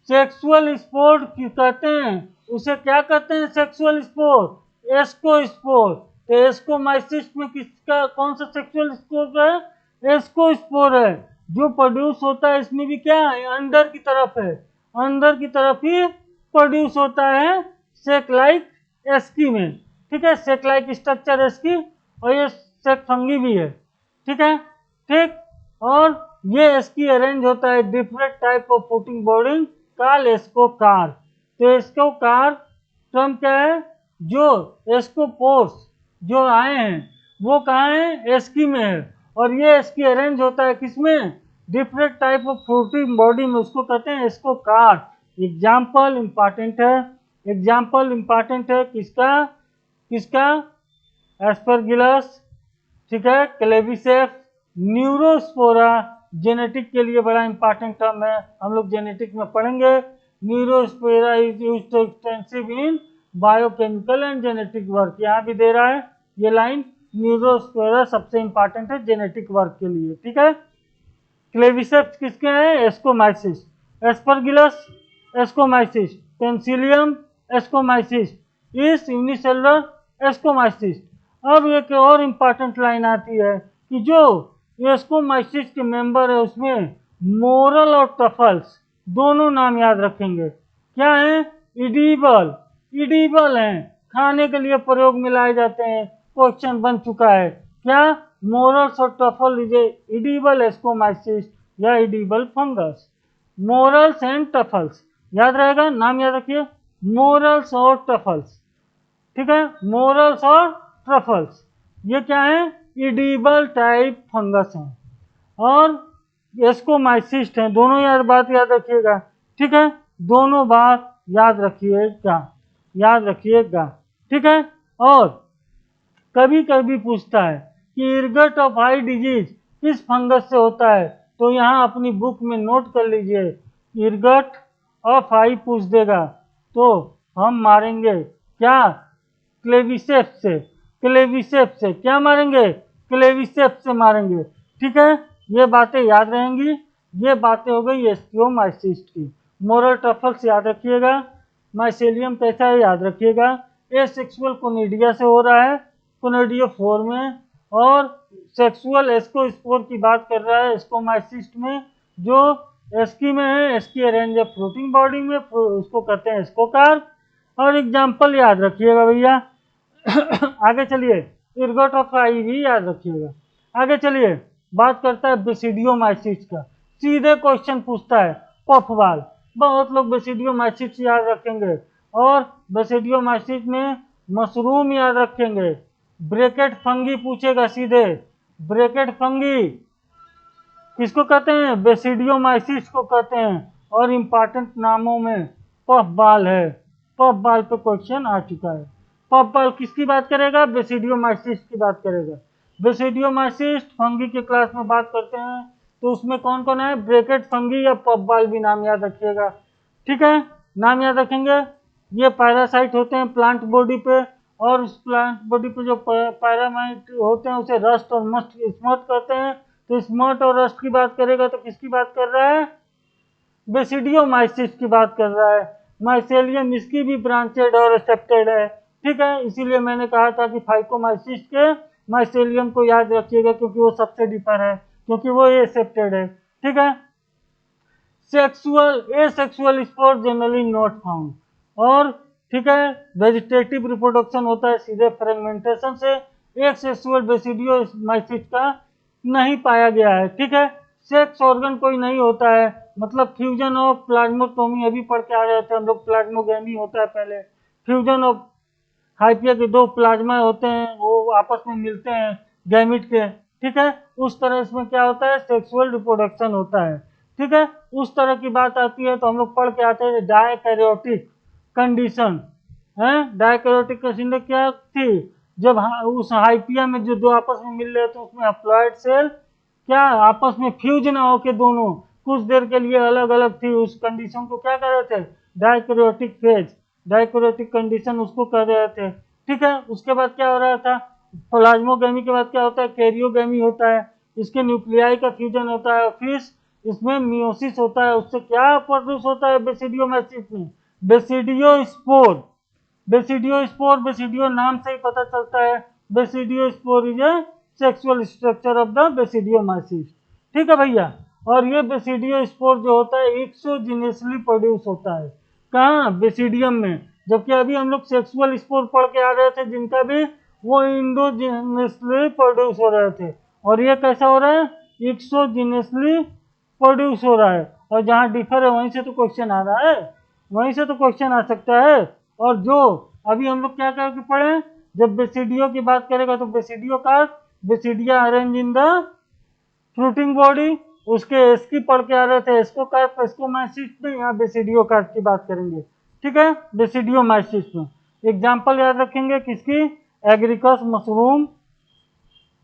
सेक्सुअल स्पोर कहते हैं, उसे क्या कहते हैं? Sexual spore, ascospore. तो एस्कोमाइसिस में किसका, कौन सा सेक्सुअल स्पोर है? एस्कोस्पोर है। जो प्रोड्यूस होता है इसमें भी क्या है? अंदर की तरफ है, अंदर की तरफ ही प्रोड्यूस होता है सेक लाइक एस्की में। ठीक है, सेक लाइक स्ट्रक्चर एस्की, और ये सेक फंगी भी है। ठीक है, ठीक। और ये एस्की अरेंज होता है डिफरेंट टाइप ऑफ फूटिंग बोर्डिंग कॉल एस्कोकार। तो एस्कोकार टर्म क्या है? जो एस्कोपोर्स जो आए हैं वो कहाँ है? एस्की में है। और ये एस्की अरेंज होता है किसमें? Different type of fruiting body में, उसको कहते हैं एस्कोकार। एग्जाम्पल इंपॉर्टेंट है, एग्जाम्पल इंपॉर्टेंट है किसका? किसका? एस्परगिलस। ठीक है, क्लेविसेफ, न्यूरोस्पोरा। जेनेटिक के लिए बड़ा इंपॉर्टेंट टर्म है, हम लोग जेनेटिक में पढ़ेंगे। Neurospora is used to extensive in biochemical and genetic work. यहाँ भी दे रहा है ये लाइन। न्यूरोस्पोरा सबसे इंपॉर्टेंट है जेनेटिक वर्क के लिए। ठीक है, क्लेविसेप्स किसके हैं? Ascomycetes. Aspergillus ascomycetes. Penicillium ascomycetes. इस यूनिसेलुलर एस्कोमाइसिस। अब एक और इंपॉर्टेंट लाइन आती है कि जो एस्कोमाइसिस के मेंबर है उसमें मोरल और टफल्स दोनों नाम याद रखेंगे। क्या है? इडीबल, इडीबल हैं, खाने के लिए प्रयोग में लाए जाते हैं। क्वेश्चन बन चुका है क्या? मोरल्स और टफल इज इडीबल एस्कोमाइसिस या इडीबल फंगस। मोरल्स एंड टफल्स याद रहेगा, नाम याद रखिए। मोरल्स और टफल्स। ठीक है, मोरल्स और ट्रफल्स ये क्या है? इडीबल टाइप फंगस हैं और एस्कोमाइसिस्ट हैं। दोनों बात याद रखिएगा। ठीक है, दोनों बात याद रखिएगा, याद रखिएगा। ठीक है। और कभी कभी पूछता है कि इरगट ऑफ आई डिजीज किस फंगस से होता है? तो यहाँ अपनी बुक में नोट कर लीजिए, इरगट ऑफ आई पूछ देगा तो हम मारेंगे क्या? क्लेविसेप्स से। क्लेविसेप्स से क्या मारेंगे? क्लेविसेप्स से मारेंगे। ठीक है, ये बातें याद रहेंगी। ये बातें हो गई एस्कियोमाइसिस्ट की। मोरल ट्रफल्स याद रखिएगा। माइसेलियम कैसा है याद रखिएगा। एसेक्सुअल कोनिडिया से हो रहा है, कोनिडियोफोर में। और सेक्सुअल एस्कोस्पोर की बात कर रहा है एस्कोमाइसिस्ट में, जो एस्की में है। एस्की अरेंज है फ्रूटिंग बॉडी में, उसको कहते हैं एस्कोकार। और एग्जाम्पल याद रखिएगा भैया। आगे चलिए, इरगट ऑफ आई भी याद रखिएगा। आगे चलिए, बात करता है बेसिडियोमाइसिस का, सीधे क्वेश्चन पूछता है पफबाल। बहुत लोग बेसिडियोमाइसिस याद रखेंगे और बेसिडियोमाइसिस में मशरूम याद रखेंगे। ब्रैकेट फंगी पूछेगा सीधे, ब्रैकेट फंगी किसको कहते हैं? बेसिडियोमाइसिस को कहते हैं। और इंपॉर्टेंट नामों में पफबाल है, पफबाल पे क्वेश्चन आ चुका है। पफबाल किसकी बात करेगा? बेसिडियोमाइसिस की बात करेगा। बेसिडियोमाइसिस फंगी के क्लास में बात करते हैं तो उसमें कौन कौन है? ब्रैकेट फंगी या पफबाल भी नाम याद रखिएगा, ठीक है, नाम याद रखेंगे। ये पैरासाइट होते हैं प्लांट बॉडी पे, और उस प्लांट बॉडी पे जो पैरामाइट होते हैं उसे रस्ट और मस्ट स्मॉट कहते हैं। तो स्मॉट और रस्ट की बात करेगा तो किसकी बात कर रहा है? बेसिडियोमाइसिस की बात कर रहा है। माइसेलियम इसकी भी ब्रांचेड और एक्सेप्टेड है, ठीक है, इसीलिए मैंने कहा था कि फाइकोमाइसिस के माइसेलियम को याद रखिएगा क्योंकि वो सबसे डिफर है, क्योंकि वो एक्सेप्टेड है, ठीक है। Sexual asexual spore generally not found, और ठीक है, वेजिटेटिव रिप्रोडक्शन होता है सीधे फ्रेगमेंटेशन से, एक सेक्सुअल बेसिडियोमाइसिस का नहीं पाया गया है, ठीक है। सेक्स ऑर्गन कोई नहीं होता है, मतलब फ्यूजन ऑफ प्लाज्मोटोमी अभी पढ़ के आ रहे थे हम लोग, प्लाज्मोगेमी होता है पहले, फ्यूजन ऑफ हाइपिया के दो प्लाज्मा होते हैं वो आपस में मिलते हैं गैमिट के, ठीक है, उस तरह इसमें क्या होता है? सेक्सुअल रिप्रोडक्शन होता है, ठीक है। उस तरह की बात आती है तो हम लोग पढ़ के आते हैं डायकैरियोटिक कंडीशन है। डायकैरियोटिक कंडीशन क्या थी? जब उस हाइपिया में जो दो आपस में मिल रहे थे उसमें हप्लॉइड सेल क्या आपस में फ्यूज ना होके दोनों कुछ देर के लिए अलग अलग थी, उस कंडीशन को क्या कह रहे थे? डायकैरियोटिक फेज, डायकैरियोटिक कंडीशन उसको कह रहे थे, ठीक है। उसके बाद क्या हो रहा था? प्लाज्मोगेमी के बाद क्या होता है? कैरियोगेमी होता है, इसके न्यूक्लियाई का फ्यूजन होता है, फिर इसमें मियोसिस होता है, उससे क्या प्रोड्यूस होता है बेसिडियोमाइसिस में? बेसिडियोस्पोर। बेसिडियोस्पोर, बेसिडियो नाम से ही पता चलता है, basidiospore is a sexual structure of the basidiomycetes, ठीक है भैया। और ये बेसिडियोस्पोर जो होता है एक्सोजिनसली प्रोड्यूस होता है, कहाँ? बेसिडियम में, जबकि अभी हम लोग सेक्सुअल स्पोर पढ़ के आ रहे थे जिनका भी वो इंडोजिनसली प्रोड्यूस हो रहे थे, और ये कैसा हो रहा है? एक्सोजिनसली प्रोड्यूस हो रहा है। और जहाँ डिफर है वहीं से तो क्वेश्चन आ रहा है, वहीं से तो क्वेश्चन आ सकता है। और जो अभी हम लोग क्या करके पढ़े, जब बेसिडियो की बात करेगा तो बेसिडियो का basidia arrange in the fruiting body, उसके एस की पढ़ के आ रहे थे, इसको कार्प एस्कोमाइसिस में, यहाँ बेसिडियो कार्प की बात करेंगे, ठीक है, बेसिडियोमाइसिस में। एग्जाम्पल याद रखेंगे किसकी? एग्रिकस मशरूम,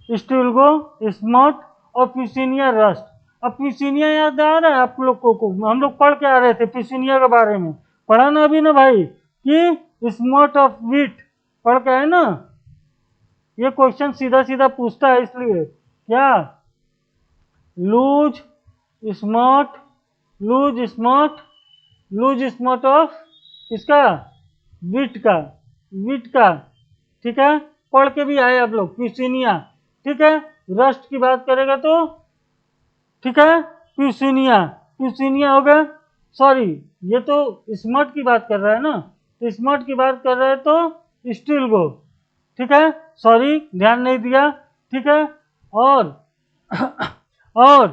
स्टिल्गो, स्मॉट और पिसिनिया रस्ट। अब पिसिनिया याद आ रहा है आप लोगों को? हम लोग पढ़ के आ रहे थे पिसिनिया के बारे में, पढ़ा ना अभी ना भाई, कि स्मॉट ऑफ वीट पढ़ के है ना। ये क्वेश्चन सीधा सीधा पूछता है, इसलिए क्या? लूज स्मॉट, लूज स्मॉट, लूज स्मॉट ऑफ किसका? वीट का, वीट का, ठीक है, पढ़ के भी आए आप लोग, पिसिनिया, ठीक है। रस्ट की बात करेगा तो ठीक है पिसिनिया, पिसिनिया हो गया, सॉरी ये तो स्मॉट की बात कर रहा है ना, तो स्मॉट की बात कर रहा है तो स्टिल्गो, ठीक है, सॉरी ध्यान नहीं दिया, ठीक है। और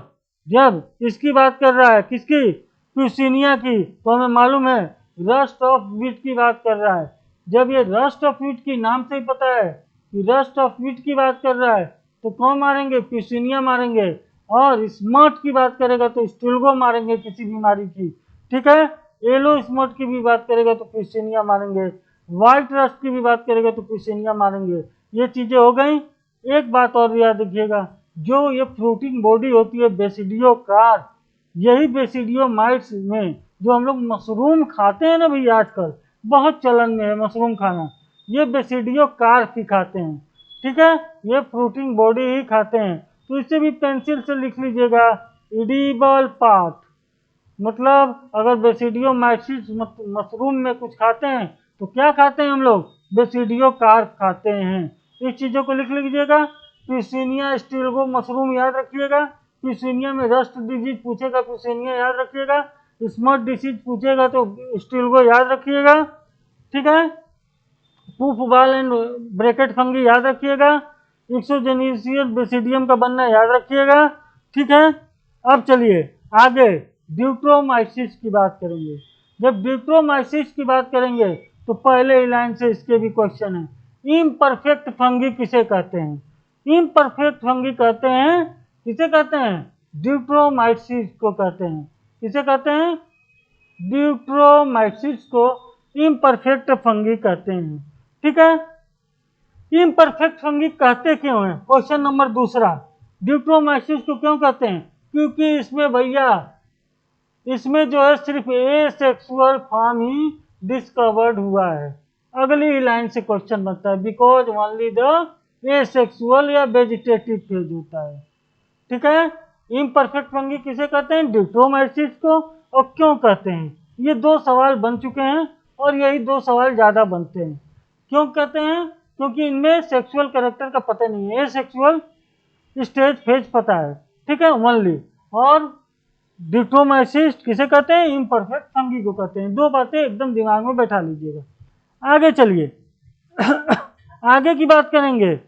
जब इसकी बात कर रहा है किसकी? पिसिनिया की, तो हमें मालूम है रस्ट ऑफ वीट की बात कर रहा है। जब ये रस्ट ऑफ वीट की नाम से ही पता है कि रस्ट ऑफ वीट की बात कर रहा है तो कौन मारेंगे? पिसिनिया मारेंगे। और स्मॉट की बात करेगा तो स्टिल्गो मारेंगे किसी बीमारी की, ठीक है। येलो स्मॉट की भी बात करेगा तो पिसिनिया मारेंगे, व्हाइट रस्ट की भी बात करेगा तो पिसिनिया मारेंगे। ये चीजें हो गई। एक बात और याद रखिएगा, जो ये फ्रूटिंग बॉडी होती है बेसिडियो कार, यही बेसिडियोमाइट्स में जो हम लोग मशरूम खाते हैं ना भैया, आजकल बहुत चलन में है मशरूम खाना, ये बेसिडियो कार ही खाते हैं, ठीक है, ये फ्रूटिंग बॉडी ही खाते हैं। तो इसे भी पेंसिल से लिख लीजिएगा, एडिबल पार्ट, मतलब अगर बेसिडियोमाइसिस मशरूम में कुछ खाते हैं तो क्या खाते हैं हम लोग? बेसिडियो कार्प खाते हैं। इस चीज़ों को लिख लीजिएगा। पिसिनिया स्टिल्गो मशरूम याद रखिएगा, पिसिनिया में रस्ट डिजीज पूछेगा पिसिनिया याद रखिएगा, स्मॉट डिसीज पूछेगा तो स्टिल्गो याद रखिएगा, ठीक है। पुफ बाल एंड ब्रैकेट फंगी याद रखिएगा, एक्सोजेनियस बेसिडियम का बनना याद रखिएगा, ठीक है। अब चलिए आगे ड्यूक्रोमाइसिस की बात करेंगे। जब ड्यूक्रोमाइसिस की बात करेंगे तो पहले ही लाइन से इसके भी क्वेश्चन है। इम्परफेक्ट फंगी किसे कहते हैं? इम्परफेक्ट फंगी कहते हैं, किसे कहते हैं? ड्यूक्रोमाइसिस को कहते हैं। किसे कहते हैं? ड्यूक्रोमाइसिस को इम्परफेक्ट फंगी कहते हैं, ठीक है। इम्परफेक्ट फंगी कहते क्यों हैं? क्वेश्चन नंबर दूसरा, ड्यूक्रोमाइसिस को क्यों कहते हैं? क्योंकि इसमें भैया, इसमें जो है सिर्फ ए सेक्सुअल फॉर्म ही डिस्कवर्ड हुआ है। अगली लाइन से क्वेश्चन बनता है, because only the A sexual या वेजिटेटिव फेज होता है, ठीक है। इम्परफेक्ट फंगी किसे कहते हैं? ड्यूक्रोमाइसिस को। और क्यों कहते हैं? ये दो सवाल बन चुके हैं और यही दो सवाल ज्यादा बनते हैं। क्यों कहते हैं? क्योंकि इनमें सेक्सुअल कैरेक्टर का पता नहीं है, ए सेक्सुअल स्टेज फेज पता है, ठीक है, ओनली। और ड्यूक्रोमाइसिस किसे कहते हैं? इम्परफेक्ट फंगी को कहते हैं। दो बातें एकदम दिमाग में बैठा लीजिएगा। आगे चलिए आगे की बात करेंगे।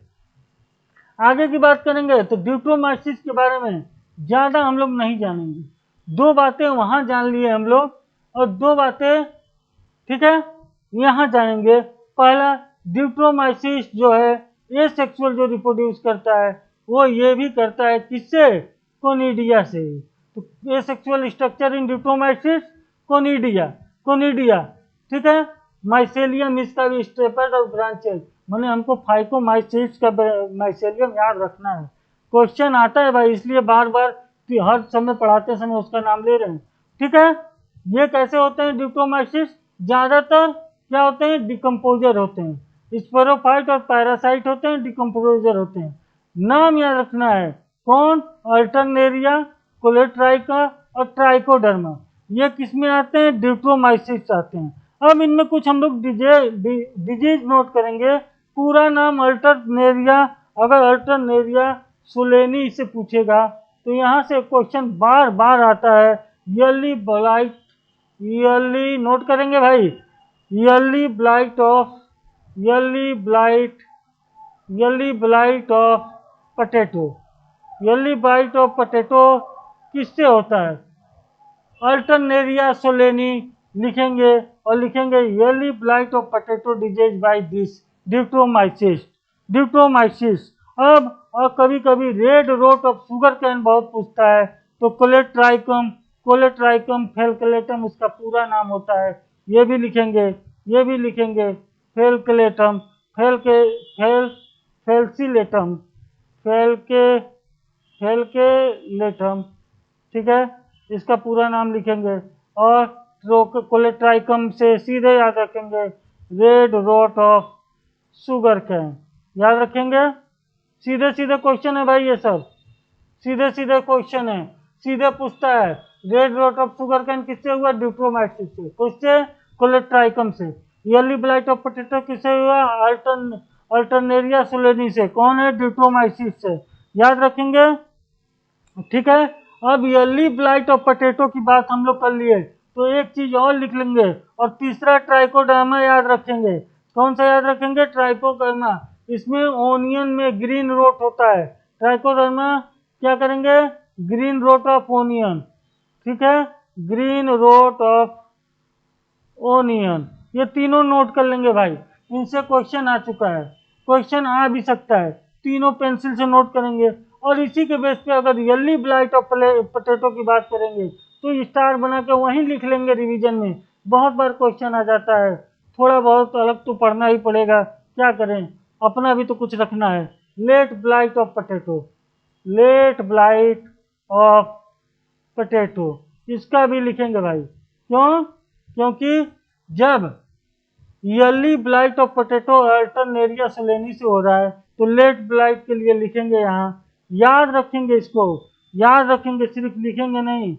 आगे की बात करेंगे तो ड्यूक्रोमाइसिस के बारे में ज्यादा हम लोग नहीं जानेंगे। दो बातें वहां जान लिए हम लोग और दो बातें, ठीक है, यहाँ जानेंगे। पहला, ड्यूक्रोमाइसिस जो है ये सेक्सुअल जो रिप्रोड्यूस करता है वो ये भी करता है, किससे? कोनिडिया से। तो ये sexual structure in deuteromycetes conidia, conidia, ठीक है। माइसेलियम इसका भी स्टेपल और ब्रांचेस, मैंने हमको फाइकोमाइसिस का माइसेलियम याद रखना है। क्वेश्चन आता है भाई, इसलिए बार बार हर समय पढ़ाते समय उसका नाम ले रहे हैं, ठीक है। ये कैसे होते हैं ड्यूक्रोमाइसिस? ज्यादातर क्या होते हैं? डिकम्पोजर होते हैं। स्पोरोफाइट और पैरासाइट होते हैं, डिकम्पोजर होते हैं। नाम याद रखना है, कौन? अल्टरनेरिया, कोलेट्राइका और ट्राइकोडर्मा। ये किस में आते हैं? ड्यूक्रोमाइसिस आते हैं। अब इनमें कुछ हम लोग डिजीज नोट करेंगे। पूरा नाम अल्टरनेरिया, अगर अल्टरनेरिया सुलेनी से पूछेगा तो यहाँ से क्वेश्चन बार बार आता है। ईयरली ब्लाइट, ईयरली नोट करेंगे भाई, early blight of, early blight, early blight of potato. Early blight of potato किससे होता है? अल्टरनेरिया सोलेनी लिखेंगे और लिखेंगे early blight of potato disease by this deuteromycetes, deuteromycetes. अब और कभी कभी red rot of sugar cane बहुत पूछता है, तो कोलेट्राइकम, कोलेट्राइकम फेलकलेटम उसका पूरा नाम होता है, ये भी लिखेंगे, ये भी लिखेंगे। फेलकलेटम, फेलके, फेल, फेल्सिलेटम, फेलके, फेलकेलेटम, ठीक है, इसका पूरा नाम लिखेंगे। और कोलेट्राइकम से सीधे याद रखेंगे red rot of sugar cane, याद रखेंगे। सीधे सीधे क्वेश्चन है भाई, ये सब सीधे सीधे क्वेश्चन है, सीधे पूछता है red rot of sugar cane किससे हुआ? ड्यूक्रोमाइसिस से। किससे? कोलेट्राइकम से। ईयरली ब्लाइट ऑफ पोटैटो किससे हुआ? अल्टरनेरिया सोलेनी से। कौन है? ड्यूक्रोमाइसिस से, याद रखेंगे, ठीक है। अब ईयरली ब्लाइट ऑफ पोटैटो की बात हम लोग कर लिए तो एक चीज और लिख लेंगे, और तीसरा ट्राइकोडर्मा याद रखेंगे। कौन सा याद रखेंगे? ट्राइकोडर्मा। इसमें ओनियन में ग्रीन रोट होता है। ट्राइकोडर्मा क्या करेंगे? ग्रीन रोट ऑफ ओनियन, ठीक है, ग्रीन रोट ऑफ ओनियन। ये तीनों नोट कर लेंगे भाई, इनसे क्वेश्चन आ चुका है, क्वेश्चन आ भी सकता है, तीनों पेंसिल से नोट करेंगे। और इसी के बेस पे अगर रियली ब्लाइट ऑफ पोटैटो की बात करेंगे तो स्टार बना के वहीं लिख लेंगे रिवीजन में। बहुत बार क्वेश्चन आ जाता है, थोड़ा बहुत अलग तो पढ़ना ही पड़ेगा, क्या करें, अपना भी तो कुछ रखना है। Late blight of potato, late blight of potato, इसका भी लिखेंगे भाई। क्यों? क्योंकि जब early blight of potato alternaria solani से हो रहा है तो लेट ब्लाइट के लिए लिखेंगे यहाँ, याद रखेंगे इसको, याद रखेंगे, सिर्फ लिखेंगे नहीं।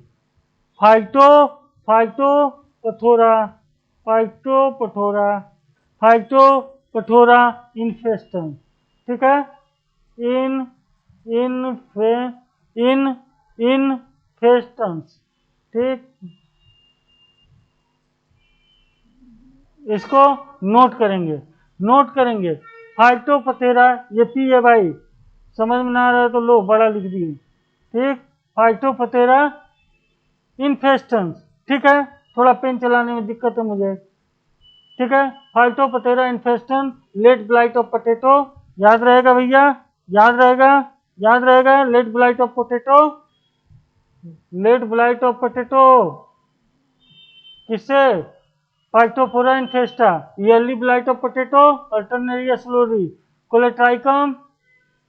फाइटो, फाइटो पथोरा, फाइटो पथोरा, फाइटो पथोरा इन्फेस्टन, ठीक है, इन इन फे इन इन्फेस्टन्स, ठीक, इसको नोट करेंगे, नोट करेंगे। फाइटोपथेरा ये पी है भाई, समझ में ना आ रहा है तो लो बड़ा लिख दिए, ठीक। फाइटोप्थेरा इन्फेस्टेंस, ठीक है, थोड़ा पेन चलाने में दिक्कत है मुझे, ठीक है। Phytophthora infestans late blight of potato, याद रहेगा भैया, याद रहेगा, याद रहेगा, late blight of potato, late blight of potato किससे, phytophthora infestans, early blight of potato, alternaria solani, colletotrichum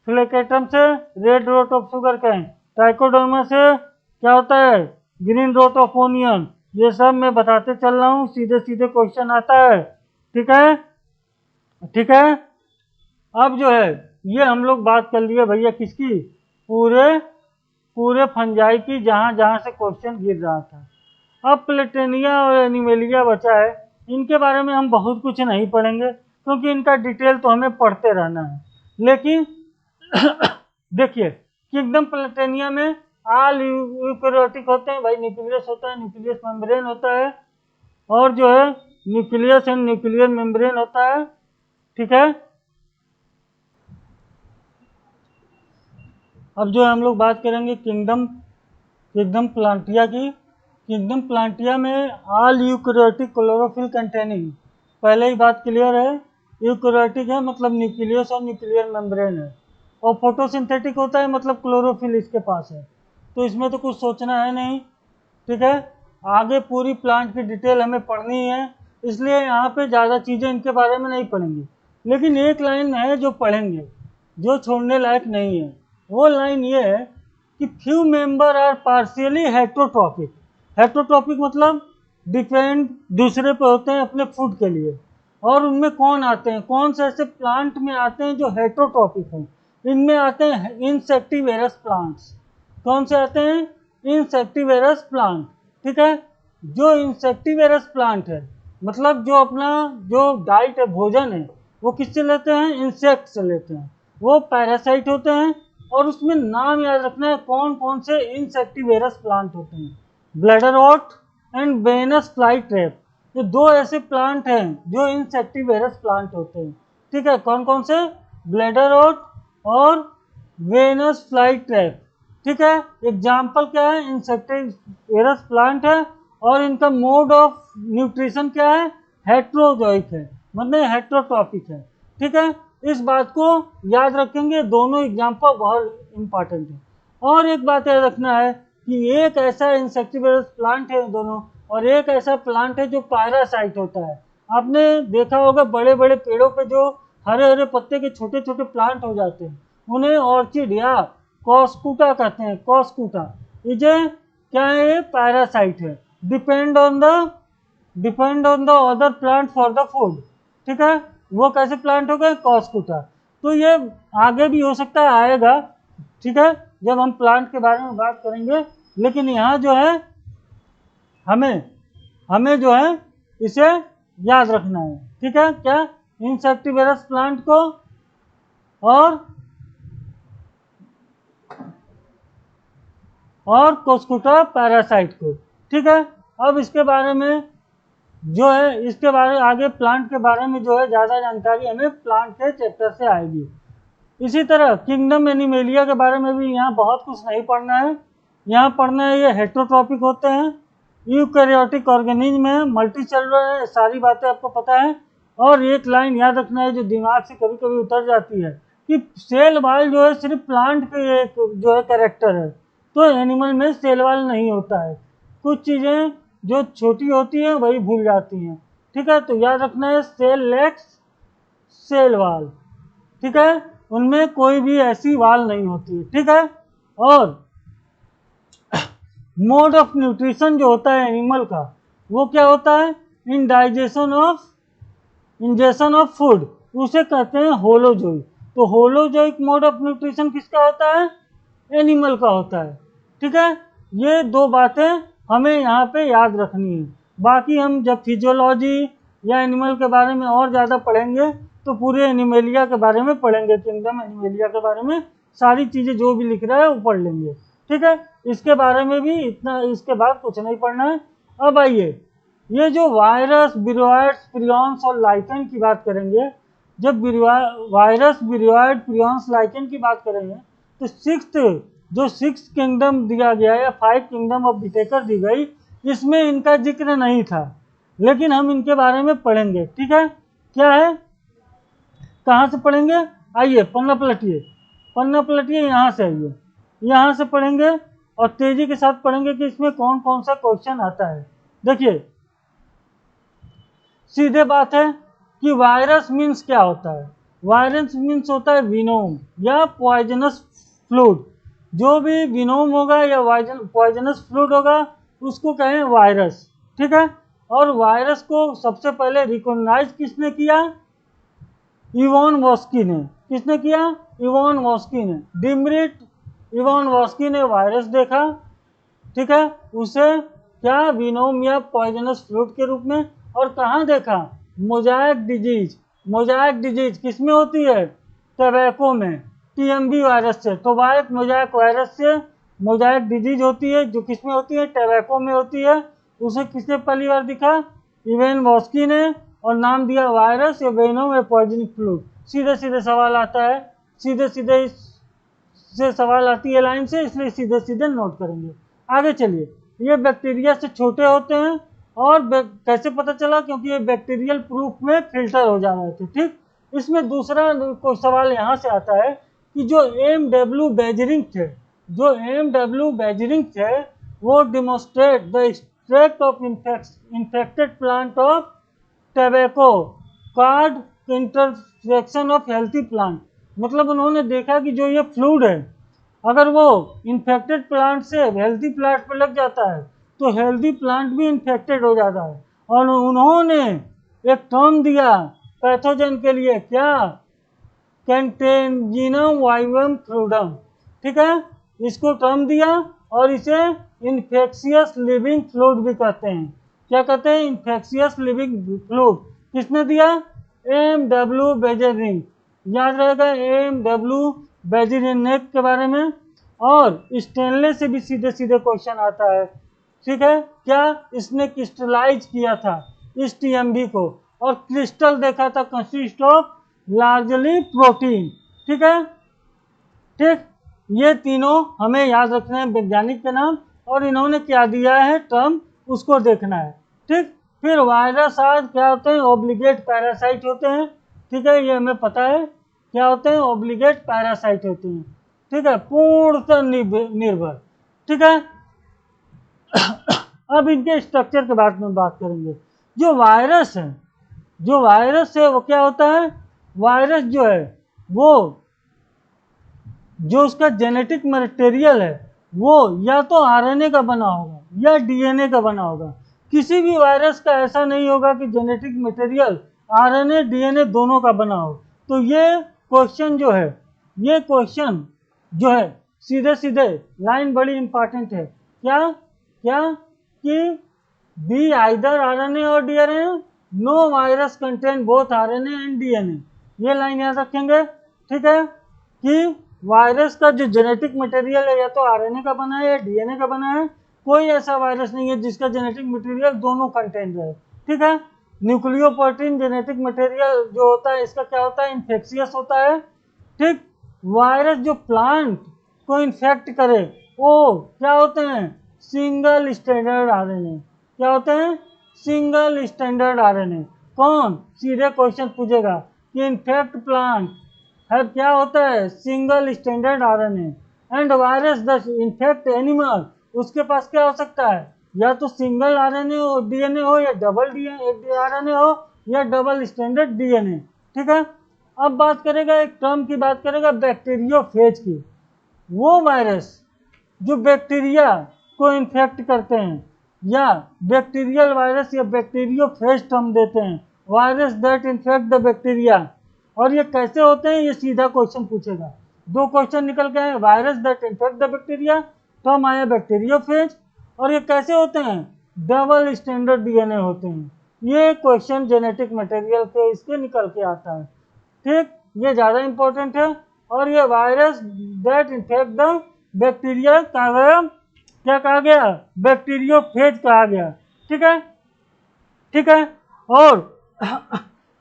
falcatum से red rot of sugar cane, trichoderma से क्या होता है, ग्रीन रोट ऑफ ओनियन। ये सब मैं बताते चल रहा हूँ, सीधे सीधे क्वेश्चन आता है, ठीक है, ठीक है। अब जो है ये हम लोग बात कर लिए भैया किसकी, पूरे पूरे फंजाई की, जहां जहां से क्वेश्चन गिर रहा था। अब प्लेटेनिया और एनिमेलिया बचा है, इनके बारे में हम बहुत कुछ नहीं पढ़ेंगे क्योंकि इनका डिटेल तो हमें पढ़ते रहना है। लेकिन देखिए किंगडम प्लेटेनिया में ऑल यूकैरियोटिक होते हैं भाई, न्यूक्लियस होता है, न्यूक्लियस मेम्ब्रेन होता है, और जो है न्यूक्लियस एंड न्यूक्लियर मेम्ब्रेन होता है, ठीक है। अब जो हम लोग बात करेंगे किंगडम किंगडम प्लांटिया की। किंगडम प्लांटिया में ऑल यूकैरियोटिक क्लोरोफिल कंटेनिंग, पहले ही बात क्लियर है, यूकैरियोटिक है मतलब न्यूक्लियस और न्यूक्लियर मेम्ब्रेन है, और फोटोसिंथेटिक होता है मतलब क्लोरोफिल इसके पास है, तो इसमें तो कुछ सोचना है नहीं, ठीक है। आगे पूरी प्लांट की डिटेल हमें पढ़नी है, इसलिए यहाँ पे ज़्यादा चीज़ें इनके बारे में नहीं पढ़ेंगे, लेकिन एक लाइन है जो पढ़ेंगे, जो छोड़ने लायक नहीं है। वो लाइन ये है कि few member are partially heterotrophic. Heterotrophic मतलब डिपेंड दूसरे पे होते हैं अपने फूड के लिए, और उनमें कौन आते हैं, कौन से ऐसे प्लांट में आते हैं जो हेट्रोट्रॉपिक हैं, इनमें आते हैं इंसेक्टिवेरस प्लांट्स। कौन से आते हैं, इंसेक्टिवेरस प्लांट, ठीक है। जो इंसेक्टिवेरस प्लांट है मतलब जो अपना जो डाइट है, भोजन है, वो किससे लेते हैं, इंसेक्ट से लेते हैं, वो पैरासाइट होते हैं। और उसमें नाम याद रखना है कौन कौन से इंसेक्टिवेरस प्लांट होते हैं, bladderwort and Venus fly trap, ये दो ऐसे प्लांट हैं जो इंसेक्टिवेरस प्लांट होते हैं, ठीक है। कौन कौन से, ब्लैडरवॉर्ट और वेनस फ्लाई ट्रैप, ठीक है। एग्जाम्पल क्या है, इंसेक्टिवेरस प्लांट है, और इनका मोड ऑफ न्यूट्रिशन क्या है, हेट्रोजोइक है, मतलब हेट्रोट्रॉपिक है, ठीक है। इस बात को याद रखेंगे, दोनों एग्जाम्पल बहुत इंपॉर्टेंट है। और एक बात याद रखना है कि एक ऐसा इंसेक्टिवेरस प्लांट है दोनों, और एक ऐसा प्लांट है जो पैरासाइट होता है। आपने देखा होगा बड़े बड़े पेड़ों पे जो हरे हरे पत्ते के छोटे छोटे प्लांट हो जाते हैं, उन्हें ऑर्चिड या कॉस्कूटा कहते हैं, कॉस्कूटा। ये क्या है, ये पैरासाइट है, depend on the other plant for the food, ठीक है। वो कैसे प्लांट हो गए, कॉस्कूटा। तो ये आगे भी हो सकता है आएगा, ठीक है, जब हम प्लांट के बारे में बात करेंगे। लेकिन यहाँ जो है हमें हमें जो है इसे याद रखना है, ठीक है। क्या, इंसेक्टिवेरस प्लांट को और कोस्कुटा पैरासाइट को, ठीक है। अब इसके बारे में जो है, इसके बारे आगे प्लांट के बारे में जो है ज़्यादा जानकारी हमें प्लांट के चैप्टर से आएगी। इसी तरह किंगडम एनिमेलिया के बारे में भी यहाँ बहुत कुछ नहीं पढ़ना है, यहाँ पढ़ना है ये हेट्रोट्रॉपिक होते हैं, यूकैरियोटिक ऑर्गेनिज्म है, मल्टीसेलुलर है, सारी बातें आपको पता है। और एक लाइन याद रखना है जो दिमाग से कभी कभी उतर जाती है कि सेल वाल जो है सिर्फ प्लांट के एक जो है कैरेक्टर है, तो एनिमल में सेल वाल नहीं होता है, कुछ चीज़ें जो छोटी होती हैं वही भूल जाती हैं, ठीक है। तो याद रखना है सेल लेग्स, सेल वाल, ठीक है, उनमें कोई भी ऐसी वाल नहीं होती है, ठीक है। और मोड ऑफ न्यूट्रिशन जो होता है एनिमल का, वो क्या होता है, इंजेशन ऑफ फूड, उसे कहते हैं होलोजोइक। तो होलोजोइक मोड ऑफ न्यूट्रिशन किसका होता है, एनिमल का होता है, ठीक है। ये दो बातें हमें यहाँ पे याद रखनी है। बाकी हम जब फिजियोलॉजी या एनिमल के बारे में और ज़्यादा पढ़ेंगे तो पूरे एनिमेलिया के बारे में पढ़ेंगे, किंगडम एनिमेलिया के बारे में सारी चीज़ें जो भी लिख रहा है वो पढ़ लेंगे, ठीक है। इसके बारे में भी इतना, इसके बाद कुछ नहीं पढ़ना है। अब आइए ये जो वायरस, विरोइड्स, प्रियॉन्स और लाइकेन की बात करेंगे, जब वायरस विरोइड प्रियंस लाइकेन की बात करेंगे तो सिक्स किंगडम दिया गया या 5 किंगडम ऑफ विटेकर दी गई, इसमें इनका जिक्र नहीं था, लेकिन हम इनके बारे में पढ़ेंगे। ठीक है, क्या है, कहाँ से पढ़ेंगे, आइए पन्ना पलटिए, यहाँ से आइए, यहाँ से पढ़ेंगे और तेजी के साथ पढ़ेंगे कि इसमें कौन कौन सा क्वेश्चन आता है। देखिए, सीधे बात है कि वायरस मीन्स क्या होता है। वायरस मीन्स होता है विनोम या पॉइजनस फ्लूइड। जो भी विनोम होगा या पॉइजनस फ्लूइड होगा उसको कहें वायरस। ठीक है, और वायरस को सबसे पहले रिकॉग्नाइज किसने किया, इवान वॉस्की ने। किसने किया, इवान वॉस्की ने। डिमरिट इवान वॉस्की ने वायरस देखा, ठीक है, उसे क्या विनोम या पॉइजनस फ्लूइड के रूप में। और कहाँ देखा, मोजाइक डिजीज किस में होती है, टबैको में, टीएमबी वायरस से। तो मोजाइक वायरस से मोजाइक डिजीज होती है जो किस में होती है, टबैको में होती है। उसे किसने पहली बार दिखा, इवान वॉस्की ने, और नाम दिया वायरस या विनोम या पॉइजनिक फ्लूइड। सीधे सीधे सवाल आता है, सीधे सीधे से सवाल आती है लाइन से, इसलिए सीधे सीधे नोट करेंगे। आगे चलिए, ये बैक्टीरिया से छोटे होते हैं और कैसे पता चला, क्योंकि ये बैक्टीरियल प्रूफ में फिल्टर हो जा रहे थे। ठीक, इसमें दूसरा सवाल यहाँ से आता है कि जो एम.डब्ल्यू. बेजरिंग थे वो demonstrate the extract of infected plant of tobacco card intersection of healthy plant. मतलब उन्होंने देखा कि जो ये फ्लूइड है, अगर वो इन्फेक्टेड प्लांट से हेल्थी प्लांट पर लग जाता है तो हेल्थी प्लांट भी इन्फेक्टेड हो जाता है। और उन्होंने एक टर्म दिया पैथोजन के लिए, क्या, कंटेंजिनम वाइवम फ्लूइडम। ठीक है, इसको टर्म दिया और इसे इन्फेक्शियस लिविंग फ्लूइड भी कहते हैं। क्या कहते हैं, इन्फेक्शियस लिविंग फ्लूइड। किसने दिया, एम.डब्ल्यू. बेजरिंग। याद रहेगा एम.डब्ल्यू. बेजरिंग के बारे में। और स्टेनले से भी सीधे सीधे क्वेश्चन आता है। ठीक है, क्या, इसने क्रिस्टलाइज किया था इस टीएमबी को, और क्रिस्टल देखा था कंसिस्ट ऑफ लार्जली प्रोटीन। ठीक है, ठीक, ये तीनों हमें याद रखना है वैज्ञानिक के नाम, और इन्होंने क्या दिया है टर्म, उसको देखना है। ठीक, फिर वायरस आज क्या होते हैं, ऑब्लिगेट पैरासाइट होते हैं। ठीक है, ये हमें पता है क्या होते हैं, ऑब्लिगेट पैरासाइट होते हैं। ठीक है, पूर्णतः निर्भर। ठीक है, अब इनके स्ट्रक्चर के बारे में बात करेंगे। जो वायरस है वो क्या होता है, वायरस जो है वो जो उसका जेनेटिक मटेरियल है वो या तो आरएनए का बना होगा या डीएनए का बना होगा। किसी भी वायरस का ऐसा नहीं होगा कि जेनेटिक मटेरियल आरएनए डीएनए दोनों का बना हो। तो ये क्वेश्चन जो है सीधे सीधे लाइन बड़ी इंपॉर्टेंट है। क्या कि बी आइदर आरएनए और DNA, no virus contain both RNA and DNA. ये लाइन याद रखेंगे। ठीक है, कि वायरस का जो जेनेटिक मटेरियल है या तो आरएनए का बना है या डीएनए का बना है। कोई ऐसा वायरस नहीं है जिसका जेनेटिक मटेरियल दोनों कंटेन रहे। ठीक है, न्यूक्लियोप्रोटीन जेनेटिक मटेरियल जो होता है इसका क्या होता है, इन्फेक्शियस होता है। ठीक, वायरस जो प्लांट को इन्फेक्ट करे वो क्या होते हैं, सिंगल स्टैंडर्ड आरएनए। क्या होते हैं, सिंगल स्टैंडर्ड आरएनए। कौन, सीधे क्वेश्चन पूछेगा कि इन्फेक्ट प्लांट है, क्या होता है, single standard RNA. And virus the infect animal, उसके पास क्या हो सकता है, या तो सिंगल आरएनए हो, डीएनए हो, या डबल आरएनए हो, या डबल स्टैंडर्ड डीएनए। ठीक है, अब बात करेगा, एक टर्म की बात करेगा बैक्टीरियोफेज की। वो वायरस जो बैक्टीरिया को इन्फेक्ट करते हैं, या बैक्टीरियल वायरस या बैक्टीरियोफेज टर्म देते हैं, virus that infect the bacteria. और ये कैसे होते हैं, ये सीधा क्वेश्चन पूछेगा। दो क्वेश्चन निकल के आए, virus that infect the bacteria, term आया बैक्टीरियोफेज, और ये कैसे होते हैं, डबल स्टैंडर्ड डीएनए होते हैं। ये क्वेश्चन जेनेटिक मटेरियल के इसके निकल के आता है। ठीक, ये ज़्यादा इंपॉर्टेंट है। और ये virus that infect the bacteria क्या कहा गया, बैक्टीरियोफेज कहा गया। ठीक है, और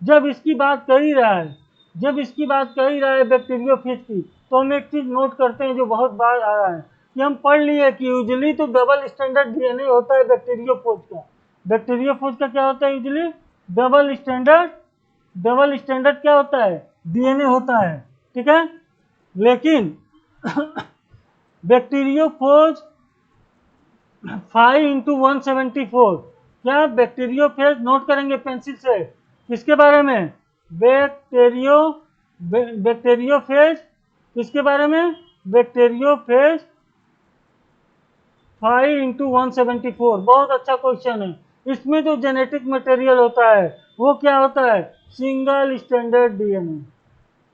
जब इसकी बात कर ही रहा है जब इसकी बात कर ही रहा है बैक्टीरियोफेज की, तो हम एक चीज नोट करते हैं जो बहुत बार आ रहा है कि हम पढ़ लिए कि यूजुअली तो डबल स्टैंडर्ड डीएनए होता है बैक्टीरियोफेज का। बैक्टीरियोफेज का क्या होता है यूजुअली? डबल स्टैंडर्ड क्या होता है? डीएनए होता है, ठीक है। लेकिन बैक्टीरियोफेज 5 × 174, क्या बैक्टीरियोफेज नोट करेंगे पेंसिल से? किसके बारे में? बैक्टीरियोफेज किसके बारे में? बैक्टीरियोफेज 5 × 174। बहुत अच्छा क्वेश्चन है। इसमें जो जेनेटिक मटेरियल होता है वो क्या होता है? Single standard DNA.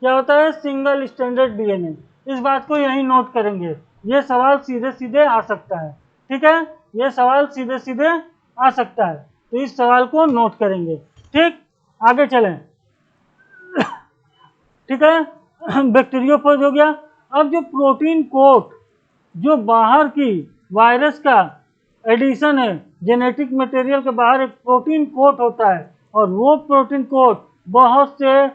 क्या होता है? Single standard DNA. इस बात को यही नोट करेंगे। ये सवाल सीधे सीधे आ सकता है, ठीक है। ये सवाल सीधे सीधे आ सकता है, तो इस सवाल को नोट करेंगे। ठीक, आगे चलें। ठीक है, बैक्टीरियोफेज हो गया। अब जो प्रोटीन कोट, जो बाहर की वायरस का एडिशन है, जेनेटिक मटेरियल के बाहर एक प्रोटीन कोट होता है, और वो प्रोटीन कोट बहुत से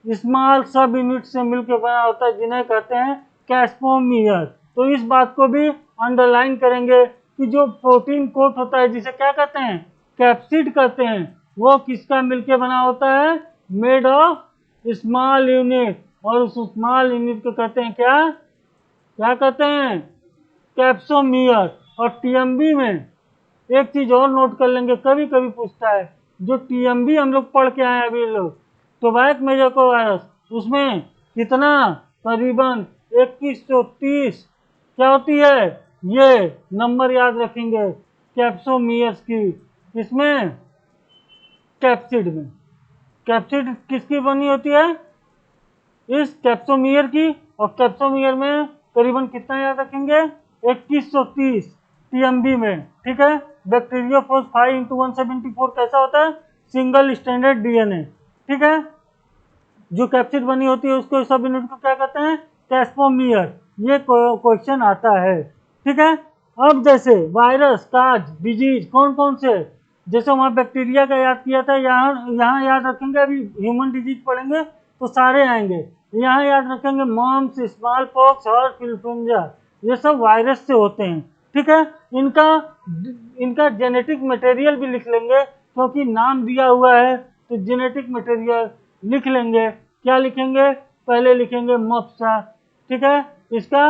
स्मॉल सब यूनिट से मिलकर बना होता है, जिन्हें कहते हैं कैस्पोमियर। तो इस बात को भी अंडरलाइन करेंगे कि जो प्रोटीन कोट होता है, जिसे क्या कहते हैं? कैप्सिड कहते हैं, वो किसका मिलकर बना होता है? Made of small unit. और उस स्मॉल यूनिट को कहते हैं क्या? क्या कहते हैं? कैप्सोमियर। और टीएमबी में एक चीज और नोट कर लेंगे, कभी कभी पूछता है, जो टीएमबी हम लोग पढ़ के आए हैं अभी लोग, टोबैक मेजोको वायरस, उसमें कितना? करीबन 2130 क्या होती है? ये नंबर याद रखेंगे कैप्सोमियर्स की। इसमें कैप्सिड में, कैप्सिड किसकी बनी होती है? इस कैप्सोमियर की। और कैप्सोमियर में करीबन कितना याद रखेंगे? 2130 टीएमबी में, ठीक है। बैक्टीरियोफेज 5 × 174 कैसा होता है? सिंगल स्टैंडर्ड डीएनए, ठीक है। जो कैप्सिड बनी होती है उसको, सब यूनिट को क्या कहते हैं? कैस्पोमियर। ये क्वेश्चन आता है, ठीक है। अब जैसे वायरस, काज, डिजीज कौन कौन से, जैसे वहाँ बैक्टीरिया का याद किया था, यहाँ याद रखेंगे। अभी ह्यूमन डिजीज पढ़ेंगे तो सारे आएंगे। यहाँ याद रखेंगे मम्प्स, स्मॉल पॉक्स और इन्फ्लुएंजा, ये सब वायरस से होते हैं, ठीक है। इनका जेनेटिक मटेरियल भी लिख लेंगे, क्योंकि नाम दिया हुआ है तो जेनेटिक मटेरियल लिख लेंगे। क्या लिखेंगे? पहले लिखेंगे मप्सा, ठीक है। इसका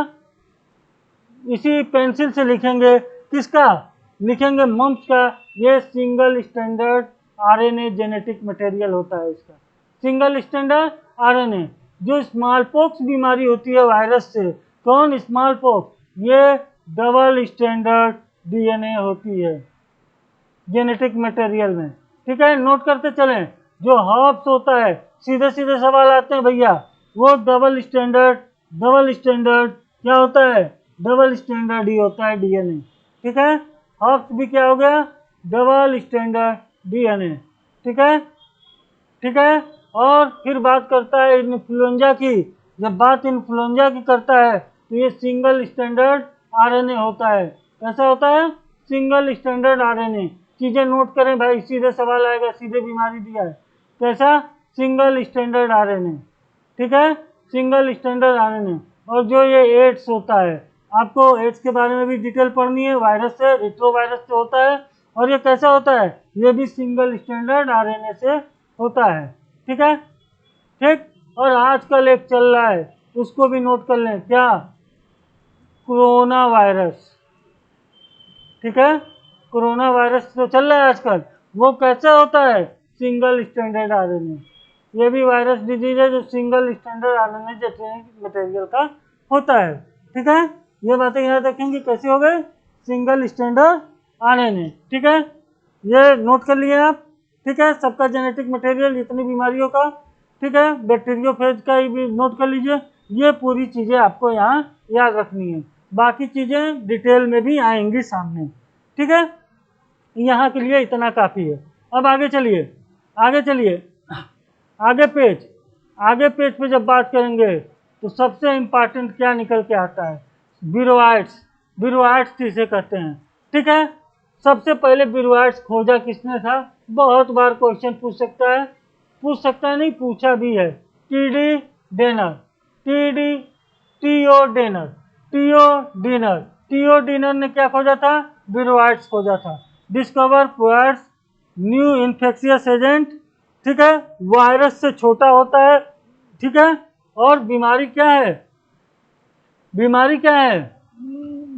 इसी पेंसिल से लिखेंगे। किसका लिखेंगे? मम्प्स का। ये single standard RNA genetic material होता है इसका, सिंगल स्टैंडर्ड आरएनए। जो स्मॉल पॉक्स बीमारी होती है वायरस से, कौन? स्मॉल पॉक्स, ये डबल स्टैंडर्ड डीएनए होती है जेनेटिक मटेरियल में, ठीक है। नोट करते चलें। जो हर्ब्स होता है, सीधे सीधे सवाल आते हैं भैया, वो डबल स्टैंडर्ड क्या होता है? डबल स्टैंडर्ड ही होता है डीएनए, ठीक है। हर्ब्स भी क्या हो गया? डबल स्टैंडर्ड डीएनए, ठीक है, ठीक है। और फिर बात करता है इन्फ्लुएंजा की। जब बात इन्फ्लुएंजा की करता है तो ये सिंगल स्टैंडर्ड आरएनए होता है। कैसा होता है? Single standard RNA. चीजें नोट करें भाई, सीधे सवाल आएगा, सीधे बीमारी दिया है। कैसा? सिंगल स्टैंडर्ड आरएनए, ठीक है, सिंगल स्टैंडर्ड आरएनए। और जो ये एड्स होता है, आपको एड्स के बारे में भी डिटेल पढ़नी है। वायरस से, रेट्रोवायरस से होता है। और ये कैसा होता है? ये भी सिंगल स्टैंडर्ड आरएनए से होता है, ठीक है, ठीक। और आजकल एक चल रहा है, उसको भी नोट कर लें। क्या? कोरोना वायरस, ठीक है। कोरोना वायरस जो चल रहा है आजकल, वो कैसा होता है? Single standard RNA. ये भी वायरस डिजीज है जो single standard RNA genetic material का होता है, ठीक है। ये बातें याद रखेंगे कैसे हो गए? सिंगल स्टैंडर्ड आरएनए, ठीक है। ये नोट कर लिए आप, ठीक है। सबका जेनेटिक मटेरियल, इतनी बीमारियों का, ठीक है। बैक्टीरियोफेज का ही भी नोट कर लीजिए। ये पूरी चीज़ें आपको यहाँ याद रखनी है। बाकी चीज़ें डिटेल में भी आएंगी सामने, ठीक है। यहाँ के लिए इतना काफ़ी है। अब आगे चलिए, आगे चलिए, आगे पेज पे जब बात करेंगे तो सबसे इम्पॉर्टेंट क्या निकल के आता है? बिरुआइड्स जिसे कहते हैं, ठीक है। सबसे पहले बिरुआइड्स खोजा किसने था? बहुत बार क्वेश्चन पूछ सकता है नहीं, पूछा भी है। TD Diener, TD TO Diener, TO Diener, TO Diener ने क्या खोजा था? विरोइड्स खोजा था। डिस्कवर पुएर्स न्यू इन्फेक्शियस एजेंट, ठीक है, वायरस से छोटा होता है, ठीक है, और बीमारी क्या है? बीमारी क्या है?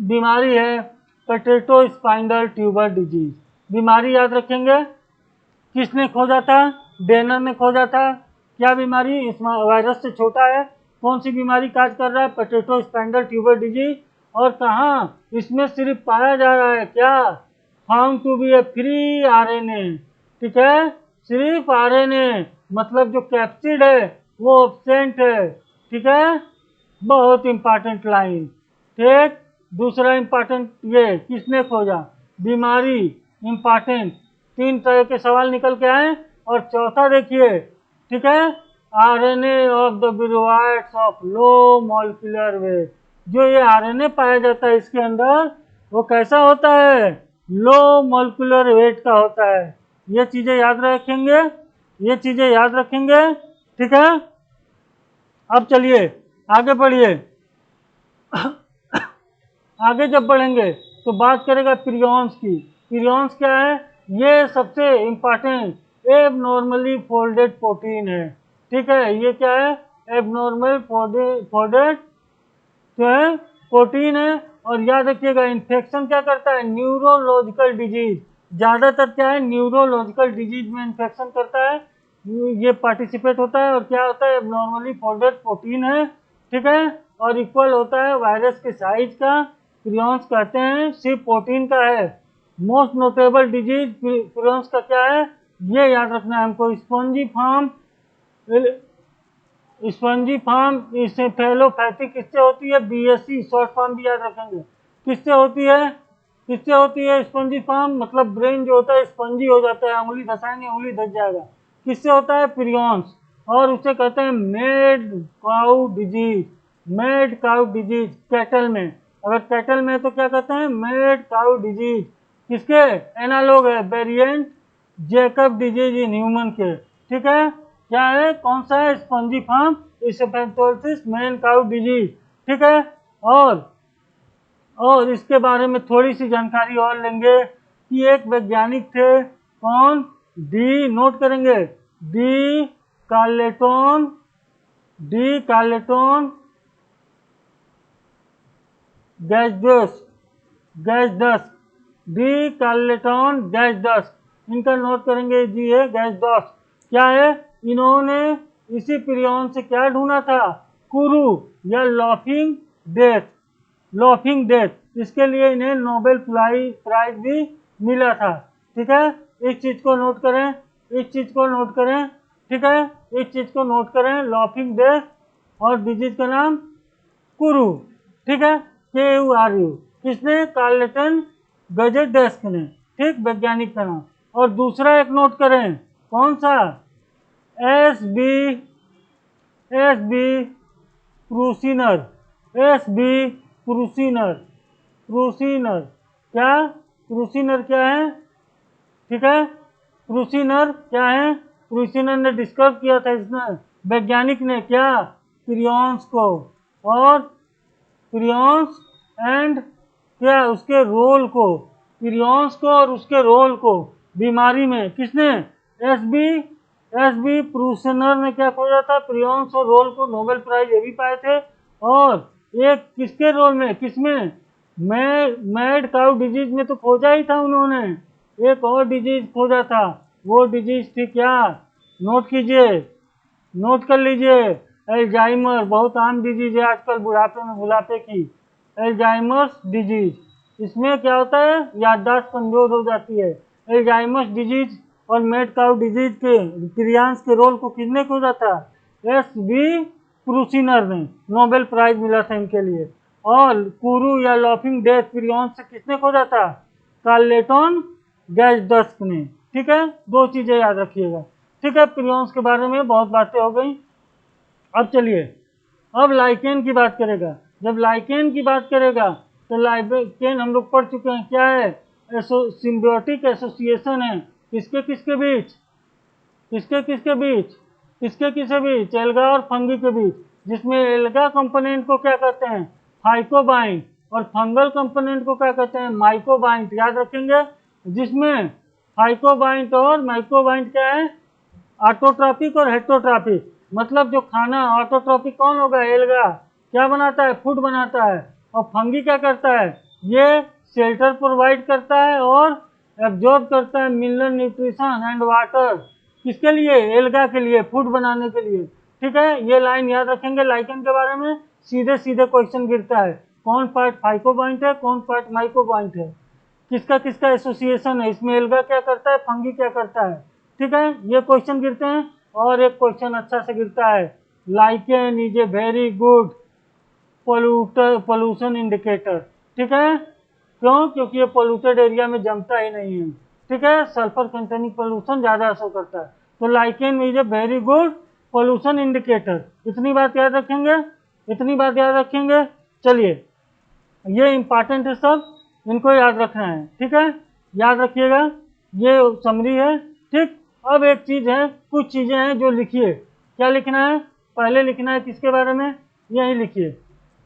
बीमारी है पोटैटो स्पाइनल ट्यूबर डिजीज। बीमारी याद रखेंगे, किसने खोजा था? डेनर ने खोजा था। क्या बीमारी? इस वायरस से छोटा है। कौन सी बीमारी काज कर रहा है? Potato spinal tuber disease. और कहाँ? इसमें सिर्फ पाया जा रहा है क्या? Found to be a free RNA, ठीक है, सिर्फ आरएनए, मतलब जो कैप्सिड है वो एब्सेंट है, ठीक है। बहुत इंपॉर्टेंट लाइन, ठीक। दूसरा इंपॉर्टेंट, ये किसने खोजा? बीमारी, इंपॉर्टेंट। 3 तरह के सवाल निकल के आए। और चौथा देखिए, ठीक है, RNA of the viroids of low molecular weight. जो ये आरएनए पाया जाता है इसके अंदर, वो कैसा होता है? लो मॉलिक्यूलर वेट का होता है। ये चीजें याद रखेंगे, ये चीजें याद रखेंगे, ठीक है। अब चलिए आगे बढ़िए। आगे जब बढ़ेंगे तो बात करेगा प्रियॉन्स की। प्रियॉन्स क्या है? ये सबसे इंपॉर्टेंट एबनॉर्मली फोल्डेड प्रोटीन है, ठीक है। ये क्या है? एबनॉर्मल फोल्डेड जो है प्रोटीन है। और याद रखिएगा, इन्फेक्शन क्या करता है? Neurological disease. ज़्यादातर क्या है? न्यूरोलॉजिकल डिजीज में इन्फेक्शन करता है, ये पार्टिसिपेट होता है। और क्या होता है? एबनॉर्मली फोल्डेड प्रोटीन है, ठीक है, और इक्वल होता है वायरस के साइज का। प्रियॉन्स कहते हैं सिर्फ प्रोटीन का है। मोस्ट नोटेबल डिजीज प्रियॉन्स का क्या है? ये याद रखना है हमको। स्पंजी फॉर्म इंसेफेलोपैथी किससे होती है? बीएससी, शॉर्ट फॉर्म भी याद रखेंगे। किससे होती है? किससे होती है स्पंजी फॉर्म? मतलब ब्रेन जो होता है स्पंजी हो जाता है, उंगली धसाएंगे उंगली धस जाएगा। किससे होता है? प्रियॉन्स। और उसे कहते हैं made cow disease. Made cow disease cattle में, अगर कैटल में तो क्या कहते हैं? Made cow disease. किसके एनालॉग है? Variant Jacob disease in human के, ठीक है। क्या है? कौन सा है? Spongy form encephalopathy made cow disease, ठीक है। और इसके बारे में थोड़ी सी जानकारी और लेंगे कि एक वैज्ञानिक थे, कौन? डी, नोट करेंगे, D Carleton, D Carleton Gajdusek, D Carleton Gajdusek, इनका नोट करेंगे जी है गैजडस। क्या है? इन्होंने इसी प्रियॉन से क्या ढूंढा था? कुरु या लॉफिंग डेथ, लॉफिंग डेथ। इसके लिए इन्हें नोबेल प्राइज भी मिला था, ठीक है। इस चीज को नोट करें, इस चीज को नोट करें, ठीक है, इस चीज को नोट करें, लॉफिंग डेथ। और डिजीज का नाम कुरु, ठीक है, KURU। किसने? कार्लेटन गैजडस ने, ठीक, वैज्ञानिक का नाम। और दूसरा एक नोट करें, कौन सा? S B Prusiner, Prusiner. क्या? प्रूसिनर क्या है? ठीक है, प्रूसिनर क्या है? प्रूसिनर ने डिस्कवर किया था इसने, वैज्ञानिक ने, क्या? प्रियॉन्स को। और प्रियॉन्स एंड क्या? उसके रोल को, प्रियॉन्स को और उसके रोल को बीमारी में। किसने? एस बी प्रूसिनर ने क्या खोजा था? प्रियॉन्स और रोल को, नोबेल प्राइज ये भी पाए थे। और एक किसके रोल में? किसमें? मैड काउ डिजीज में तो खोजा ही था उन्होंने। एक और डिजीज खोजा था, वो डिजीज थी क्या? नोट कीजिए, नोट कर लीजिए, एल्जाइमर। बहुत आम डिजीज है आजकल बुढ़ापे में, बुढ़ापे की, एल्जाइमर्स डिजीज। इसमें क्या होता है? याददाश्त कमजोर हो जाती है। एल्जाइमर्स डिजीज और मैड काउ डिजीज के प्रियॉन्स के रोल को किसने खोजा था? एस बी प्रूसिनर ने, नोबेल प्राइज मिला था इनके लिए। और कुरु या लॉफिंग डेथ प्रियॉन्स से किसने खोजा था? कार्लेटन गैजडस ने, ठीक है। 2 चीजें याद रखिएगा, ठीक है। प्रियॉन्स के बारे में बहुत बातें हो गई। अब चलिए, अब लाइकेन की बात करेगा। जब लाइकेन की बात करेगा तो लाइकेन हम लोग पढ़ चुके हैं, क्या है? सिम्बियोटिक एसोसिएशन है, किसके किसके बीच? किसके किसके बीच? किसके किसके बीच, एल्गा और फंगी के बीच, जिसमें एल्गा कंपोनेंट को क्या कहते हैं, फाइकोबाइंड, और फंगल कंपोनेंट को क्या कहते हैं, माइकोबाइंड। याद रखेंगे, जिसमें फाइकोबाइंड और माइकोबाइंड क्या है, ऑटोट्रॉपिक और हेटरोट्रॉपिक। मतलब जो खाना ऑटोट्रॉपिक कौन होगा, एल्गा, क्या बनाता है, फूड बनाता है, और फंगी क्या करता है, ये शेल्टर प्रोवाइड करता है और एब्जॉर्ब करता है मिनरल न्यूट्रिशन एंड वाटर, किसके लिए, एल्गा के लिए, फूड बनाने के लिए। ठीक है, ये लाइन याद रखेंगे लाइकेन के बारे में, सीधे सीधे क्वेश्चन गिरता है, कौन पार्ट फाइकोबाइंड है, कौन पार्ट माइकोबाइंड है, किसका किसका एसोसिएशन है, इसमें एल्गा क्या करता है, फंगी क्या करता है। ठीक है, ये क्वेश्चन गिरते हैं। और एक क्वेश्चन अच्छा से गिरता है, lichen is a very good pollution indicator. ठीक है, क्यों, क्योंकि ये पोल्यूटेड एरिया में जमता ही नहीं है। ठीक है, सल्फर कंटेनिंग पोल्यूशन ज्यादा असर करता है, तो lichen is a very good pollution indicator. इतनी बात याद रखेंगे, इतनी बात याद रखेंगे। चलिए, ये इंपॉर्टेंट है सब, इनको याद रखना है। ठीक है, याद रखिएगा, ये समरी है। ठीक, अब एक चीज है, कुछ चीजें हैं जो लिखिए। क्या लिखना है, पहले लिखना है किसके बारे में, यही लिखिए,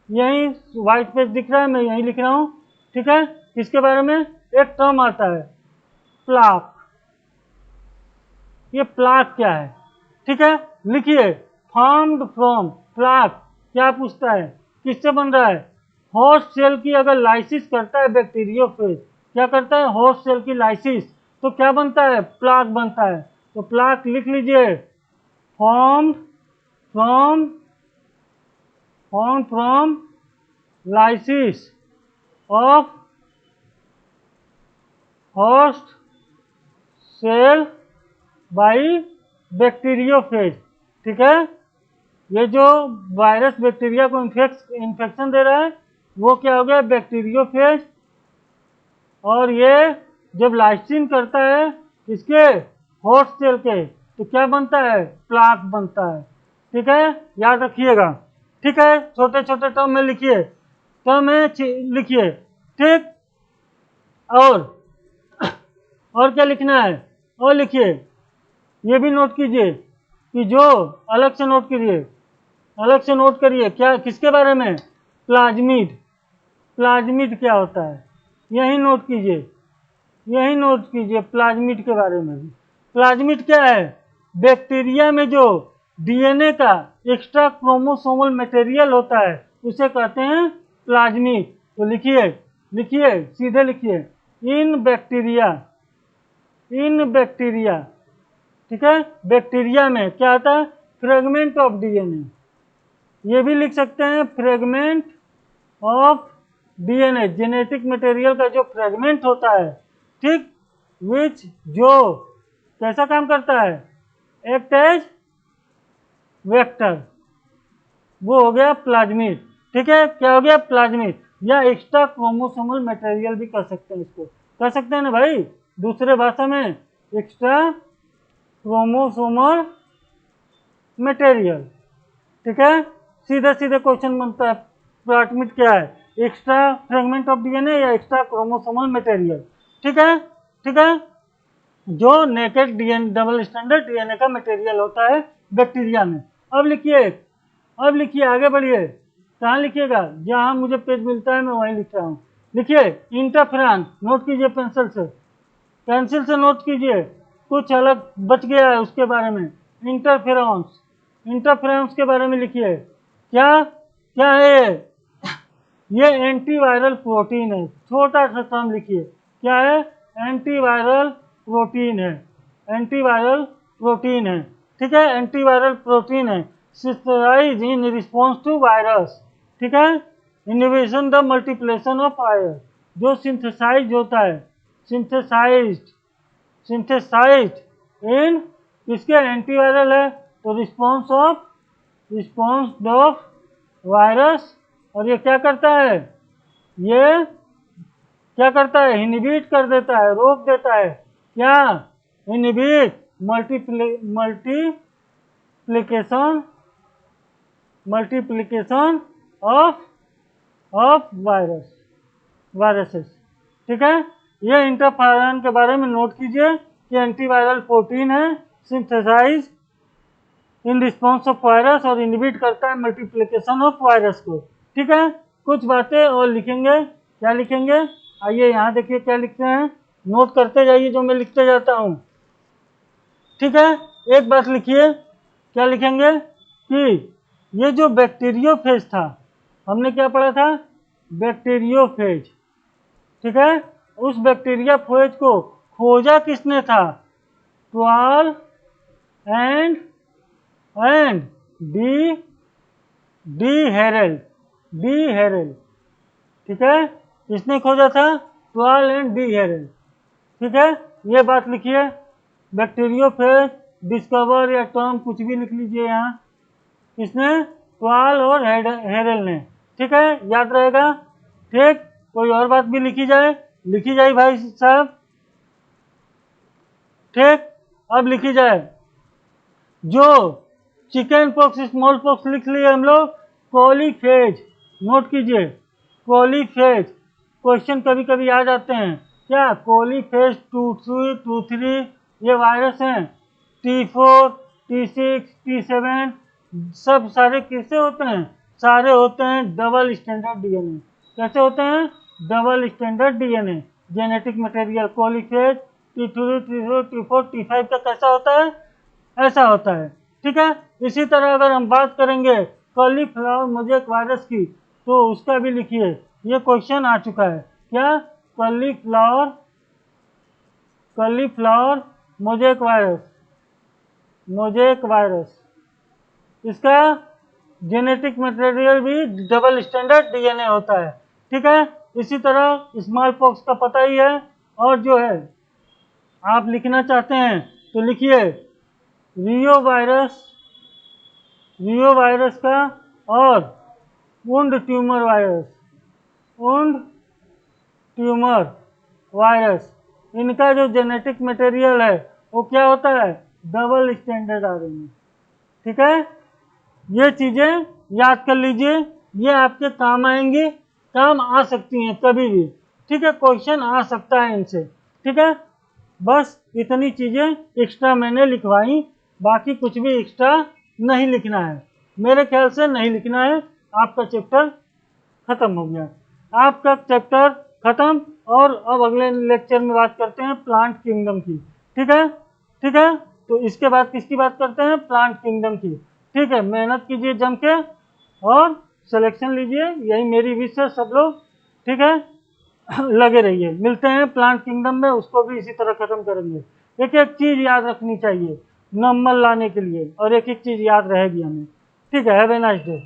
यही व्हाइट पेज दिख रहा है, मैं यही लिख रहा हूँ। ठीक है, किसके बारे में, एक टर्म आता है प्लाक। ये प्लाक क्या है, ठीक है, लिखिए, फॉर्म्ड फ्रॉम प्लाक, क्या पूछता है, किससे बन रहा है, होस्ट सेल की अगर लाइसिस करता है बैक्टीरियोफेज, क्या करता है, होस्ट सेल की लाइसिस, तो क्या बनता है, प्लाक बनता है। तो प्लाक लिख लीजिए, formed from, form from lysis of host cell by bacteriophage. ठीक है, ये जो वायरस बैक्टीरिया को इन्फेक्शन दे रहा है वो क्या हो गया, बैक्टीरियोफेज, और ये जब लाइसिन करता है इसके होस्ट सेल के, तो क्या बनता है, प्लाक बनता है। ठीक है, याद रखिएगा। ठीक है, छोटे छोटे टर्म में लिखिए, टर्म में लिखिए। ठीक, और क्या लिखना है, और लिखिए, ये भी नोट कीजिए कि जो अलग से नोट कीजिए, अलग से नोट करिए, क्या किसके बारे में, प्लाज्मिड। प्लाज्मिड क्या होता है, यही नोट कीजिए, यही नोट कीजिए प्लाज्मिड के बारे में भी। प्लाज्मिड क्या है, बैक्टीरिया में जो डीएनए का एक्स्ट्रा क्रोमोसोमल मटेरियल होता है उसे कहते हैं प्लाज्मिड। तो लिखिए, लिखिए, सीधे लिखिए, इन बैक्टीरिया, इन बैक्टीरिया। ठीक है, बैक्टीरिया में क्या आता है, फ्रेगमेंट ऑफ डीएनए, ये भी लिख सकते हैं fragment of DNA, genetic material का जो फ्रेगमेंट होता है। ठीक, विच जो कैसा काम करता है, एक्ट एज वेक्टर, वो हो गया प्लाज्मिड। ठीक है, क्या हो गया, प्लाज्मिड, या एक्स्ट्रा क्रोमोसोमल मटेरियल भी कह सकते हैं इसको, कह सकते हैं ना भाई दूसरे भाषा में, एक्स्ट्रा क्रोमोसोमल मटेरियल। ठीक है, सीधे सीधे क्वेश्चन बनता है, प्लाज्मिड क्या है, एक्स्ट्रा फ्रेगमेंट ऑफ डीएनए या एक्स्ट्रा क्रोमोसोमल मटेरियल। ठीक है, ठीक है, जो naked DNA, double stranded DNA का मटेरियल होता है बैक्टीरिया में। अब लिखिए, अब लिखिए, आगे बढ़िए, कहाँ लिखिएगा, जहाँ मुझे पेज मिलता है मैं वहीं लिख रहा हूँ। लिखिए, इंटरफेरॉन, नोट कीजिए पेंसिल से, पेंसिल से नोट कीजिए, कुछ अलग बच गया है उसके बारे में, इंटरफेरॉन्स, इंटरफेरेंस के बारे में लिखिए, क्या क्या है ये एंटीवायरल प्रोटीन है, छोटा सा टर्म लिखिए, क्या है, एंटीवायरल प्रोटीन है, एंटीवायरल प्रोटीन है। ठीक है, एंटीवायरल प्रोटीन है, synthesize in response to virus. ठीक है, inhibition the multiplication of virus, जो सिंथेसाइज होता है, सिंथेसाइज्ड, सिंथेसाइज्ड इन किसके, एंटीवायरल है, तो रिस्पॉन्स ऑफ वायरस। और ये क्या करता है, ये क्या करता है, इनहिबिट कर देता है, रोक देता है, क्या, inhibit multiplication, multiplication of virus, viruses. ठीक है, ये इंटरफेरॉन के बारे में नोट कीजिए कि एंटीवायरल प्रोटीन है, synthesize in response of virus और इनहिबिट करता है मल्टीप्लिकेशन ऑफ वायरस को। ठीक है, कुछ बातें और लिखेंगे। क्या लिखेंगे? आइए यहाँ देखिए क्या लिखते हैं, नोट करते जाइए जो मैं लिखते जाता हूँ। ठीक है, एक बात लिखिए, क्या लिखेंगे कि ये जो बैक्टीरियोफेज था, हमने क्या पढ़ा था? बैक्टीरियोफेज। ठीक है, उस बैक्टीरिया फेज को खोजा किसने था? Twort and D D Herelle, D Herelle. ठीक है, इसने खोजा था ट्वाल एंड डी हेरल्ड। ठीक है, ये बात लिखिए। बैक्टीरियोफेज डिस्कवर या टर्म कुछ भी लिख लीजिए यहाँ, इसने ट्वाल और हेरल्ड ने। ठीक है, याद रहेगा। ठीक, कोई और बात भी लिखी जाए, लिखी जाए भाई साहब। ठीक, अब लिखी जाए जो चिकन पॉक्स स्मॉल पॉक्स लिख लिए हम लोग, कॉलीफेज। नोट कीजिए, कॉलीफेज। क्वेश्चन कभी कभी आ जाते हैं, क्या कॉलीफेज 2, 2, 3 ये वायरस हैं। T4, T6, T7 सब सारे किससे होते हैं? सारे होते हैं डबल स्टैंडर्ड डीएनए। कैसे होते हैं? Double stranded DNA. Genetic material coliphage T3, T4, T4, T5 का कैसा होता है? ऐसा होता है। ठीक है, इसी तरह अगर हम बात करेंगे कॉलीफ्लावर मोज़ेक वायरस की, तो उसका भी लिखिए, ये क्वेश्चन आ चुका है। क्या? Cauliflower mosaic virus, mosaic virus, इसका जेनेटिक मटेरियल भी डबल स्टैंडर्ड डीएनए होता है। ठीक है, इसी तरह स्मॉल पॉक्स का पता ही है। और जो है आप लिखना चाहते हैं तो लिखिए रियो वायरस का और वुंड ट्यूमर वायरस, इनका जो जेनेटिक मटेरियल है वो क्या होता है? Double standard RNA. ठीक है, ये चीजें याद कर लीजिए, ये आपके काम आएंगी, काम आ सकती हैं कभी भी। ठीक है, क्वेश्चन आ सकता है इनसे। ठीक है, बस इतनी चीजें एक्स्ट्रा मैंने लिखवाई, बाकी कुछ भी एक्स्ट्रा नहीं लिखना है, मेरे ख्याल से नहीं लिखना है। आपका चैप्टर खत्म हो गया, आपका चैप्टर खत्म। और अब अगले लेक्चर में बात करते हैं प्लांट किंगडम की। ठीक है, ठीक है, तो इसके बाद किसकी बात करते हैं? प्लांट किंगडम की। ठीक है, मेहनत कीजिए जम के और सिलेक्शन लीजिए, यही मेरी विश है सब लोग। ठीक है, लगे रहिए, मिलते हैं प्लांट किंगडम में, उसको भी इसी तरह खत्म करेंगे। एक एक चीज याद रखनी चाहिए नंबर लाने के लिए, और एक एक चीज याद रहेगी हमें। ठीक है, हैव ए नाइस डे।